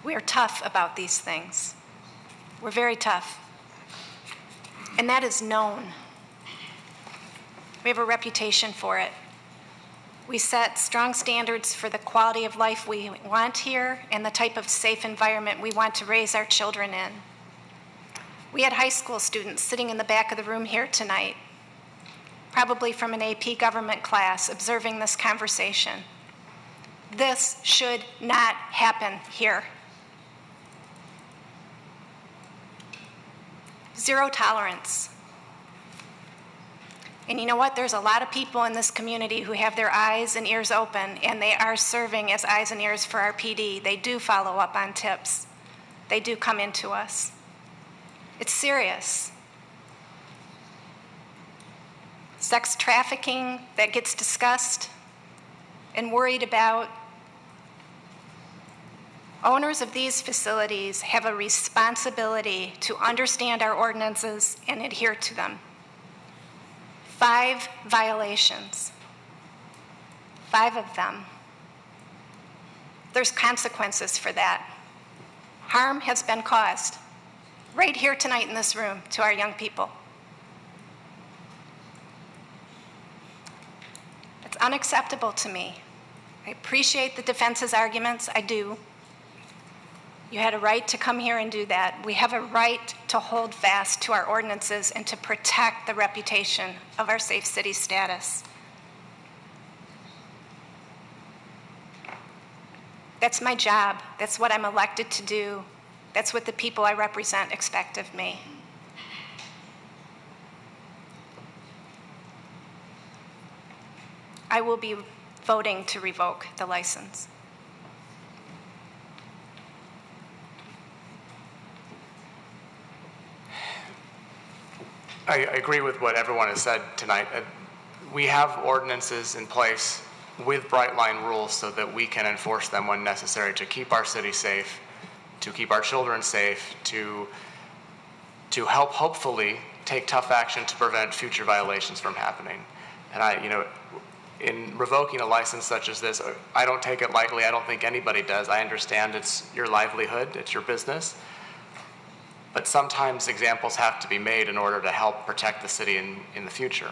We are tough about these things. We're very tough. And that is known. We have a reputation for it. We set strong standards for the quality of life we want here and the type of safe environment we want to raise our children in. We had high school students sitting in the back of the room here tonight, probably from an AP government class, observing this conversation. This should not happen here. Zero tolerance. And you know what? There's a lot of people in this community who have their eyes and ears open, and they are serving as eyes and ears for our PD. They do follow up on tips. They do come into us. It's serious. Sex trafficking that gets discussed and worried about. Owners of these facilities have a responsibility to understand our ordinances and adhere to them. 5 violations. 5 of them. There's consequences for that. Harm has been caused right here tonight in this room to our young people. It's unacceptable to me. I appreciate the defense's arguments, I do. You had a right to come here and do that. We have a right to hold fast to our ordinances and to protect the reputation of our safe city status. That's my job. That's what I'm elected to do. That's what the people I represent expect of me. I will be voting to revoke the license. I agree with what everyone has said tonight. We have ordinances in place with bright line rules so that we can enforce them when necessary to keep our city safe, to keep our children safe, to help hopefully take tough action to prevent future violations from happening. And in revoking a license such as this, I don't take it lightly. I don't think anybody does. I understand it's your livelihood, it's your business. But sometimes examples have to be made in order to help protect the city in the future.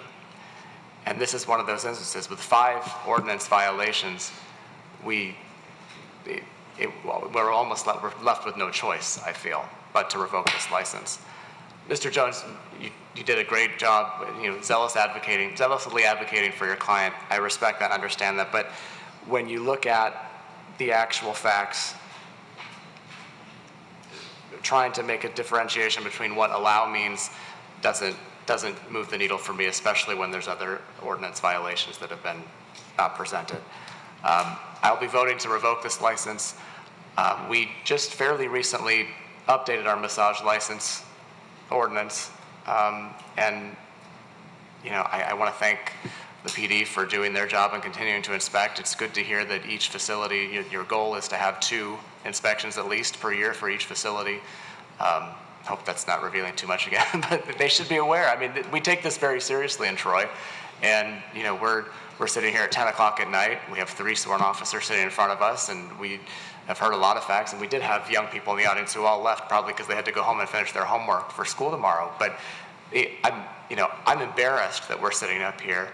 And this is one of those instances. With 5 ordinance violations, we're left with no choice, I feel, but to revoke this license. Mr. Jones, you did a great job, zealously advocating for your client. I respect that and understand that. But when you look at the actual facts, trying to make a differentiation between what allow means doesn't move the needle for me, especially when there's other ordinance violations that have been presented. I'll be voting to revoke this license. We just fairly recently updated our massage license ordinance, and I want to thank the PD for doing their job and continuing to inspect. It's good to hear that each facility, your goal is to have 2 inspections at least per year for each facility. Hope that's not revealing too much again, but they should be aware. I mean, we take this very seriously in Troy, and we're sitting here at 10 o'clock at night. We have 3 sworn officers sitting in front of us, and we have heard a lot of facts, and we did have young people in the audience who all left probably because they had to go home and finish their homework for school tomorrow. But I'm embarrassed that we're sitting up here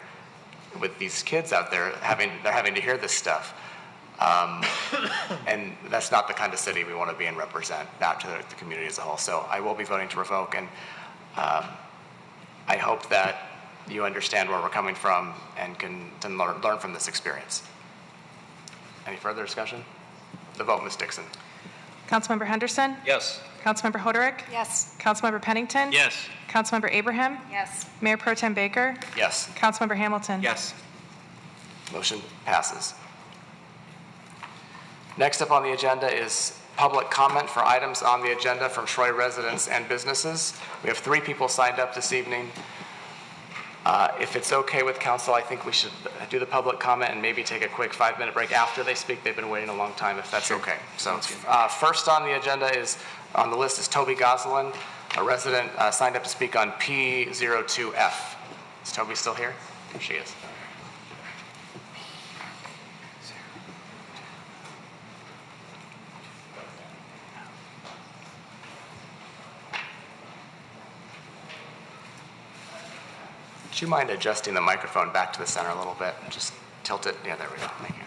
with these kids out there having to hear this stuff. And that's not the kind of city we want to be and represent out to the community as a whole. So I will be voting to revoke, and I hope that you understand where we're coming from and can learn from this experience. Any further discussion? The vote, Ms. Dixon. Councilmember Henderson? Yes. Councilmember Hoderick? Yes. Councilmember Pennington? Yes. Councilmember Abraham? Yes. Mayor Pro Tem Baker? Yes. Councilmember Hamilton? Yes. Motion passes. Next up on the agenda is public comment for items on the agenda from Troy residents and businesses. We have 3 people signed up this evening. If it's okay with council, I think we should do the public comment and maybe take a quick 5-minute break after they speak. They've been waiting a long time, if that's okay. So first on the agenda on the list is Toby Goslin, a resident signed up to speak on P02F. Is Toby still here? There she is. Would you mind adjusting the microphone back to the center a little bit? Just tilt it. Yeah, there we go. Thank you.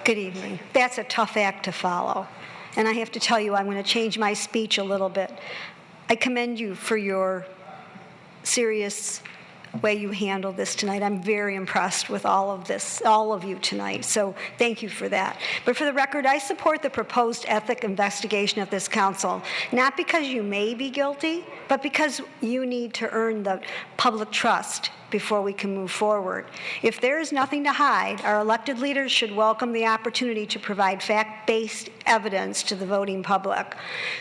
Good evening. That's a tough act to follow. And I have to tell you, I'm going to change my speech a little bit. I commend you for your serious way you handled this tonight. I'm very impressed with all of you tonight, so thank you for that. But for the record, I support the proposed ethic investigation of this council, not because you may be guilty, but because you need to earn the public trust before we can move forward. If there is nothing to hide, our elected leaders should welcome the opportunity to provide fact-based evidence to the voting public.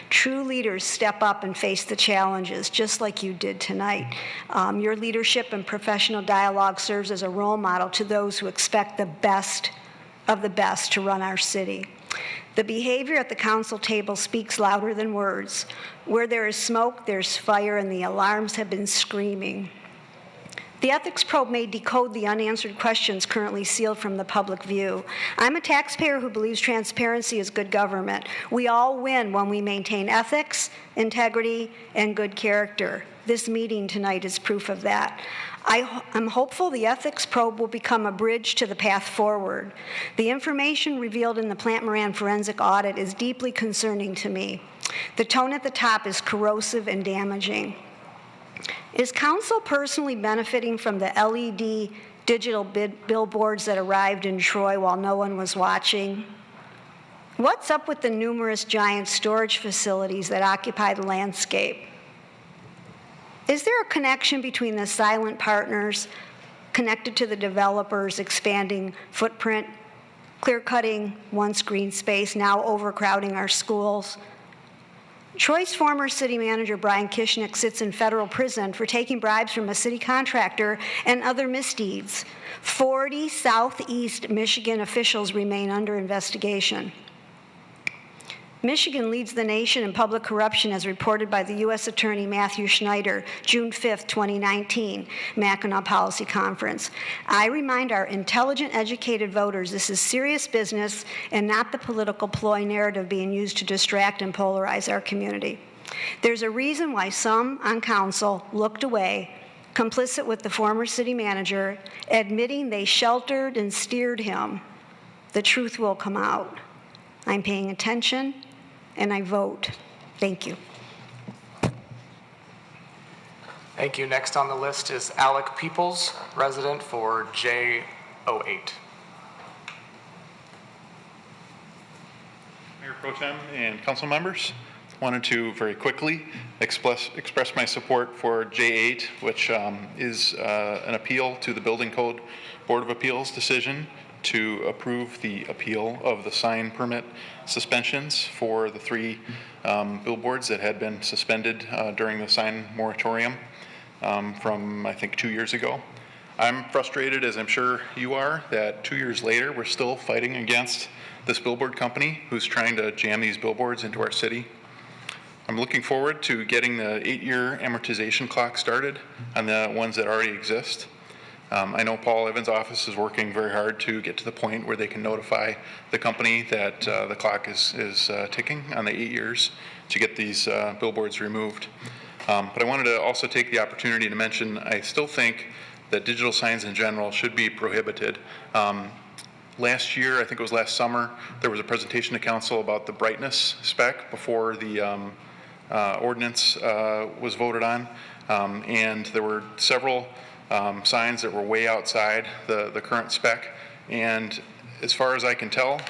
True leaders step up and face the challenges, just like you did tonight. Your leadership and professional dialogue serves as a role model to those who expect the best of the best to run our city. The behavior at the council table speaks louder than words. Where there is smoke, there's fire, and the alarms have been screaming. The ethics probe may decode the unanswered questions currently sealed from the public view. I'm a taxpayer who believes transparency is good government. We all win when we maintain ethics, integrity, and good character. This meeting tonight is proof of that. I'm hopeful the ethics probe will become a bridge to the path forward. The information revealed in the Plant Moran forensic audit is deeply concerning to me. The tone at the top is corrosive and damaging. Is council personally benefiting from the LED digital billboards that arrived in Troy while no one was watching? What's up with the numerous giant storage facilities that occupy the landscape? Is there a connection between the silent partners connected to the developers expanding footprint, clear-cutting once green space, now overcrowding our schools? Troy's former city manager, Brian Kishnick, sits in federal prison for taking bribes from a city contractor and other misdeeds. 40 Southeast Michigan officials remain under investigation. Michigan leads the nation in public corruption as reported by the U.S. Attorney Matthew Schneider, June 5, 2019, Mackinac Policy Conference. I remind our intelligent, educated voters this is serious business and not the political ploy narrative being used to distract and polarize our community. There's a reason why some on council looked away, complicit with the former city manager, admitting they sheltered and steered him. The truth will come out. I'm paying attention, and I vote. Thank you. Thank you. Next on the list is Alec Peoples, resident for J08. Mayor Pro Tem and council members, wanted to very quickly express my support for J8, which is an appeal to the Building Code Board of Appeals decision to approve the appeal of the sign permit suspensions for the 3 billboards that had been suspended during the sign moratorium from, I think, 2 years ago. I'm frustrated, as I'm sure you are, that 2 years later we're still fighting against this billboard company who's trying to jam these billboards into our city. I'm looking forward to getting the 8-year amortization clock started on the ones that already exist. I know Paul Evans' office is working very hard to get to the point where they can notify the company that the clock is ticking on the 8 years to get these billboards removed. But I wanted to also take the opportunity to mention I still think that digital signs in general should be prohibited. Last year, I think it was last summer, there was a presentation to council about the brightness spec before the ordinance was voted on. And there were several signs that were way outside the current spec. And as far as I can tell,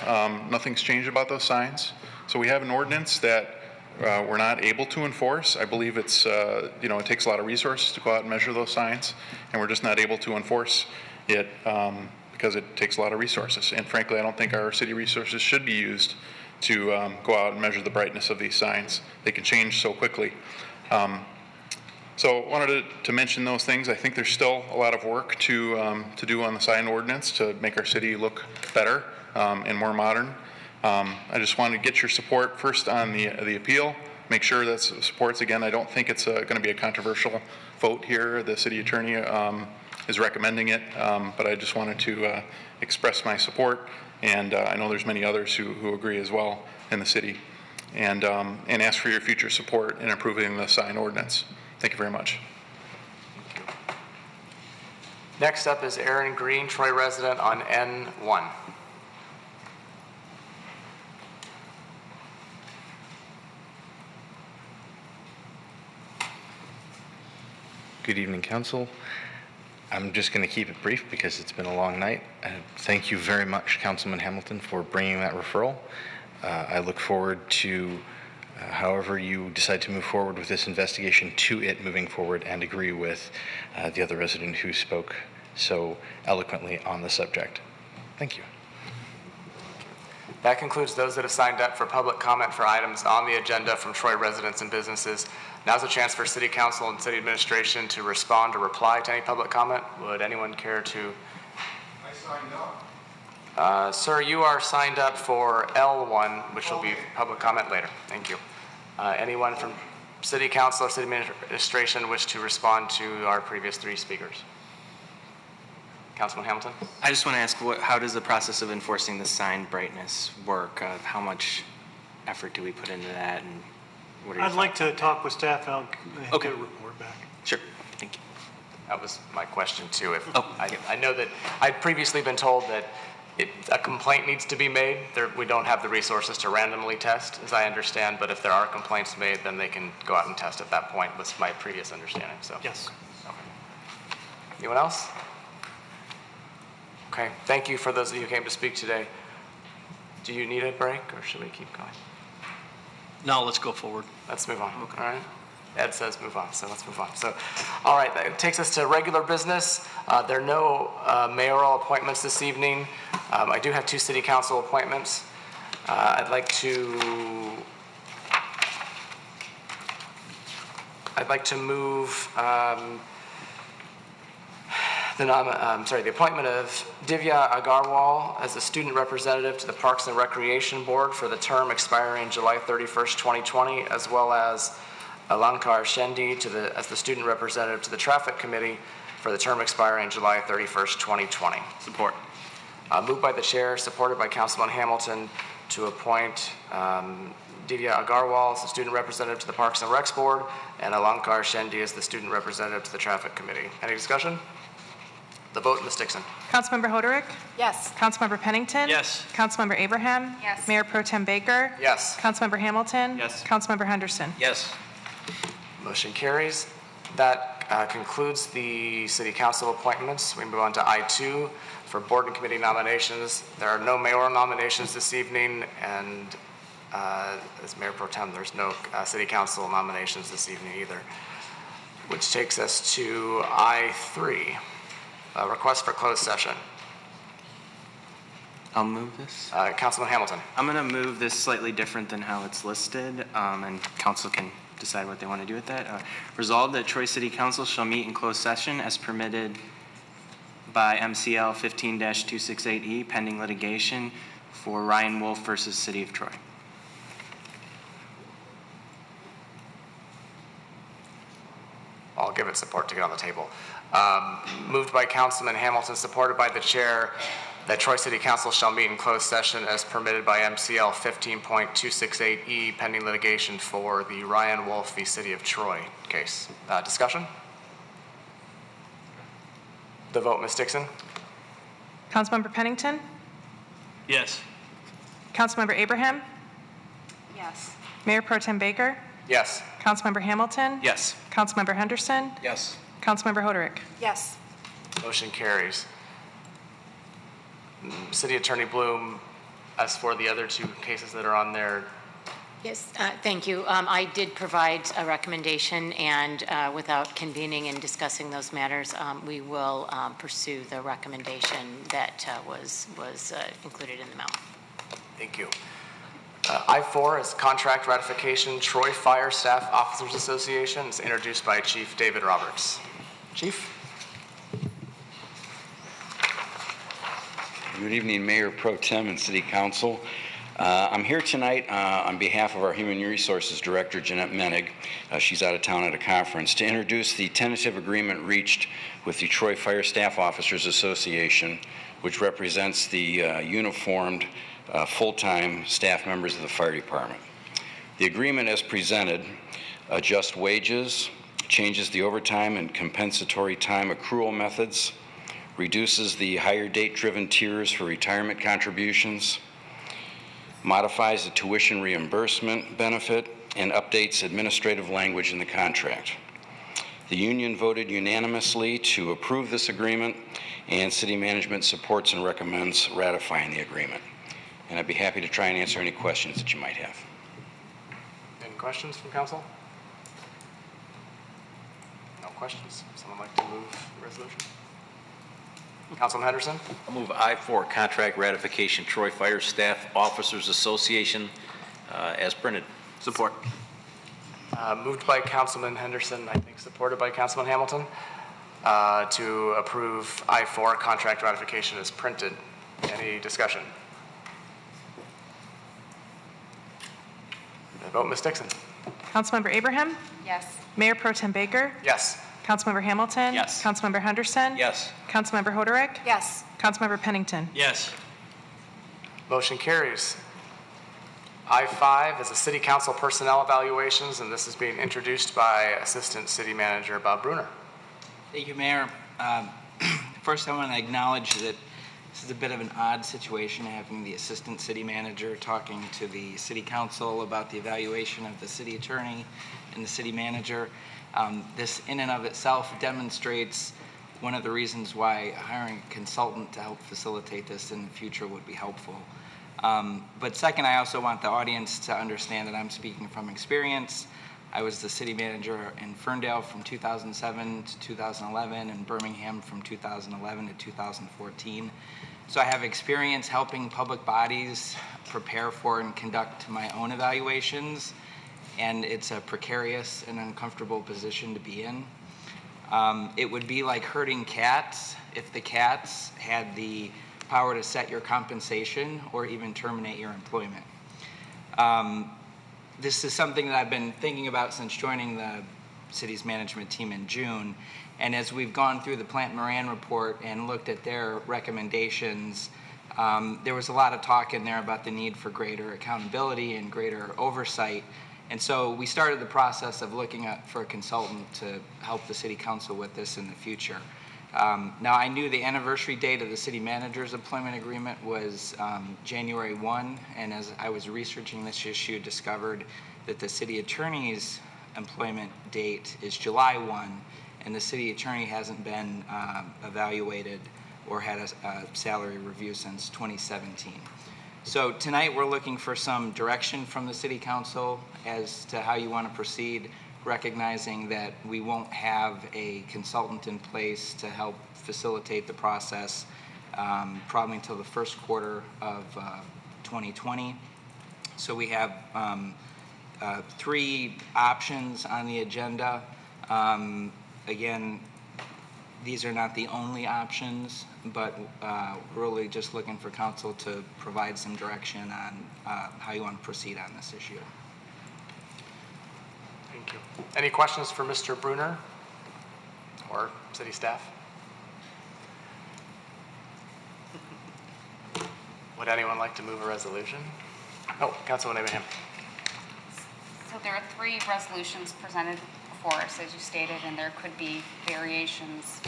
nothing's changed about those signs. So we have an ordinance that we're not able to enforce. I believe it's, it takes a lot of resources to go out and measure those signs, and we're just not able to enforce it because it takes a lot of resources. And frankly, I don't think our city resources should be used to go out and measure the brightness of these signs. They can change so quickly. So I wanted to mention those things. I think there's still a lot of work to do on the sign ordinance to make our city look better and more modern. I just wanted to get your support first on the appeal. Make sure that supports, again, I don't think it's going to be a controversial vote here. The city attorney is recommending it, but I just wanted to express my support, and I know there's many others who agree as well in the city, and ask for your future support in approving the sign ordinance. Thank you very much. Next up is Aaron Green, Troy resident on N1. Good evening, Council. I'm just going to keep it brief because it's been a long night. Thank you very much, Councilman Hamilton, for bringing that referral. I look forward to however you decide to move forward with this investigation to it moving forward, and agree with the other resident who spoke so eloquently on the subject. Thank you. That concludes those that have signed up for public comment for items on the agenda from Troy residents and businesses. Now's a chance for City Council and City Administration to respond or reply to any public comment. Would anyone care to? I signed up. Sir, you are signed up for L1, which will be public comment later. Thank you. Anyone from City Council or City Administration wish to respond to our previous three speakers? Councilman Hamilton? I just want to ask, how does the process of enforcing the sign brightness work? How much effort do we put into that? And what are your I'd like thoughts? to talk with staff and I'll get a report back. Sure. Thank you. That was my question too. I know that I'd previously been told that a complaint needs to be made. We don't have the resources to randomly test, as I understand, but if there are complaints made, then they can go out and test at that point, was my previous understanding. So. Yes. Okay. Anyone else? Okay, thank you for those of you who came to speak today. Do you need a break, or should we keep going? No, let's go forward. Let's move on. Okay. All right. Ed says move on, so let's move on. So, all right, that takes us to regular business. There are no mayoral appointments this evening. I do have two city council appointments. I'd like to move the appointment of Divya Agarwal as the student representative to the Parks and Recreation Board for the term expiring July 31st, 2020, as well as Alankar Shendi as the student representative to the Traffic Committee for the term expiring July 31st, 2020. Support. Moved by the chair, supported by Councilman Hamilton, to appoint Divya Agarwal as the student representative to the Parks and Recs Board and Alankar Shendi as the student representative to the Traffic Committee. Any discussion? The vote, Ms. Dixon. Councilmember Hoderick? Yes. Councilmember Pennington? Yes. Councilmember Abraham? Yes. Mayor Pro Tem Baker? Yes. Councilmember Hamilton? Yes. Councilmember Henderson? Yes. Motion carries. That concludes the city council appointments. We move on to I2 for board and committee nominations. There are no mayoral nominations this evening, and as Mayor Pro Tem, there's no city council nominations this evening either, which takes us to I3, request for closed session. I'll move this. Councilman Hamilton. I'm going to move this slightly different than how it's listed, and council can decide what they want to do with that. Resolved that Troy City Council shall meet in closed session as permitted by MCL 15-268E pending litigation for Ryan Wolf versus City of Troy. I'll give it support to get on the table. Moved by Councilman Hamilton, supported by the chair, that Troy City Council shall meet in closed session as permitted by MCL 15.268E pending litigation for the Ryan Wolf v. City of Troy case. Discussion? The vote, Ms. Dixon. Councilmember Pennington? Yes. Councilmember Abraham? Yes. Mayor Pro Tem Baker? Yes. Councilmember Hamilton? Yes. Councilmember Henderson? Yes. Councilmember Hoderick? Yes. Motion carries. City Attorney Bloom, as for the other two cases that are on there, Yes, thank you. I did provide a recommendation, and without convening and discussing those matters, we will pursue the recommendation that was included in the memo. thank you. I-4 is contract ratification, Troy Fire Staff Officers Association. It's introduced by Chief David Roberts. Chief? Good evening, Mayor Pro Tem and City Council. I'm here tonight on behalf of our Human Resources Director, Jeanette Menig. She's out of town at a conference, to introduce the tentative agreement reached with the Troy Fire Staff Officers Association, which represents the uniformed full-time staff members of the fire department. The agreement as presented adjusts wages, changes the overtime and compensatory time accrual methods, reduces the higher date-driven tiers for retirement contributions, modifies the tuition reimbursement benefit, and updates administrative language in the contract. The union voted unanimously to approve this agreement, and city management supports and recommends ratifying the agreement. And I'd be happy to try and answer any questions that you might have. Any questions from council? No questions. Someone like to move the resolution? Councilman Henderson? I'll move I-4, contract ratification, Troy Fire Staff Officers Association, as printed. Support. Moved by Councilman Henderson, I think supported by Councilman Hamilton, to approve I-4 contract ratification as printed. Any discussion? Vote, Ms. Dixon. Councilmember Abraham? Yes. Mayor Pro Tem Baker? Yes. Councilmember Hamilton? Yes. Councilmember Henderson? Yes. Councilmember Hoderick? Yes. Councilmember Pennington? Yes. Motion carries. I-5 is a city council personnel evaluations, and this is being introduced by Assistant City Manager Bob Bruner. Thank you, Mayor. First, I want to acknowledge that this is a bit of an odd situation, having the Assistant City Manager talking to the City Council about the evaluation of the City Attorney and the City Manager. This in and of itself demonstrates one of the reasons why hiring a consultant to help facilitate this in the future would be helpful. But second, I also want the audience to understand that I'm speaking from experience. I was the city manager in Ferndale from 2007 to 2011 and Birmingham from 2011 to 2014. So I have experience helping public bodies prepare for and conduct my own evaluations, and it's a precarious and uncomfortable position to be in. It would be like herding cats if the cats had the power to set your compensation or even terminate your employment. This is something that I've been thinking about since joining the city's management team in June. And as we've gone through the Plant Moran report and looked at their recommendations, there was a lot of talk in there about the need for greater accountability and greater oversight. And so we started the process of looking for a consultant to help the city council with this in the future. Now, I knew the anniversary date of the city manager's employment agreement was January 1, and as I was researching this issue, discovered that the city attorney's employment date is July 1, and the city attorney hasn't been evaluated or had a salary review since 2017. So tonight we're looking for some direction from the city council as to how you want to proceed, recognizing that we won't have a consultant in place to help facilitate the process probably until the first quarter of 2020. So we have 3 options on the agenda. Again, these are not the only options, but really just looking for council to provide some direction on how you want to proceed on this issue. Thank you. Any questions for Mr. Bruner or city staff? Would anyone like to move a resolution? Oh, Councilman Abraham. So there are 3 resolutions presented before us, as you stated, and there could be variations,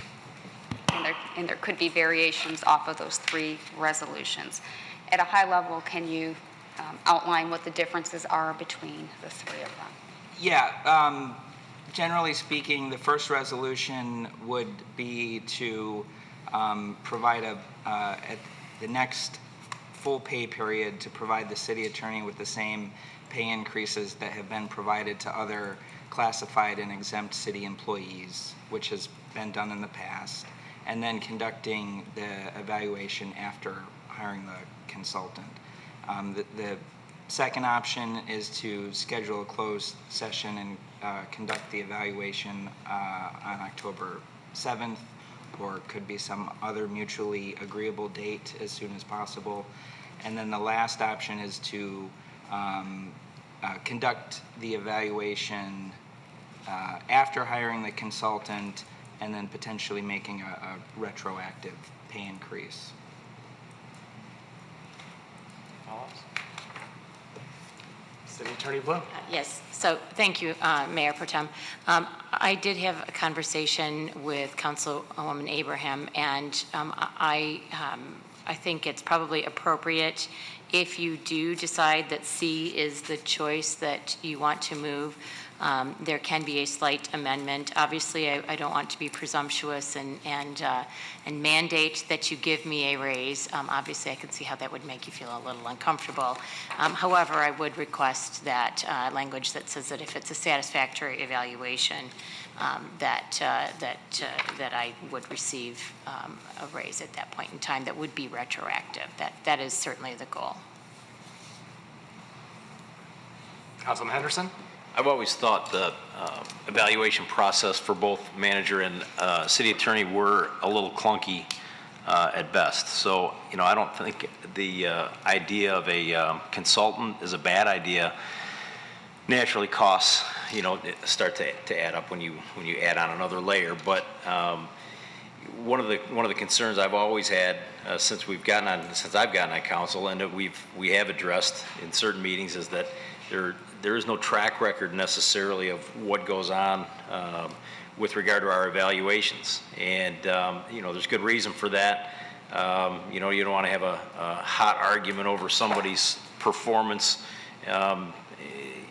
and there could be variations off of those 3 resolutions. at a high level, can you outline what the differences are between the three of them? Yeah, generally speaking, the first resolution would be to provide at the next full pay period to provide the city attorney with the same pay increases that have been provided to other classified and exempt city employees, which has been done in the past, and then conducting the evaluation after hiring the consultant. The second option is to schedule a closed session and conduct the evaluation on October 7th, or it could be some other mutually agreeable date as soon as possible. And then the last option is to conduct the evaluation after hiring the consultant and then potentially making a retroactive pay increase. City Attorney Bloom. Yes, so thank you, Mayor Pro Tem. I did have a conversation with Councilwoman Abraham, and I think it's probably appropriate if you do decide that C is the choice that you want to move. There can be a slight amendment. Obviously, I don't want to be presumptuous and mandate that you give me a raise. Obviously, I can see how that would make you feel a little uncomfortable. However, I would request that language that says that if it's a satisfactory evaluation, that I would receive a raise at that point in time that would be retroactive. That is certainly the goal. Councilman Henderson. I've always thought the evaluation process for both manager and city attorney were a little clunky at best. So, I don't think the idea of a consultant is a bad idea. Naturally, costs, start to add up when you add on another layer. But one of the concerns I've always had since I've gotten on council, and that we have addressed in certain meetings, is that there is no track record necessarily of what goes on with regard to our evaluations. And, there's good reason for that. You don't want to have a hot argument over somebody's performance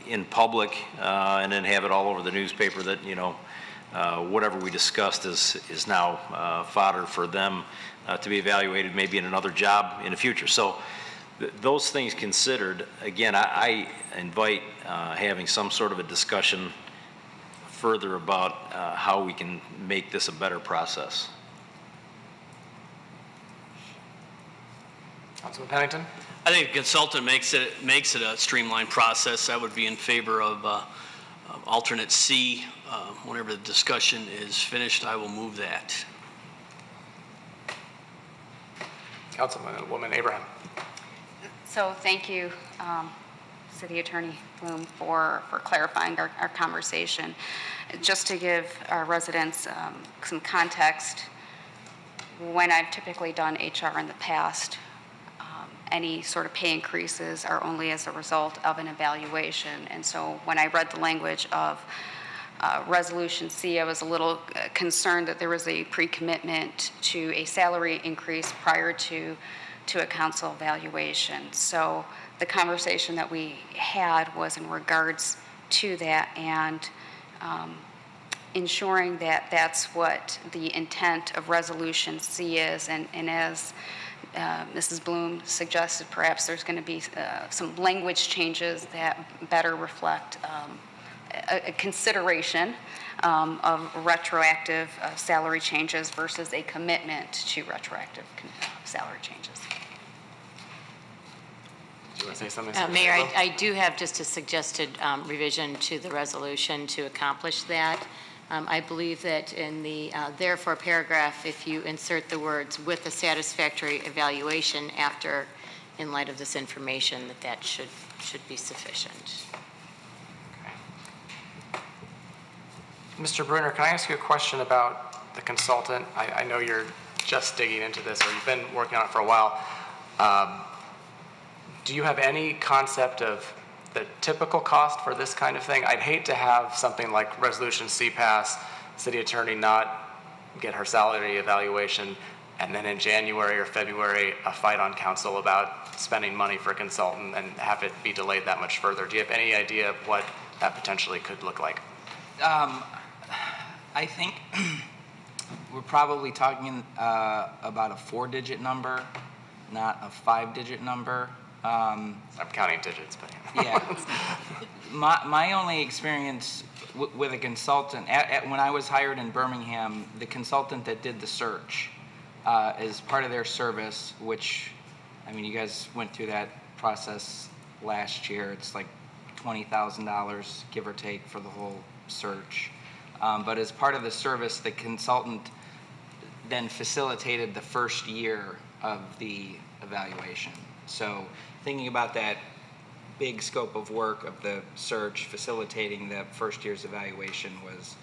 in public and then have it all over the newspaper that, whatever we discussed is now fodder for them to be evaluated maybe in another job in the future. So those things considered, again, I invite having some sort of a discussion further about how we can make this a better process. Councilman Pennington. I think the consultant makes it a streamlined process. I would be in favor of alternate C. Whenever the discussion is finished, I will move that. Councilwoman Abraham. So thank you, City Attorney Bloom, for clarifying our conversation. Just to give our residents some context, when I've typically done HR in the past, any sort of pay increases are only as a result of an evaluation. And so when I read the language of Resolution C, I was a little concerned that there was a pre-commitment to a salary increase prior to a council evaluation. So the conversation that we had was in regards to that, and ensuring that that's what the intent of Resolution C is. And as Mrs. Bloom suggested, perhaps there's going to be some language changes that better reflect a consideration of retroactive salary changes versus a commitment to retroactive salary changes. Do you want to say something? Mayor, I do have just a suggested revision to the resolution to accomplish that. I believe that in the therefore paragraph, if you insert the words "with a satisfactory evaluation" after, in light of this information, that should be sufficient. Okay. Mr. Brunner, can I ask you a question about the consultant? I know you're just digging into this, or you've been working on it for a while. Do you have any concept of the typical cost for this kind of thing? I'd hate to have something like Resolution C pass, city attorney not get her salary evaluation, and then in January or February, a fight on council about spending money for a consultant and have it be delayed that much further. Do you have any idea of what that potentially could look like? I think we're probably talking about a 4-digit number, not a 5-digit number. I'm counting digits, but yeah. My only experience with a consultant, when I was hired in Birmingham, the consultant that did the search as part of their service, which, I mean, you guys went through that process last year. It's like $20,000, give or take, for the whole search. But as part of the service, the consultant then facilitated the first year of the evaluation. So thinking about that big scope of work of the search, facilitating the first year's evaluation was,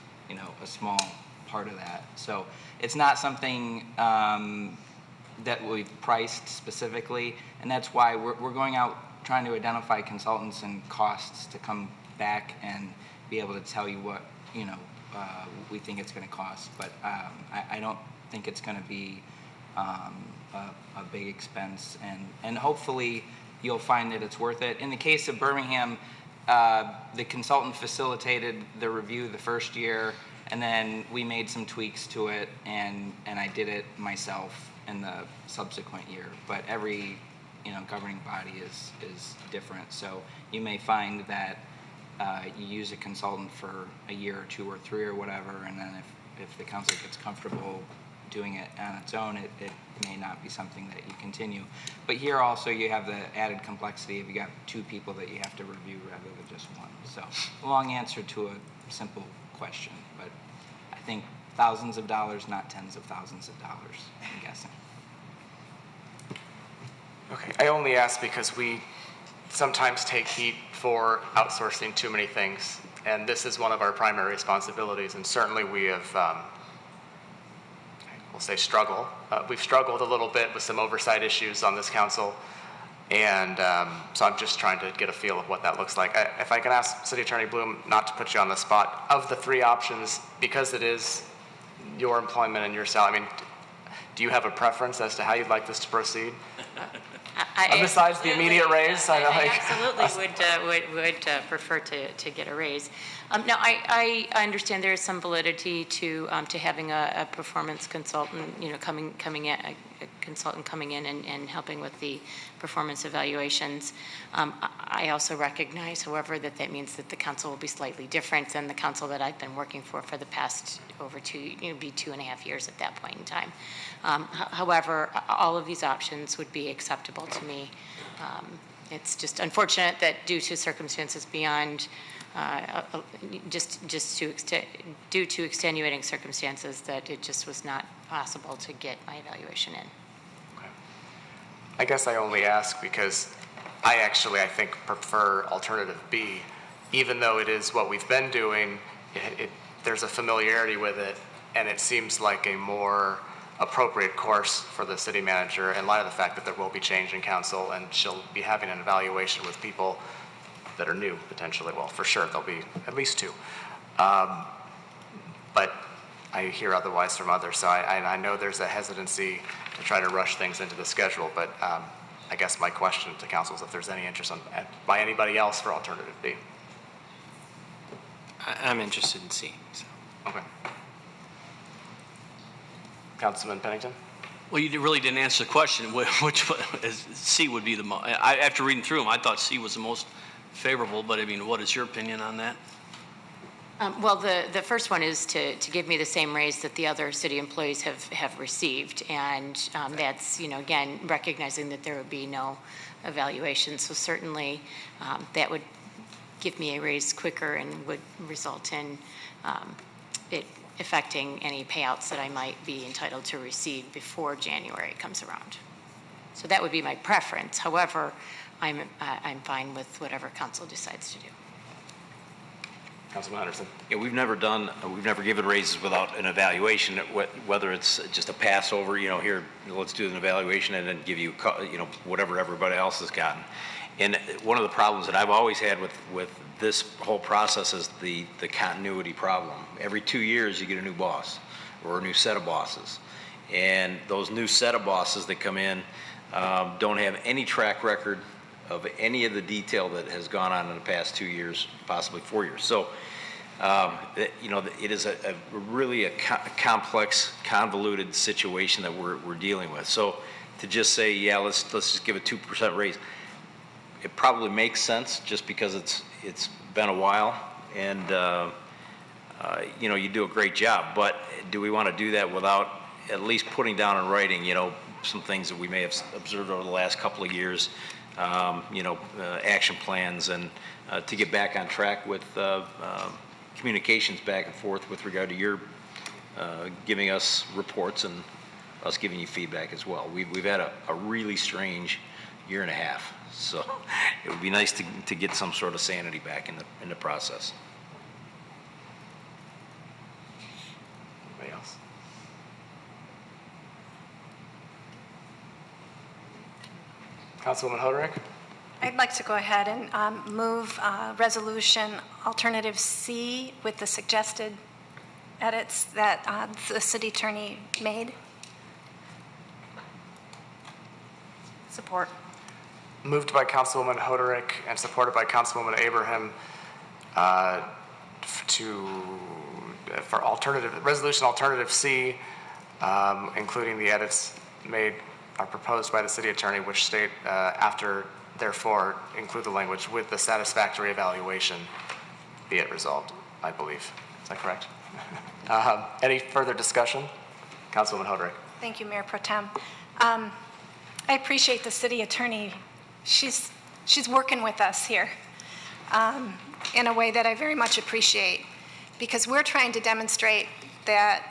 a small part of that. So it's not something that we've priced specifically, and that's why we're going out trying to identify consultants and costs to come back and be able to tell you what, we think it's going to cost. But I don't think it's going to be a big expense, and hopefully you'll find that it's worth it. In the case of Birmingham, the consultant facilitated the review the first year, and then we made some tweaks to it, and I did it myself in the subsequent year. But every governing body is different, so you may find that you use a consultant for a year or 2 or 3 or whatever, and then if the council gets comfortable doing it on its own, it may not be something that you continue. But here also you have the added complexity of you got 2 people that you have to review rather than just 1. So a long answer to a simple question, but I think thousands of dollars, not tens of thousands of dollars, I'm guessing. Okay, I only ask because we sometimes take heat for outsourcing too many things, and this is one of our primary responsibilities, and certainly we have we'll say struggle. We've struggled a little bit with some oversight issues on this council, and so I'm just trying to get a feel of what that looks like. If I can ask City Attorney Bloom, not to put you on the spot, of the 3 options, because it is your employment and your salary, I mean, do you have a preference as to how you'd like this to proceed? Besides the immediate raise? I absolutely would prefer to get a raise. Now, I understand there is some validity to having a performance consultant, coming in, a consultant coming in and helping with the performance evaluations. I also recognize, however, that means that the council will be slightly different than the council that I've been working for the past over 2.5 years at that point in time. However, all of these options would be acceptable to me. It's just unfortunate that due to circumstances beyond due to extenuating circumstances, that it just was not possible to get my evaluation in. Okay. I guess I only ask because I think prefer alternative B, even though it is what we've been doing. There's a familiarity with it, and it seems like a more appropriate course for the city manager in light of the fact that there will be change in council, and she'll be having an evaluation with people that are new, potentially. Well, for sure, there'll be at least 2. But I hear otherwise from others, so I know there's a hesitancy to try to rush things into the schedule, but I guess my question to council is if there's any interest by anybody else for alternative B. I'm interested in C. So. Okay. Councilman Pennington? Well, you really didn't answer the question. Which C would be the most? After reading through them, I thought C was the most favorable, but I mean, what is your opinion on that? Well, the first one is to give me the same raise that the other city employees have received, and that's, again, recognizing that there would be no evaluation. So certainly that would give me a raise quicker and would result in it affecting any payouts that I might be entitled to receive before January comes around. So that would be my preference. However, I'm fine with whatever council decides to do. Councilman Henderson. Yeah, we've never given raises without an evaluation, whether it's just a pass over, here, let's do an evaluation and then give you, whatever everybody else has gotten. And one of the problems that I've always had with this whole process is the continuity problem. Every 2 years you get a new boss or a new set of bosses. And those new set of bosses that come in don't have any track record of any of the detail that has gone on in the past 2 years, possibly 4 years. So, it is really a complex, convoluted situation that we're dealing with. So to just say, yeah, let's just give a 2% raise, it probably makes sense just because it's been a while, and you do a great job. But do we want to do that without at least putting down in writing, some things that we may have observed over the last couple of years, action plans, and to get back on track with communications back and forth with regard to your giving us reports and us giving you feedback as well. We've had a really strange year and a half, so it would be nice to get some sort of sanity back in the process. Anybody else? Councilwoman Hoderick? I'd like to go ahead and move resolution alternative C with the suggested edits that the city attorney made. Support. Moved by Councilwoman Hoderick and supported by Councilwoman Abraham for resolution alternative C, including the edits made are proposed by the city attorney, which state after therefore include the language with the satisfactory evaluation be it resolved, I believe. Is that correct? Any further discussion? Councilwoman Hoderick. Thank you, Mayor Pro Tem. I appreciate the city attorney. She's working with us here in a way that I very much appreciate, because we're trying to demonstrate that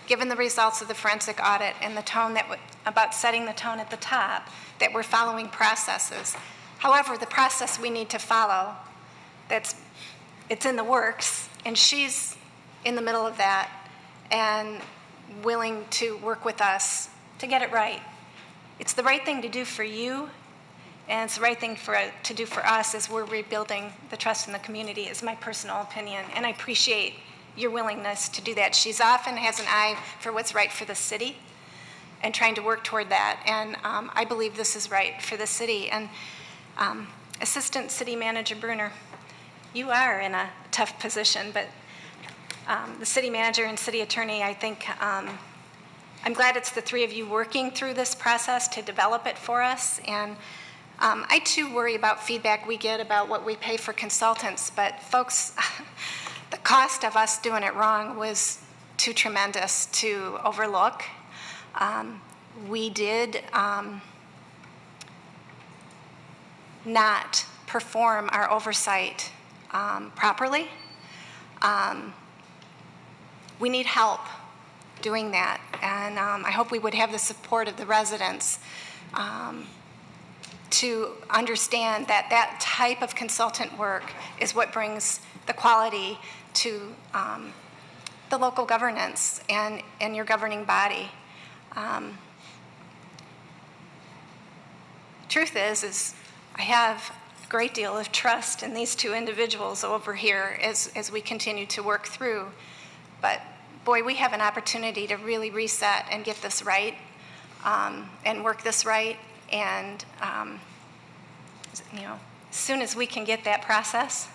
given the results of the forensic audit and the tone about setting the tone at the top, that we're following processes. However, the process we need to follow, it's in the works, and she's in the middle of that and willing to work with us to get it right. It's the right thing to do for you, and it's the right thing to do for us as we're rebuilding the trust in the community, is my personal opinion, and I appreciate your willingness to do that. She's often has an eye for what's right for the city and trying to work toward that, and I believe this is right for the city. And Assistant City Manager Bruner, you are in a tough position, but the city manager and city attorney, I think, I'm glad it's the three of you working through this process to develop it for us. And I too worry about feedback we get about what we pay for consultants, but folks, the cost of us doing it wrong was too tremendous to overlook. We did not perform our oversight properly. We need help doing that, and I hope we would have the support of the residents to understand that that type of consultant work is what brings the quality to the local governance and your governing body. Truth is I have a great deal of trust in these two individuals over here as we continue to work through. But boy, we have an opportunity to really reset and get this right and work this right. And as soon as we can get that process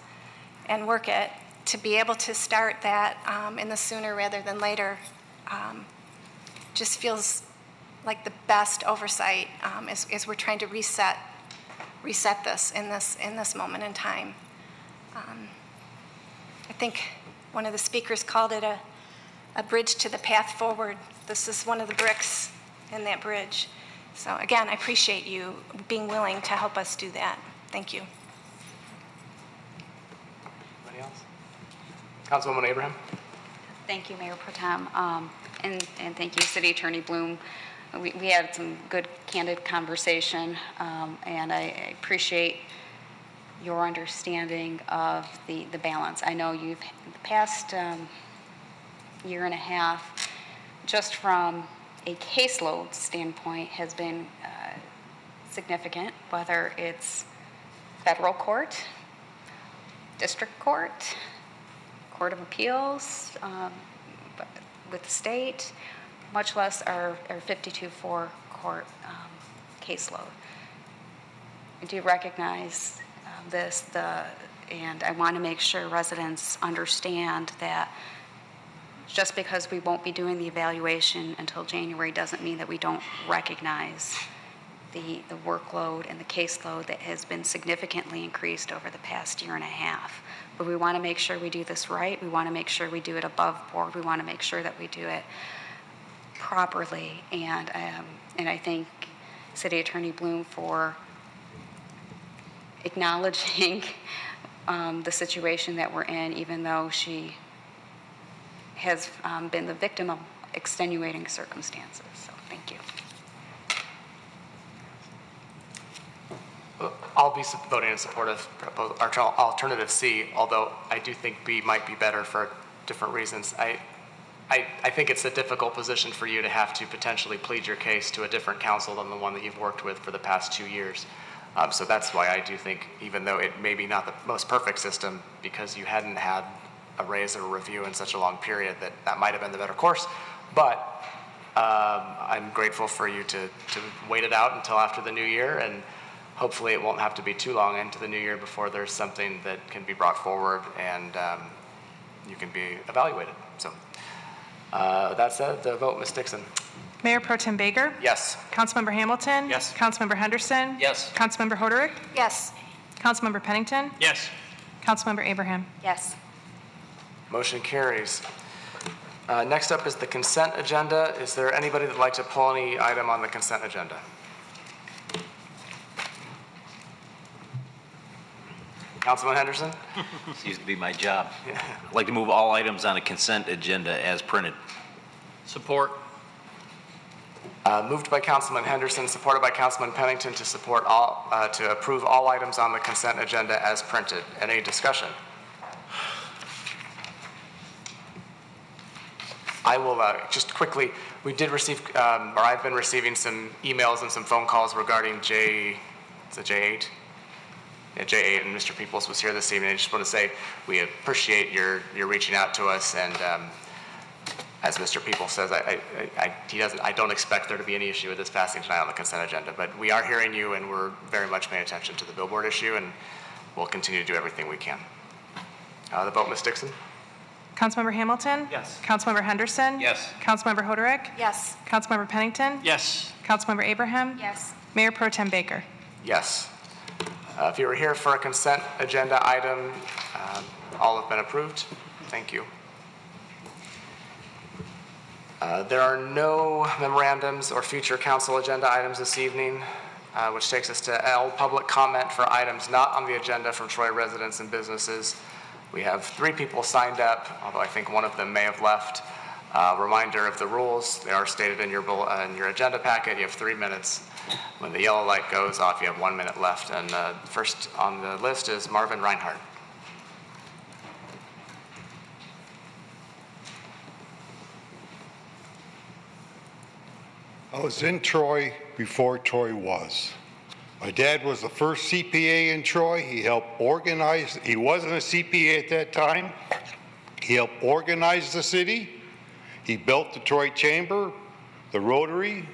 and work it, to be able to start that in the sooner rather than later just feels like the best oversight as we're trying to reset this in this moment in time. I think one of the speakers called it a bridge to the path forward. This is one of the bricks in that bridge. So again, I appreciate you being willing to help us do that. Thank you. Anybody else? Councilwoman Abraham. Thank you, Mayor Pro Tem, and thank you, City Attorney Bloom. We had some good, candid conversation, and I appreciate your understanding of the balance. I know you've, the past year and a half, just from a caseload standpoint, has been significant, whether it's federal court, district court, Court of Appeals, with the state, much less our 52-4 court caseload. I do recognize this, and I want to make sure residents understand that just because we won't be doing the evaluation until January doesn't mean that we don't recognize the workload and the caseload that has been significantly increased over the past year and a half. But we want to make sure we do this right. We want to make sure we do it above board. We want to make sure that we do it properly. And I thank City Attorney Bloom for acknowledging the situation that we're in, even though she has been the victim of extenuating circumstances. So thank you. I'll be voting in support of alternative C, although I do think B might be better for different reasons. I think it's a difficult position for you to have to potentially plead your case to a different council than the one that you've worked with for the past 2 years. So that's why I do think, even though it may be not the most perfect system, because you hadn't had a raise or a review in such a long period, that might have been the better course. But I'm grateful for you to wait it out until after the new year, and hopefully it won't have to be too long into the new year before there's something that can be brought forward and you can be evaluated. So that said, the vote, Ms. Dixon. Mayor Pro Tem Baker? Yes. Councilmember Hamilton? Yes. Councilmember Henderson? Yes. Councilmember Hoderick? Yes. Councilmember Pennington? Yes. Councilmember Abraham? Yes. Motion carries. Next up is the consent agenda. Is there anybody that'd like to pull any item on the consent agenda? Councilman Henderson? This used to be my job. I'd like to move all items on the consent agenda as printed. Support. Moved by Councilman Henderson, supported by Councilman Pennington to support all, to approve all items on the consent agenda as printed. Any discussion? I will just quickly, we did receive, or I've been receiving some emails and some phone calls regarding J8? Yeah, J8, and Mr. Peoples was here this evening. I just want to say we appreciate your reaching out to us, and as Mr. Peoples says, I don't expect there to be any issue with this passing tonight on the consent agenda, but we are hearing you, and we're very much paying attention to the billboard issue, and we'll continue to do everything we can. The vote, Ms. Dixon? Councilmember Hamilton? Yes. Councilmember Henderson? Yes. Councilmember Hoderick? Yes. Councilmember Pennington? Yes. Councilmember Abraham? Yes. Mayor Pro Tem Baker? Yes. If you were here for a consent agenda item, all have been approved. Thank you. There are no memorandums or future council agenda items this evening, which takes us to L, public comment for items not on the agenda from Troy residents and businesses. We have 3 people signed up, although I think one of them may have left. Reminder of the rules. They are stated in your agenda packet. You have 3 minutes. When the yellow light goes off, you have 1 minute left. And first on the list is Marvin Reinhardt. I was in Troy before Troy was. My dad was the first CPA in Troy. He helped organize, he wasn't a CPA at that time. He helped organize the city. He built the Troy Chamber, the Rotary,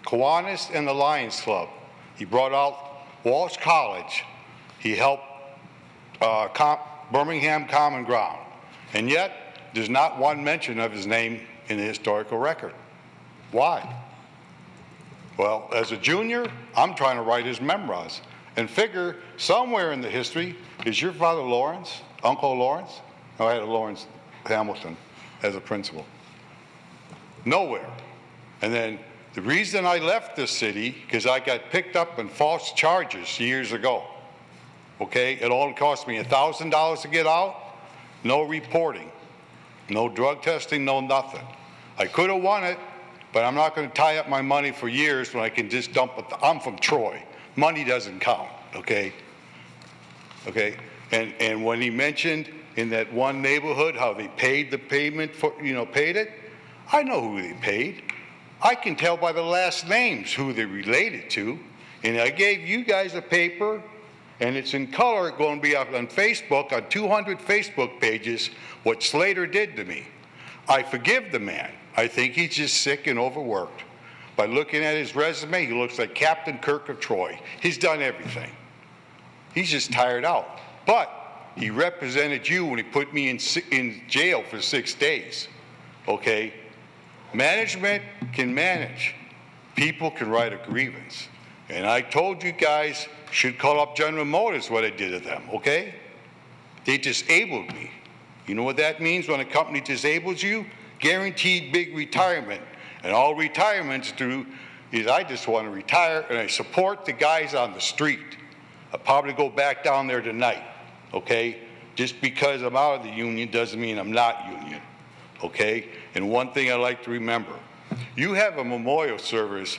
Kiwanis, and the Lions Club. He brought out Walsh College. He helped Birmingham Common Ground. And yet, there's not one mention of his name in the historical record. Why? Well, as a junior, I'm trying to write his memoirs and figure somewhere in the history, is your father Lawrence, Uncle Lawrence? No, I had a Lawrence Hamilton as a principal. Nowhere. And then the reason I left this city, because I got picked up on false charges years ago. Okay, it only cost me $1,000 to get out, no reporting, no drug testing, no nothing. I could have won it, but I'm not going to tie up my money for years when I can just dump it. I'm from Troy. Money doesn't count, okay? Okay, and when he mentioned in that one neighborhood how they paid the payment for, paid it, I know who they paid. I can tell by the last names who they're related to. And I gave you guys a paper, and it's in color, going to be up on Facebook, on 200 Facebook pages, what Slater did to me. I forgive the man. I think he's just sick and overworked. By looking at his resume, he looks like Captain Kirk of Troy. He's done everything. He's just tired out. But he represented you when he put me in jail for 6 days, okay? Management can manage. People can write a grievance. And I told you guys, should call up General Motors what I did to them, okay? They disabled me. You know what that means when a company disables you? Guaranteed big retirement. And all retirements do is I just want to retire and I support the guys on the street. I'll probably go back down there tonight, okay? Just because I'm out of the union doesn't mean I'm not union, okay? And one thing I like to remember, you have a memorial service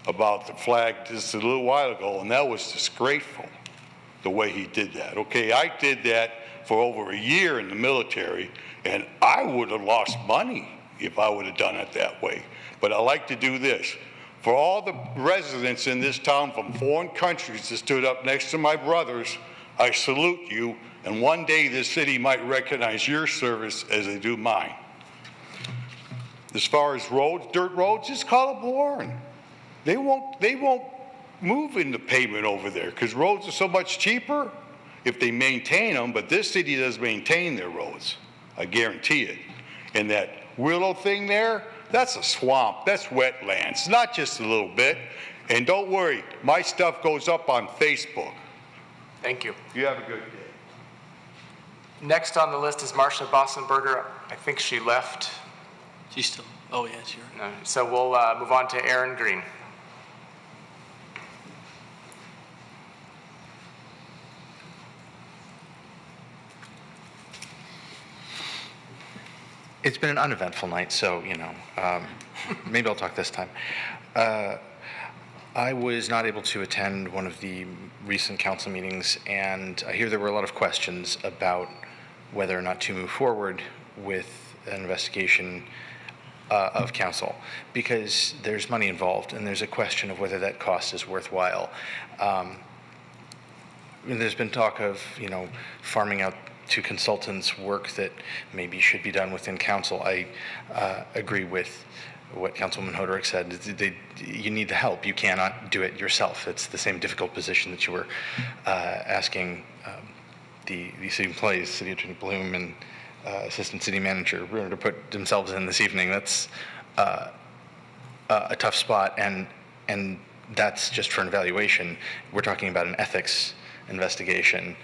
about the flag just a little while ago, and that was disgraceful, the way he did that, okay? I did that for over a year in the military, and I would have lost money if I would have done it that way. But I like to do this. For all the residents in this town from foreign countries that stood up next to my brothers, I salute you, and one day this city might recognize your service as they do mine. As far as roads, dirt roads, just call up Warren. They won't move into pavement over there because roads are so much cheaper if they maintain them, but this city does maintain their roads. I guarantee it. And that Willow thing there, that's a swamp, that's wetlands, not just a little bit. And don't worry, my stuff goes up on Facebook. Thank you. You have a good day. Next on the list is Marcia Bossenberger. I think she left. She's still, oh yeah, sure. So we'll move on to Aaron Green. It's been an uneventful night, so, maybe I'll talk this time. I was not able to attend one of the recent council meetings, and I hear there were a lot of questions about whether or not to move forward with an investigation of council, because there's money involved, and there's a question of whether that cost is worthwhile. And there's been talk of, farming out to consultants work that maybe should be done within council. I agree with what Councilwoman Hoderick said. You need the help. You cannot do it yourself. It's the same difficult position that you were asking the city employees, City Attorney Bloom and Assistant City Manager, to put themselves in this evening. That's a tough spot, and that's just for an evaluation. We're talking about an ethics investigation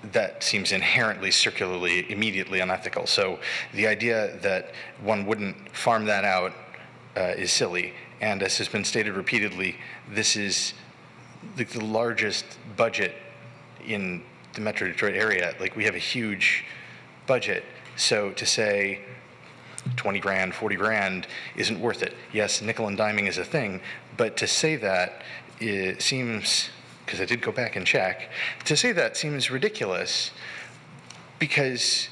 that seems inherently, circularly, immediately unethical. So the idea that one wouldn't farm that out is silly. And as has been stated repeatedly, this is the largest budget in the Metro Detroit area. Like, we have a huge budget. So to say 20 grand, 40 grand isn't worth it. Yes, nickel and diming is a thing, but to say that, it seems, because I did go back and check, to say that seems ridiculous, because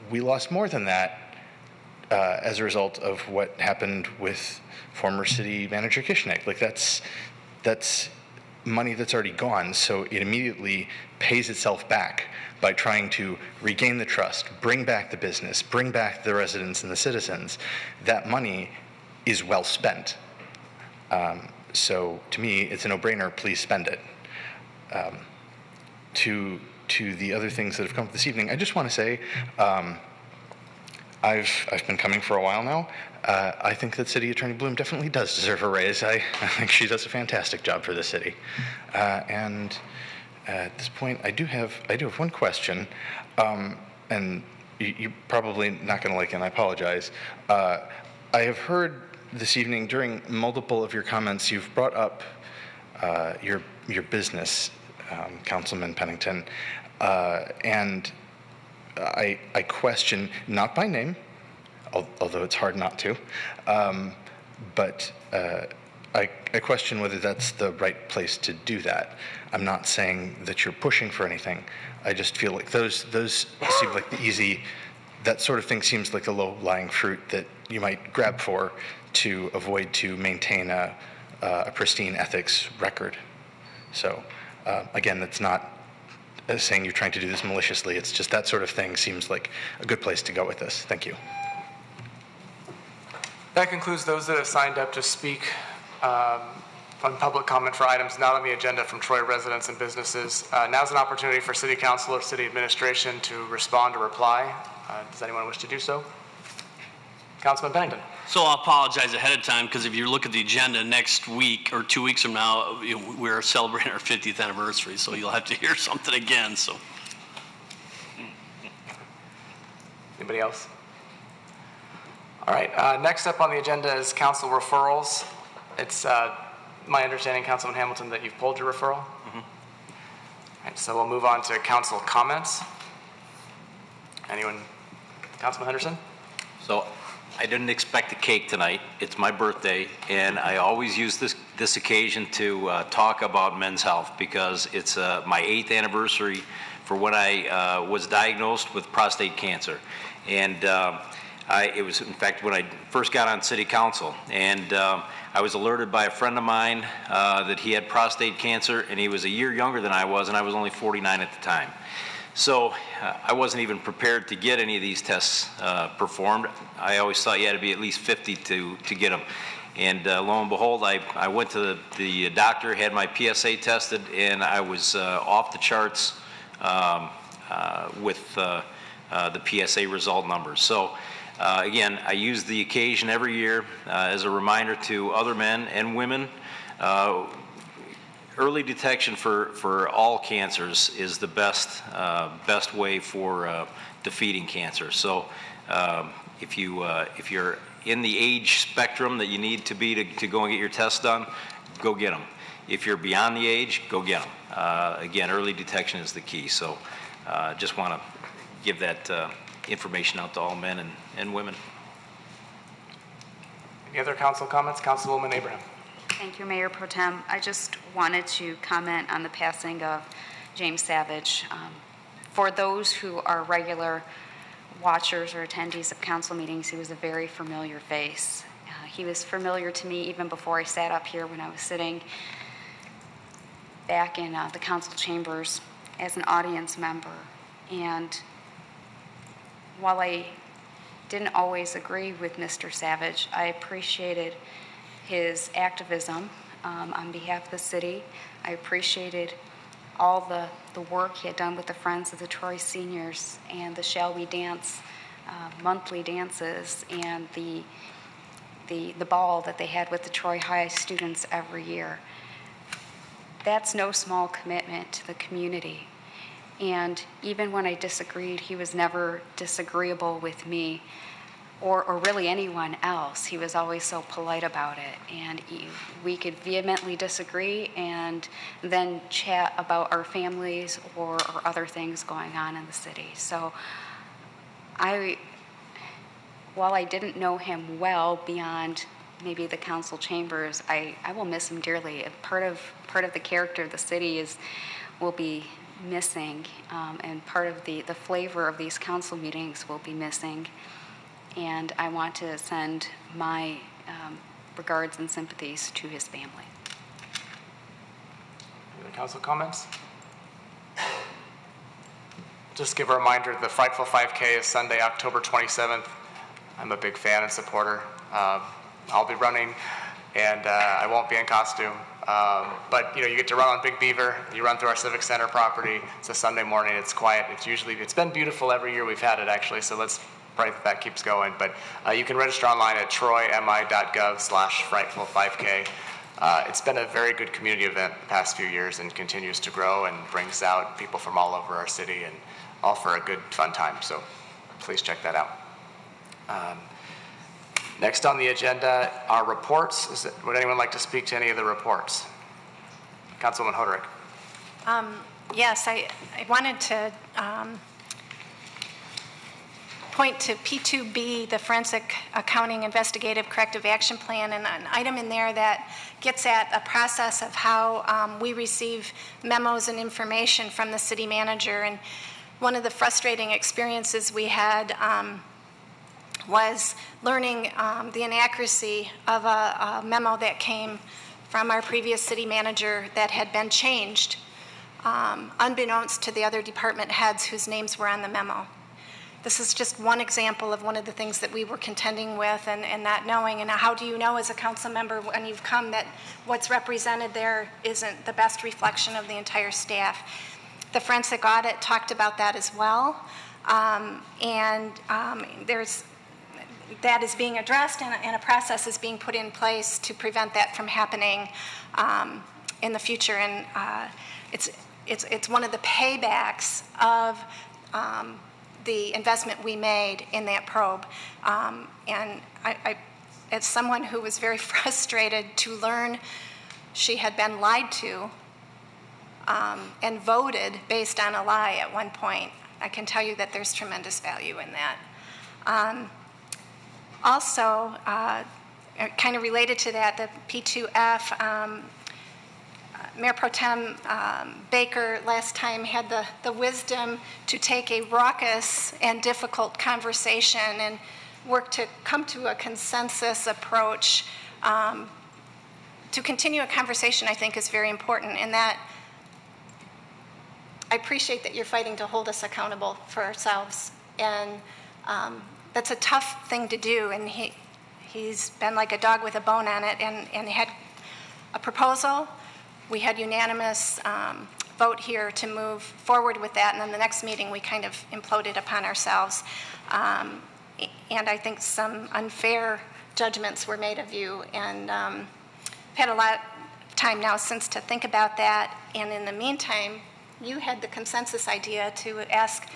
we lost more than that as a result of what happened with former city manager Kishnick. Like, that's money that's already gone, so it immediately pays itself back by trying to regain the trust, bring back the business, bring back the residents and the citizens. That money is well spent. So to me, it's a no-brainer. Please spend it. To the other things that have come up this evening, I just want to say, I've been coming for a while now. I think that City Attorney Bloom definitely does deserve a raise. I think she does a fantastic job for the city. And at this point, I do have one question, and you're probably not going to like it, and I apologize. I have heard this evening during multiple of your comments, you've brought up your business, Councilman Pennington, and I question, not by name, although it's hard not to, but I question whether that's the right place to do that. I'm not saying that you're pushing for anything. I just feel like those seem like the easy, that sort of thing seems like the low-lying fruit that you might grab for to avoid to maintain a pristine ethics record. So again, that's not saying you're trying to do this maliciously. It's just that sort of thing seems like a good place to go with this. Thank you. That concludes those that have signed up to speak on public comment for items not on the agenda from Troy residents and businesses. Now's an opportunity for City Council or City Administration to respond or reply. Does anyone wish to do so? Councilman Pennington. So I'll apologize ahead of time because if you look at the agenda next week or 2 weeks from now, we're celebrating our 50th anniversary, so you'll have to hear something again. So, anybody else? All right. Next up on the agenda is council referrals. It's my understanding, Councilman Hamilton, that you've pulled your referral. Mm-hmm. All right, so we'll move on to council comments. Anyone? Councilman Henderson? So I didn't expect a cake tonight. It's my birthday, and I always use this occasion to talk about men's health because it's my 8th anniversary for when I was diagnosed with prostate cancer. And it was, in fact, when I first got on city council, and I was alerted by a friend of mine that he had prostate cancer, and he was a year younger than I was, and I was only 49 at the time. So I wasn't even prepared to get any of these tests performed. I always thought you had to be at least 50 to get them. And lo and behold, I went to the doctor, had my PSA tested, and I was off the charts with the PSA result numbers. So again, I use the occasion every year as a reminder to other men and women. Early detection for all cancers is the best way for defeating cancer. So if you're in the age spectrum that you need to be to go and get your tests done, go get them. If you're beyond the age, go get them. Again, early detection is the key. So just want to give that information out to all men and women. Any other council comments? Councilwoman Abraham. Thank you, Mayor Pro Tem. I just wanted to comment on the passing of James Savage. For those who are regular watchers or attendees of council meetings, he was a very familiar face. He was familiar to me even before I sat up here when I was sitting back in the council chambers as an audience member. And while I didn't always agree with Mr. Savage, I appreciated his activism on behalf of the city. I appreciated all the work he had done with the Friends of the Troy Seniors and the Shall We Dance monthly dances and the ball that they had with the Troy High students every year. That's no small commitment to the community. And even when I disagreed, he was never disagreeable with me or really anyone else. He was always so polite about it. And we could vehemently disagree and then chat about our families or other things going on in the city. So while I didn't know him well beyond maybe the council chambers, I will miss him dearly. Part of the character of the city will be missing, and part of the flavor of these council meetings will be missing. And I want to send my regards and sympathies to his family. Any other council comments? Just give a reminder, the Frightful 5K is Sunday, October 27th. I'm a big fan and supporter. I'll be running, and I won't be in costume. But you get to run on Big Beaver. You run through our Civic Center property. It's a Sunday morning. It's quiet. It's been beautiful every year we've had it, actually. So let's pray that keeps going. But you can register online at troymi.gov/frightful5k. It's been a very good community event the past few years and continues to grow and brings out people from all over our city and all for a good, fun time. So please check that out. Next on the agenda are reports. Would anyone like to speak to any of the reports? Councilwoman Hoderick. Yes, I wanted to point to P2B, the Forensic Accounting Investigative Corrective Action Plan, and an item in there that gets at a process of how we receive memos and information from the city manager. And one of the frustrating experiences we had was learning the inaccuracy of a memo that came from our previous city manager that had been changed unbeknownst to the other department heads whose names were on the memo. This is just one example of one of the things that we were contending with and not knowing. And how do you know as a council member when you've come that what's represented there isn't the best reflection of the entire staff? The forensic audit talked about that as well. That is being addressed and a process is being put in place to prevent that from happening in the future. And it's one of the paybacks of the investment we made in that probe. And I, as someone who was very frustrated to learn she had been lied to and voted based on a lie at one point, I can tell you that there's tremendous value in that. Also, kind of related to that, the P2F, Mayor Pro Tem Baker last time had the wisdom to take a raucous and difficult conversation and work to come to a consensus approach. To continue a conversation, I think, is very important, in that I appreciate that you're fighting to hold us accountable for ourselves. And that's a tough thing to do, and he's been like a dog with a bone on it, and he had a proposal. We had unanimous vote here to move forward with that, and then the next meeting we kind of imploded upon ourselves. And I think some unfair judgments were made of you, and I've had a lot of time now since to think about that, and in the meantime, you had the consensus idea to ask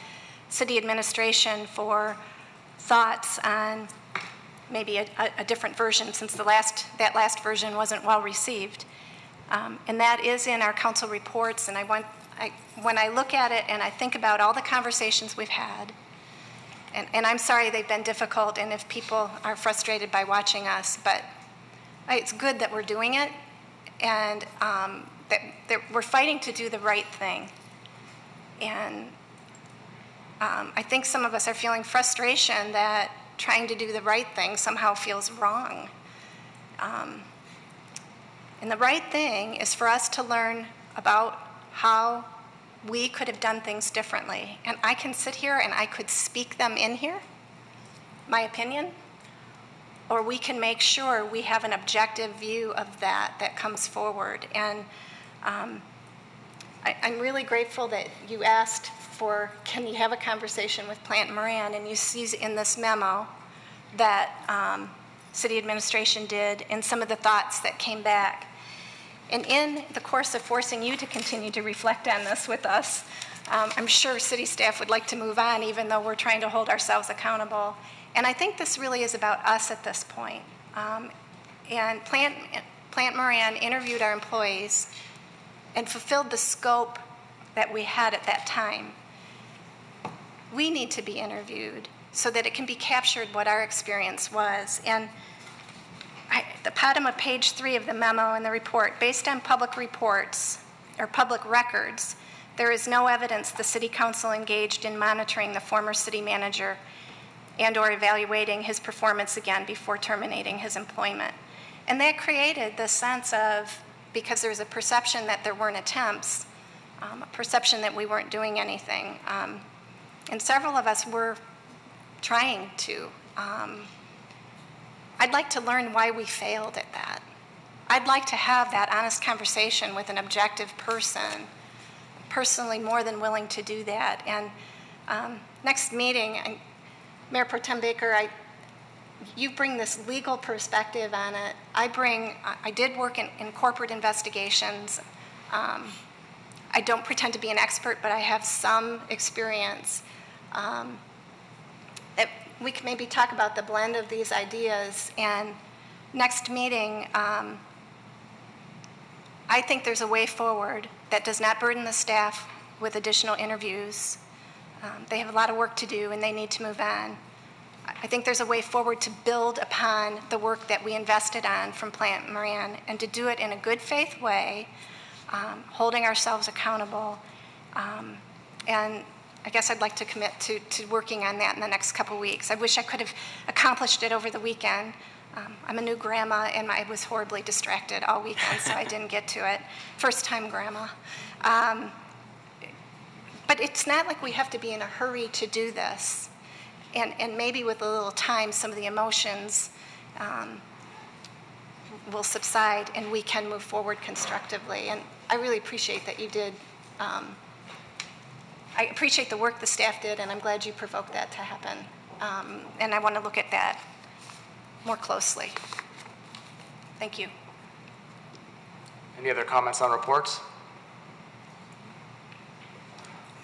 city administration for thoughts on maybe a different version, since that last version wasn't well received. And that is in our council reports, and when I look at it and I think about all the conversations we've had, and I'm sorry they've been difficult and if people are frustrated by watching us, but it's good that we're doing it, and that we're fighting to do the right thing. And I think some of us are feeling frustration that trying to do the right thing somehow feels wrong. And the right thing is for us to learn about how we could have done things differently. And I can sit here and I could speak them in here, my opinion, or we can make sure we have an objective view of that comes forward. And I'm really grateful that you asked for, can you have a conversation with Plant Moran, and you see in this memo that city administration did and some of the thoughts that came back. And in the course of forcing you to continue to reflect on this with us, I'm sure city staff would like to move on, even though we're trying to hold ourselves accountable. And I think this really is about us at this point. And Plant Moran interviewed our employees and fulfilled the scope that we had at that time. We need to be interviewed so that it can be captured what our experience was. And at the bottom of page 3 of the memo in the report, based on public reports or public records, there is no evidence the city council engaged in monitoring the former city manager and or evaluating his performance again before terminating his employment. And that created the sense of, because there's a perception that there weren't attempts, a perception that we weren't doing anything. And several of us were trying to. I'd like to learn why we failed at that. I'd like to have that honest conversation with an objective person, personally more than willing to do that. And next meeting, Mayor Pro Tem Baker, you bring this legal perspective on it. I did work in corporate investigations. I don't pretend to be an expert, but I have some experience. We can maybe talk about the blend of these ideas, and next meeting, I think there's a way forward that does not burden the staff with additional interviews. They have a lot of work to do and they need to move on. I think there's a way forward to build upon the work that we invested on from Plant Moran, and to do it in a good faith way, holding ourselves accountable. And I guess I'd like to commit to working on that in the next couple weeks. I wish I could have accomplished it over the weekend. I'm a new grandma, and I was horribly distracted all weekend, so I didn't get to it. First-time grandma. But it's not like we have to be in a hurry to do this. And maybe with a little time, some of the emotions will subside and we can move forward constructively. And I really appreciate that you did. I appreciate the work the staff did, and I'm glad you provoked that to happen. And I want to look at that more closely. Thank you. Any other comments on reports?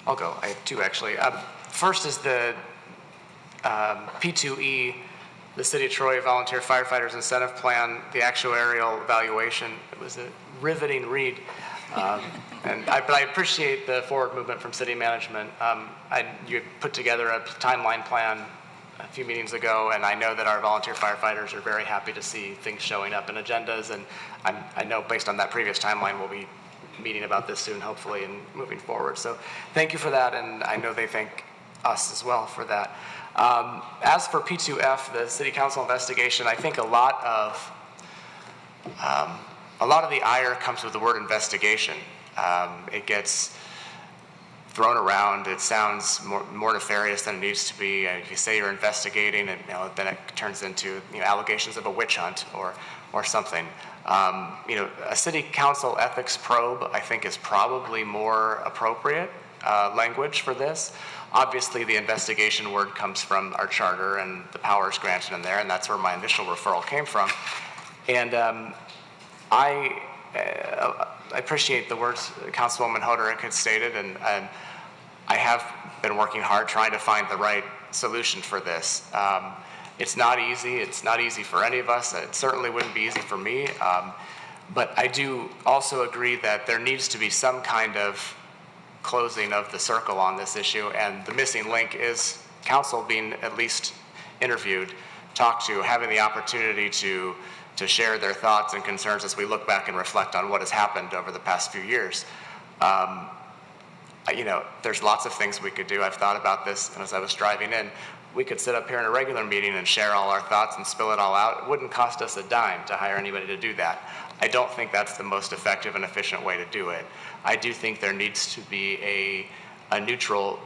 I'll go. I have two, actually. First is the P2E, the City of Troy Volunteer Firefighters Incentive Plan, the actuarial evaluation. It was a riveting read. But I appreciate the forward movement from city management. You put together a timeline plan a few meetings ago, and I know that our volunteer firefighters are very happy to see things showing up in agendas, and I know based on that previous timeline we'll be meeting about this soon, hopefully, and moving forward. So thank you for that, and I know they thank us as well for that. As for P2F, the City Council investigation, I think a lot of the ire comes with the word investigation. It gets thrown around. It sounds more nefarious than it needs to be. If you say you're investigating, and then it turns into allegations of a witch hunt or something. A city council ethics probe, I think, is probably more appropriate language for this. Obviously, the investigation word comes from our charter and the powers granted in there, and that's where my initial referral came from. And I appreciate the words Councilwoman Hoderick had stated, and I have been working hard trying to find the right solution for this. It's not easy. It's not easy for any of us. It certainly wouldn't be easy for me. But I do also agree that there needs to be some kind of closing of the circle on this issue, and the missing link is council being at least interviewed, talked to, having the opportunity to share their thoughts and concerns as we look back and reflect on what has happened over the past few years. There's lots of things we could do. I've thought about this, and as I was driving in, we could sit up here in a regular meeting and share all our thoughts and spill it all out. It wouldn't cost us a dime to hire anybody to do that. I don't think that's the most effective and efficient way to do it. I do think there needs to be a neutral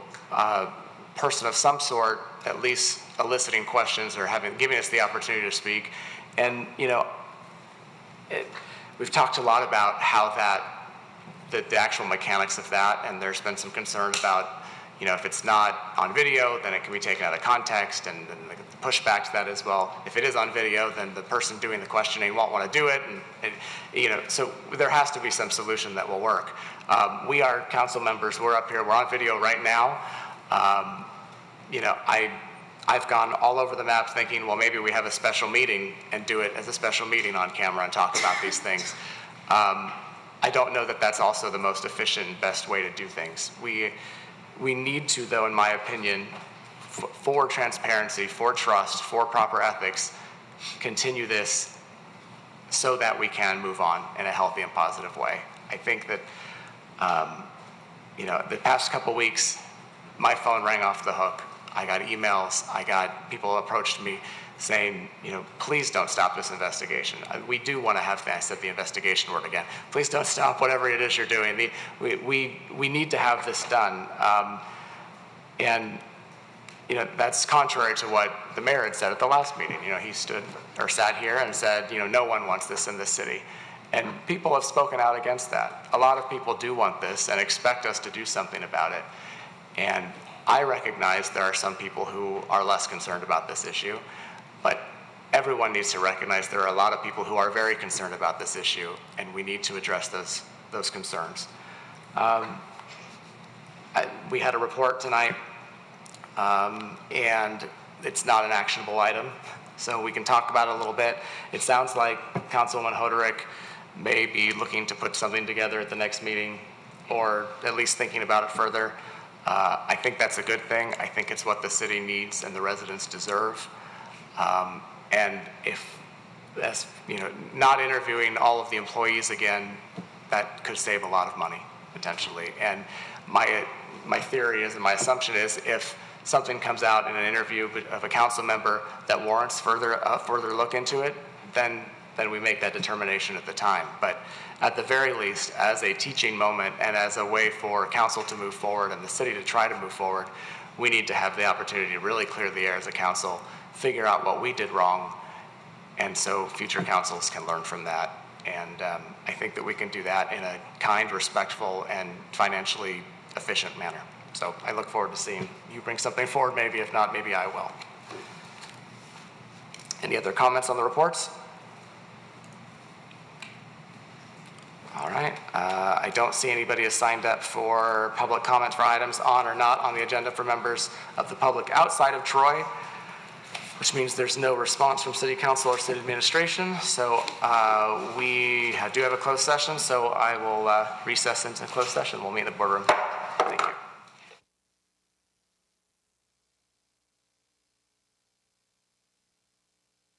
person of some sort, at least eliciting questions or giving us the opportunity to speak. And we've talked a lot about how the actual mechanics of that, and there's been some concern about, if it's not on video, then it can be taken out of context, and then the pushback to that as well. If it is on video, then the person doing the questioning won't want to do it, and so there has to be some solution that will work. We are council members. We're up here. We're on video right now. I've gone all over the map thinking, well, maybe we have a special meeting and do it as a special meeting on camera and talk about these things. I don't know that that's also the most efficient and best way to do things. We need to, though, in my opinion, for transparency, for trust, for proper ethics, continue this so that we can move on in a healthy and positive way. I think that, the past couple weeks, my phone rang off the hook. I got emails. I got people approached me saying, please don't stop this investigation. We do want to have, I said the investigation word again, please don't stop whatever it is you're doing. We need to have this done. And that's contrary to what the mayor had said at the last meeting. He stood or sat here and said, no one wants this in this city. And people have spoken out against that. A lot of people do want this and expect us to do something about it. And I recognize there are some people who are less concerned about this issue, but everyone needs to recognize there are a lot of people who are very concerned about this issue, and we need to address those concerns. We had a report tonight, and it's not an actionable item, so we can talk about it a little bit. It sounds like Councilwoman Hoderick may be looking to put something together at the next meeting, or at least thinking about it further. I think that's a good thing. I think it's what the city needs and the residents deserve. And if, not interviewing all of the employees again, that could save a lot of money, potentially. And my theory is, and my assumption is, if something comes out in an interview of a council member that warrants further look into it, then then we make that determination at the time. But at the very least, as a teaching moment and as a way for council to move forward and the city to try to move forward, we need to have the opportunity to really clear the air as a council, figure out what we did wrong, and so future councils can learn from that. And I think that we can do that in a kind, respectful, and financially efficient manner. So I look forward to seeing you bring something forward, maybe. If not, maybe I will. Any other comments on the reports? All right. I don't see anybody has signed up for public comment for items on or not on the agenda for members of the public outside of Troy, which means there's no response from City Council or City Administration. So we do have a closed session, so I will recess into closed session. We'll meet in the boardroom.